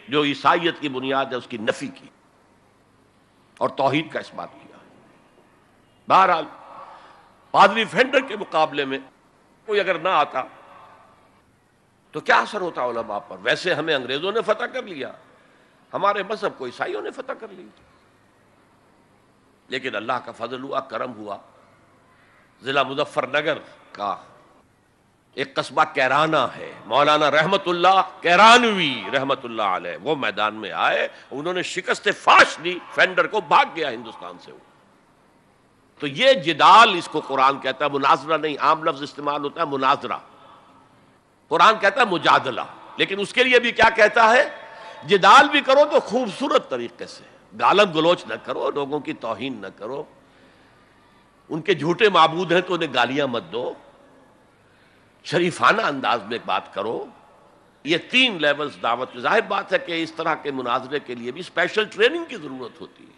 Speaker 1: جو عیسائیت کی بنیاد ہے اس کی نفی کی اور توحید کا اثبات کیا۔ بہرحال پادری فینڈر کے مقابلے میں کوئی اگر نہ آتا تو کیا اثر ہوتا علماء پر؟ ویسے ہمیں انگریزوں نے فتح کر لیا، ہمارے مذہب کو عیسائیوں نے فتح کر لیا، لیکن اللہ کا فضل ہوا، کرم ہوا، ضلع مظفر نگر کا ایک قصبہ کیرانہ ہے، مولانا رحمت اللہ کیرانوی رحمت اللہ علیہ، وہ میدان میں آئے، انہوں نے شکست فاش دی، فینڈر کو بھاگ گیا ہندوستان سے وہ۔ تو یہ جدال اس کو قرآن کہتا ہے، مناظرہ نہیں، عام لفظ استعمال ہوتا ہے مناظرہ، قرآن کہتا ہے مجادلہ، لیکن اس کے لیے بھی کیا کہتا ہے؟ جدال بھی کرو تو خوبصورت طریقے سے، گالم گلوچ نہ کرو، لوگوں کی توہین نہ کرو، ان کے جھوٹے معبود ہیں تو انہیں گالیاں مت دو، شریفانہ انداز میں بات کرو۔ یہ تین لیولز دعوت، ظاہر بات ہے کہ اس طرح کے مناظرے کے لیے بھی اسپیشل ٹریننگ کی ضرورت ہوتی ہے۔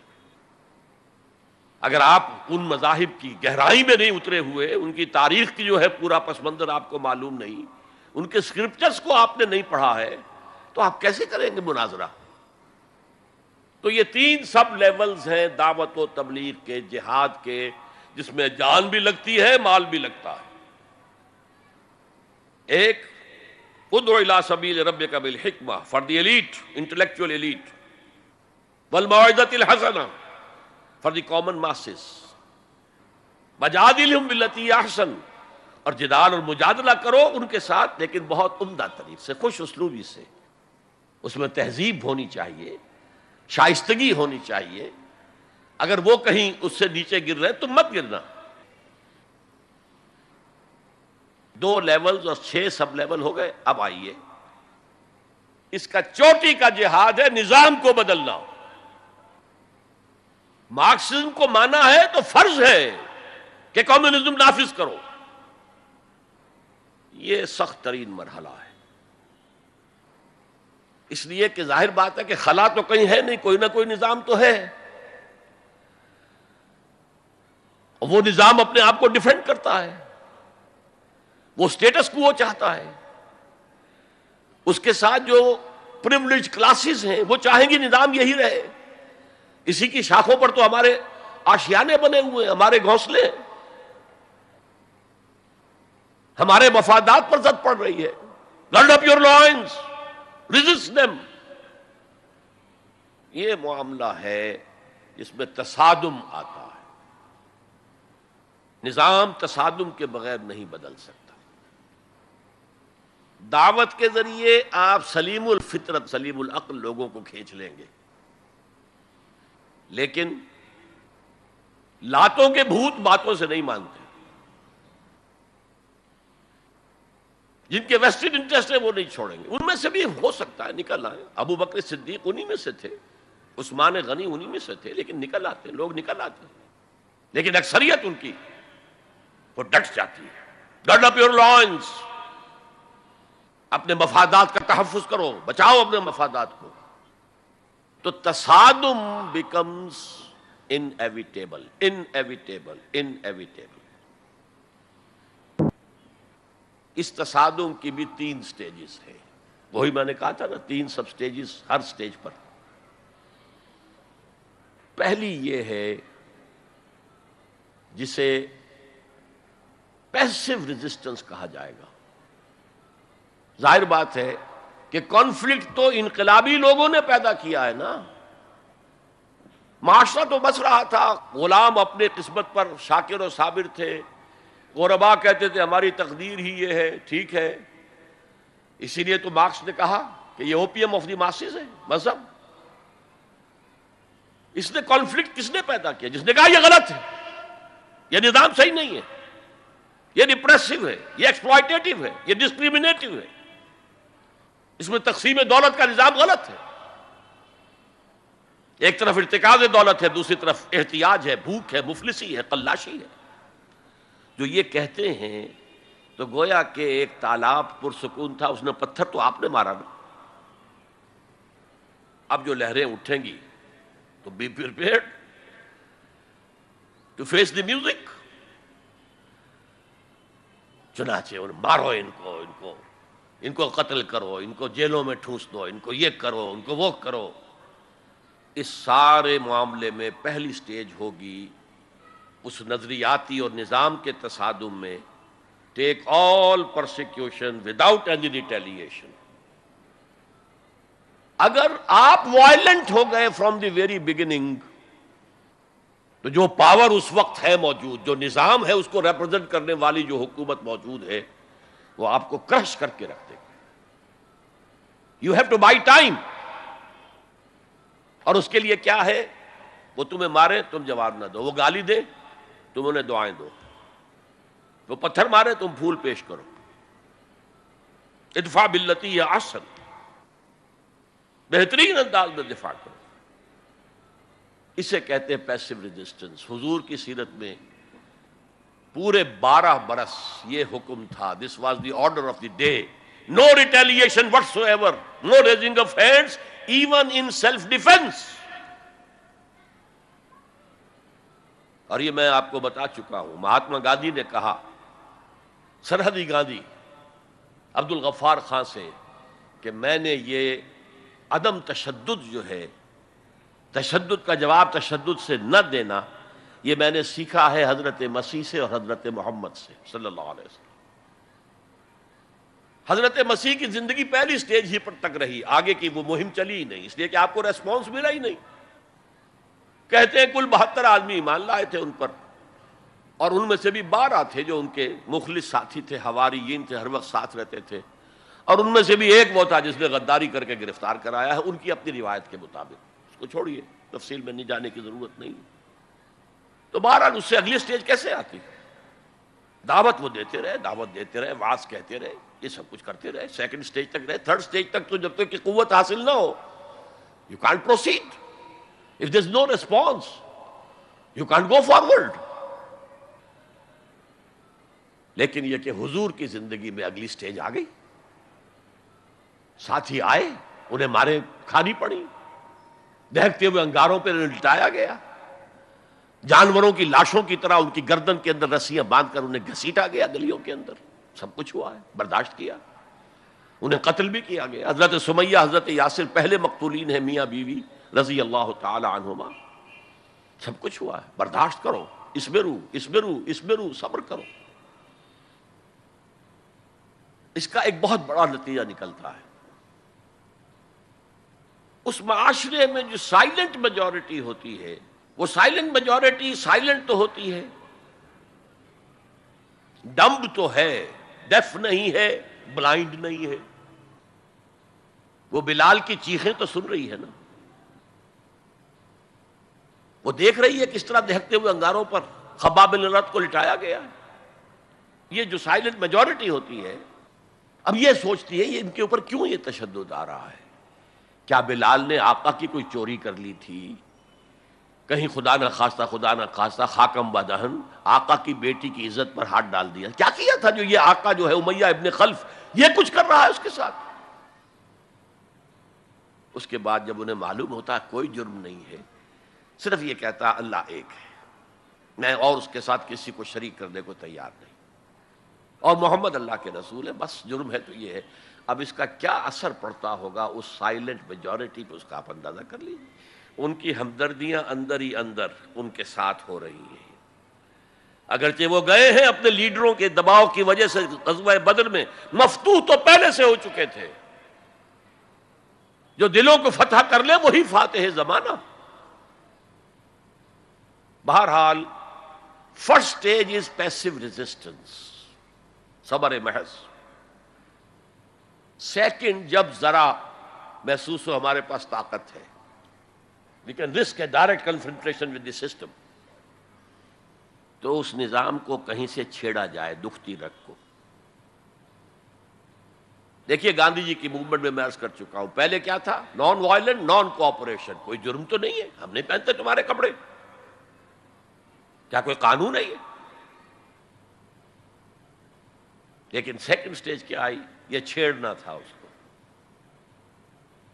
Speaker 1: اگر آپ ان مذاہب کی گہرائی میں نہیں اترے ہوئے، ان کی تاریخ کی جو ہے پورا پس منظر آپ کو معلوم نہیں، ان کے اسکرپچرز کو آپ نے نہیں پڑھا ہے، تو آپ کیسے کریں گے مناظرہ؟ تو یہ تین سب لیولز ہیں دعوت و تبلیغ کے، جہاد کے، جس میں جان بھی لگتی ہے، مال بھی لگتا ہے۔ ایک ادعو الی سبیل ربک بالحکمہ for the elite, intellectual elite, والموعظۃ الحسنہ فار دی کامن ماسز، وجادلہم باللتی ہی احسن، اور جدال اور مجادلہ کرو ان کے ساتھ، لیکن بہت عمدہ طریقے سے، خوش اسلوبی سے، اس میں تہذیب ہونی چاہیے، شائستگی ہونی چاہیے، اگر وہ کہیں اس سے نیچے گر رہے تو مت گرنا۔ 2 لیولز اور 6 سب لیول ہو گئے، اب آئیے اس کا چوٹی کا جہاد ہے نظام کو بدلنا۔ مارکسزم کو مانا ہے تو فرض ہے کہ کمیونزم نافذ کرو، یہ سخت ترین مرحلہ ہے، اس لیے کہ ظاہر بات ہے کہ خلا تو کہیں ہے نہیں، کوئی نہ کوئی نظام تو ہے، اور وہ نظام اپنے آپ کو ڈیفینڈ کرتا ہے، وہ سٹیٹس کو وہ چاہتا ہے، اس کے ساتھ جو پریولیج کلاسز ہیں وہ چاہیں گی نظام یہی رہے، اسی کی شاخوں پر تو ہمارے آشیانے بنے ہوئے ہیں، ہمارے گھونسلے، ہمارے مفادات پر زد پڑ رہی ہے۔ Grid up your lines, resist them. یہ معاملہ ہے جس میں تصادم آتا ہے، نظام تصادم کے بغیر نہیں بدل سکتا۔ دعوت کے ذریعے آپ سلیم الفطرت، سلیم العقل لوگوں کو کھینچ لیں گے، لیکن لاتوں کے بھوت باتوں سے نہیں مانتے، جن کے ویسٹڈ انٹرسٹ ہے وہ نہیں چھوڑیں گے۔ ان میں سے بھی ہو سکتا ہے نکل آئے، ابو بکر صدیق انہی میں سے تھے، عثمان غنی انہی میں سے تھے، لیکن نکل آتے، لوگ نکل آتے، لیکن اکثریت ان کی وہ ڈٹ جاتی ہے۔ گرڈ اپ یور لائنز، اپنے مفادات کا تحفظ کرو، بچاؤ اپنے مفادات کو۔ تو تصادم بیکمز انیویٹیبل، انیویٹیبل، انیویٹیبل۔ اس تصادم کی بھی 3 سٹیجز ہیں، وہی میں نے کہا تھا نا، 3 سب سٹیجز ہر سٹیج پر۔ پہلی یہ ہے جسے پیسو ریزسٹنس کہا جائے گا۔ ظاہر بات ہے کہ کانفلکٹ تو انقلابی لوگوں نے پیدا کیا ہے نا، معاشرہ تو بس رہا تھا، غلام اپنے قسمت پر شاکر و صابر تھے، غربا کہتے تھے ہماری تقدیر ہی یہ ہے، ٹھیک ہے، اسی لیے تو مارکس نے کہا کہ یہ اوپیم آف دی ماسز ہے مذہب۔ اس نے کانفلکٹ کس نے پیدا کیا؟ جس نے کہا یہ غلط ہے، یہ نظام صحیح نہیں ہے، یہ ڈپریسو ہے، یہ ایکسپلائٹیٹو ہے، یہ ڈسکریمنیٹو ہے، اس میں تقسیم دولت کا نظام غلط ہے۔ ایک طرف ارتکاز دولت ہے، دوسری طرف احتیاج ہے، بھوک ہے، مفلسی ہے، قلاشی ہے۔ جو یہ کہتے ہیں تو گویا کہ ایک تالاب پرسکون تھا، اس نے پتھر تو آپ نے مارا نا۔ اب جو لہریں اٹھیں گی تو be prepared to face the music. چنانچہ مارو ان کو قتل کرو، ان کو جیلوں میں ٹھونس دو، ان کو یہ کرو، ان کو وہ کرو۔ اس سارے معاملے میں پہلی سٹیج ہوگی اس نظریاتی اور نظام کے تصادم میں ٹیک آل پرسیکیوشن وداؤٹ اینی ریٹیلیشن۔ اگر آپ وائلنٹ ہو گئے فرام دی ویری بگننگ تو جو پاور اس وقت ہے موجود، جو نظام ہے اس کو ریپرزینٹ کرنے والی جو حکومت موجود ہے، وہ آپ کو کرش کر کے رکھ دے گی۔ You have to buy time. اور اس کے لیے کیا ہے؟ وہ تمہیں مارے تم جواب نہ دو، وہ گالی دے تم انہیں دعائیں دو، وہ پتھر مارے تم پھول پیش کرو۔ ادفع باللتی ہی احسن، بہترین انداز میں دفاع کرو۔ اسے کہتے ہیں پیسو ریزسٹنس۔ حضور کی سیرت میں پورے 12 برس یہ حکم تھا، this was the order of the day, no retaliation whatsoever, no raising of hands even in self defence. اور یہ میں آپ کو بتا چکا ہوں، مہاتما گاندھی نے کہا، سرحدی گاندھی عبد الغفار خان سے، کہ میں نے یہ عدم تشدد جو ہے، تشدد کا جواب تشدد سے نہ دینا، یہ میں نے سیکھا ہے حضرت مسیح سے اور حضرت محمد سے صلی اللہ علیہ وسلم۔ حضرت مسیح کی زندگی پہلی سٹیج ہی پر تک رہی، آگے کی وہ مہم چلی ہی نہیں، اس لیے کہ آپ کو ریسپانس ملا ہی نہیں۔ کہتے ہیں کل 72 آدمی ایمان لائے تھے ان پر، اور ان میں سے بھی 12 تھے جو ان کے مخلص ساتھی تھے، حواریین تھے، ہر وقت ساتھ رہتے تھے، اور ان میں سے بھی ایک وہ تھا جس نے غداری کر کے گرفتار کرایا ہے، ان کی اپنی روایت کے مطابق۔ اس کو چھوڑیے، تفصیل میں نہیں جانے کی ضرورت نہیں۔ تو بہرحال اس سے اگلی سٹیج کیسے آتی؟ دعوت وہ دیتے رہے، دعوت دیتے رہے، وعظ کہتے رہے، یہ سب کچھ کرتے رہے، سیکنڈ سٹیج تک رہے، تھرڈ سٹیج تک تو جب تک کہ قوت حاصل نہ ہو you can't proceed. If there's no response you can't go forward. لیکن یہ کہ حضور کی زندگی میں اگلی سٹیج آ گئی، ساتھی آئے، انہیں مارے کھانی پڑی، دہکتے ہوئے انگاروں پہ لٹایا گیا، جانوروں کی لاشوں کی طرح ان کی گردن کے اندر رسیاں باندھ کر انہیں گھسیٹا گیا گلیوں کے اندر، سب کچھ ہوا ہے، برداشت کیا، انہیں قتل بھی کیا گیا۔ حضرت سمیہ، حضرت یاسر پہلے مقتولین ہیں، میاں بیوی رضی اللہ تعالی عنہما، سب کچھ ہوا ہے، برداشت کرو، اسبرو، صبر کرو۔ اس کا ایک بہت بڑا نتیجہ نکلتا ہے، اس معاشرے میں جو سائلنٹ میجورٹی ہوتی ہے، وہ سائلنٹ میجورٹی سائلنٹ تو ہوتی ہے، ڈمب تو ہے، ڈیف نہیں ہے، بلائنڈ نہیں ہے۔ وہ بلال کی چیخیں تو سن رہی ہے نا، وہ دیکھ رہی ہے کس طرح دہکتے ہوئے انگاروں پر خباب بن الارت کو لٹایا گیا ہے۔ یہ جو سائلنٹ میجورٹی ہوتی ہے، اب یہ سوچتی ہے یہ ان کے اوپر کیوں یہ تشدد آ رہا ہے؟ کیا بلال نے آقا کی کوئی چوری کر لی تھی؟ کہیں خدا نہ خواستہ خاکم بدہن آقا کی بیٹی کی عزت پر ہاتھ ڈال دیا؟ کیا کیا تھا جو یہ آقا جو ہے امیہ ابن خلف یہ کچھ کر رہا ہے اس کے ساتھ؟ اس کے بعد جب انہیں معلوم ہوتا ہے کوئی جرم نہیں ہے، صرف یہ کہتا ہے اللہ ایک ہے، میں اور اس کے ساتھ کسی کو شریک کرنے کو تیار نہیں، اور محمد اللہ کے رسول ہے، بس جرم ہے تو یہ ہے۔ اب اس کا کیا اثر پڑتا ہوگا اس سائلنٹ میجورٹی پہ، اس کا آپ اندازہ کر لیجیے۔ ان کی ہمدردیاں اندر ہی اندر ان کے ساتھ ہو رہی ہیں، اگرچہ وہ گئے ہیں اپنے لیڈروں کے دباؤ کی وجہ سے غزوہ بدر میں، مفتوح تو پہلے سے ہو چکے تھے، جو دلوں کو فتح کر لے وہی فاتح زمانہ۔ بہرحال first stage is passive resistance, صبر محض. سیکنڈ، جب ذرا محسوس ہو ہمارے پاس طاقت ہے، we can risk a direct confrontation with the system, تو اس نظام کو کہیں سے چھیڑا جائے دکھتی رگ کو. دیکھیے گاندھی جی کی موومنٹ میں عرض کر چکا ہوں، پہلے کیا تھا؟ Non violent, naan cooperation. کوئی جرم تو نہیں ہے، ہم نہیں پہنتے تمہارے کپڑے، کیا کوئی قانون ہے یہ؟ لیکن سیکنڈ سٹیج کیا آئی؟ یہ چھیڑنا تھا اس کو.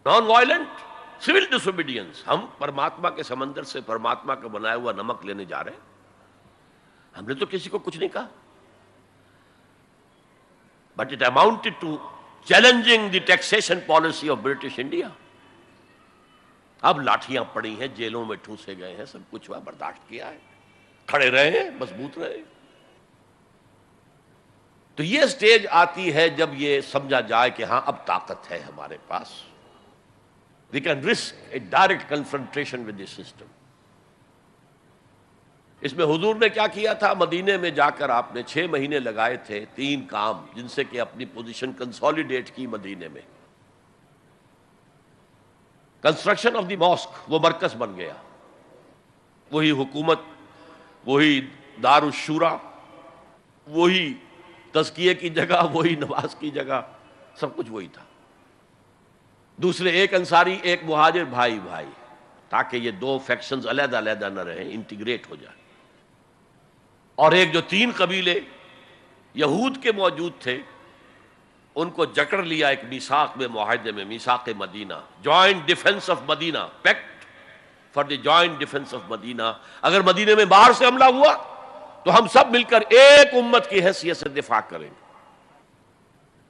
Speaker 1: نان وائلنٹ سول ڈس اوبیڈینس. ہم پرماتما کے سمندر سے پرماتما کا بنایا ہوا نمک لینے جا رہے ہیں، ہم نے تو کسی کو کچھ نہیں کہا. But it amounted to challenging the taxation policy of British India. اب لاٹھیاں پڑی ہیں، جیلوں میں ٹھوسے گئے ہیں، سب کچھ ہوا، برداشت کیا ہے، کھڑے رہے ہیں، مضبوط رہے. تو یہ سٹیج آتی ہے جب یہ سمجھا جائے کہ ہاں اب طاقت ہے ہمارے پاس، we can risk a direct confrontation with the system. اس میں حضور نے کیا کیا تھا؟ مدینے میں جا کر آپ نے 6 مہینے لگائے تھے، 3 کام جن سے کہ اپنی پوزیشن کنسالیڈیٹ کی. مدینے میں کنسٹرکشن آف دی ماسک، وہ مرکز بن گیا، وہی حکومت، وہی دار الشورا، وہی تزکیے کی جگہ، وہی نماز کی جگہ، سب کچھ وہی تھا. دوسرے، ایک انصاری ایک مہاجر، بھائی بھائی، تاکہ یہ 2 فیکشنز علیحدہ علیحدہ نہ رہیں، انٹیگریٹ ہو جائیں. اور ایک جو 3 قبیلے یہود کے موجود تھے ان کو جکڑ لیا ایک میثاق میں، معاہدے میں، میثاق Medina, joint defence of Medina, pact for the joint defence of Medina. اگر مدینے میں باہر سے حملہ ہوا تو ہم سب مل کر ایک امت کی حیثیت سے دفاع کریں گے.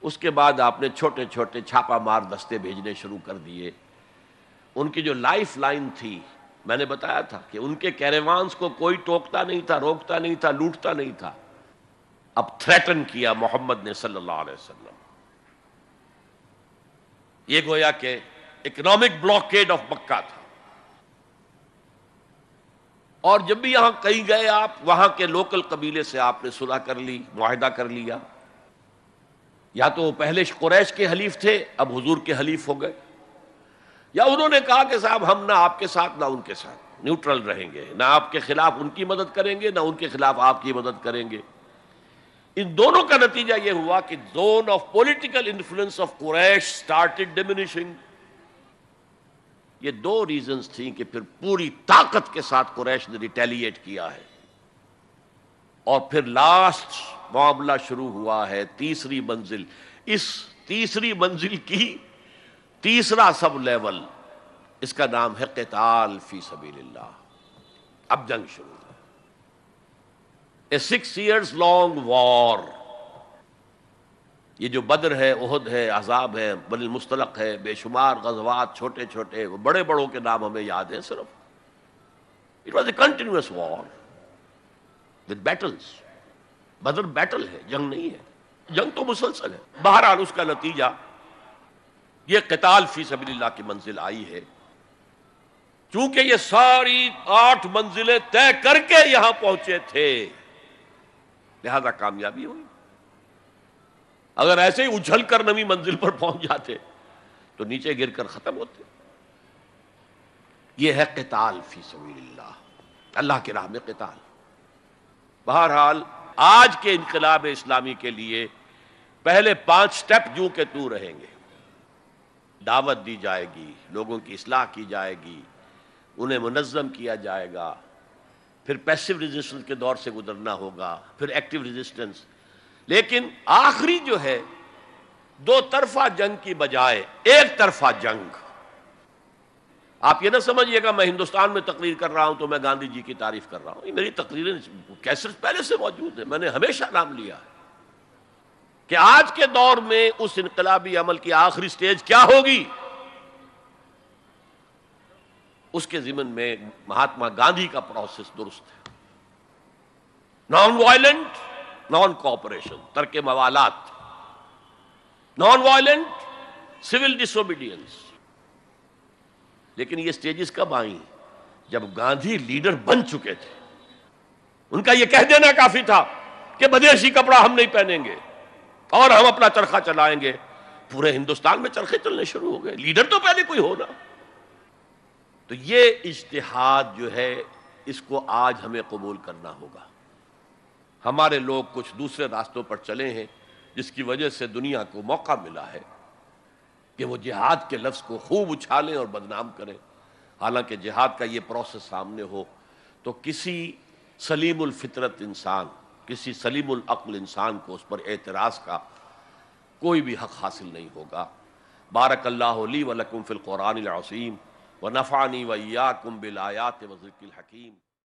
Speaker 1: اس کے بعد آپ نے چھوٹے چھوٹے چھاپا مار دستے بھیجنے شروع کر دیے. ان کی جو لائف لائن تھی، میں نے بتایا تھا کہ ان کے کیریوانز کو کوئی ٹوکتا نہیں تھا، روکتا نہیں تھا، لوٹتا نہیں تھا. اب تھریٹن کیا محمد نے صلی اللہ علیہ وسلم. یہ گویا کہ اکنامک بلاکیڈ آف مکہ تھا. اور جب بھی یہاں کہیں گئے آپ، وہاں کے لوکل قبیلے سے آپ نے صلح کر لی، معاہدہ کر لیا. یا تو وہ پہلے قریش کے حلیف تھے، اب حضور کے حلیف ہو گئے، یا انہوں نے کہا کہ صاحب ہم نہ آپ کے ساتھ نہ ان کے ساتھ، نیوٹرل رہیں گے، نہ آپ کے خلاف ان کی مدد کریں گے، نہ ان کے خلاف آپ کی مدد کریں گے. ان دونوں کا نتیجہ یہ ہوا کہ zone of political influence of قریش سٹارٹڈ ڈیمینشنگ. یہ 2 ریزنز تھیں کہ پھر پوری طاقت کے ساتھ قریش نے ریٹیلیٹ کیا ہے. اور پھر لاسٹ معاملہ شروع ہوا ہے، تیسری منزل. اس تیسری منزل کی تیسرا سب لیول، اس کا نام ہے قتال فی سبیل اللہ. اب جنگ شروع ہے، اے 6 years long وار. یہ جو بدر ہے، احد ہے، احزاب ہے، بنی المصطلق ہے، بے شمار غزوات، چھوٹے چھوٹے، بڑے بڑوں کے نام ہمیں یاد ہیں صرف. It was a continuous war with battles. بدر بیٹل ہے، جنگ نہیں ہے، جنگ تو مسلسل ہے. بہرحال اس کا نتیجہ یہ قتال فی سبیل اللہ کی منزل آئی ہے. چونکہ یہ ساری 8 منزلیں طے کر کے یہاں پہنچے تھے، لہذا کامیابی ہوئی. اگر ایسے ہی اچھل کر نویں منزل پر پہنچ جاتے تو نیچے گر کر ختم ہوتے. یہ ہے قتال فی سبیل اللہ، اللہ کی راہ میں قتال. بہرحال آج کے انقلاب اسلامی کے لیے پہلے 5 سٹیپ جو کہ تو رہیں گے. دعوت دی جائے گی، لوگوں کی اصلاح کی جائے گی، انہیں منظم کیا جائے گا، پھر پیسو ریزسٹنس کے دور سے گزرنا ہوگا، پھر ایکٹیو ریزسٹنس. لیکن آخری جو ہے 2 طرفہ جنگ کی بجائے ایک طرفہ جنگ. آپ یہ نہ سمجھیے گا میں ہندوستان میں تقریر کر رہا ہوں تو میں گاندھی جی کی تعریف کر رہا ہوں. یہ میری تقریریں کیسٹ پہلے سے موجود ہیں، میں نے ہمیشہ نام لیا ہے کہ آج کے دور میں اس انقلابی عمل کی آخری سٹیج کیا ہوگی. اس کے ضمن میں مہاتما گاندھی کا پروسیس درست ہے. نان وائلنٹ، نان کوآپریشن، ترک موالات، نان وائلنٹ، سول ڈس اوبیڈینس. لیکن یہ سٹیجز کب آئیں؟ جب گاندھی لیڈر بن چکے تھے. ان کا یہ کہہ دینا کافی تھا کہ بدیشی کپڑا ہم نہیں پہنیں گے اور ہم اپنا چرخہ چلائیں گے. پورے ہندوستان میں چرخے چلنے شروع ہو گئے. لیڈر تو پہلے کوئی ہونا. تو یہ اجتہاد جو ہے اس کو آج ہمیں قبول کرنا ہوگا. ہمارے لوگ کچھ دوسرے راستوں پر چلے ہیں جس کی وجہ سے دنیا کو موقع ملا ہے کہ وہ جہاد کے لفظ کو خوب اچھالیں اور بدنام کریں. حالانکہ جہاد کا یہ پروسیس سامنے ہو تو کسی سلیم الفطرت انسان، کسی سلیم العقل انسان کو اس پر اعتراض کا کوئی بھی حق حاصل نہیں ہوگا. بارک اللہ لی و لکم فی القرآن العظیم ونفعنی و ایاکم بالآیات و ذکر الحکیم.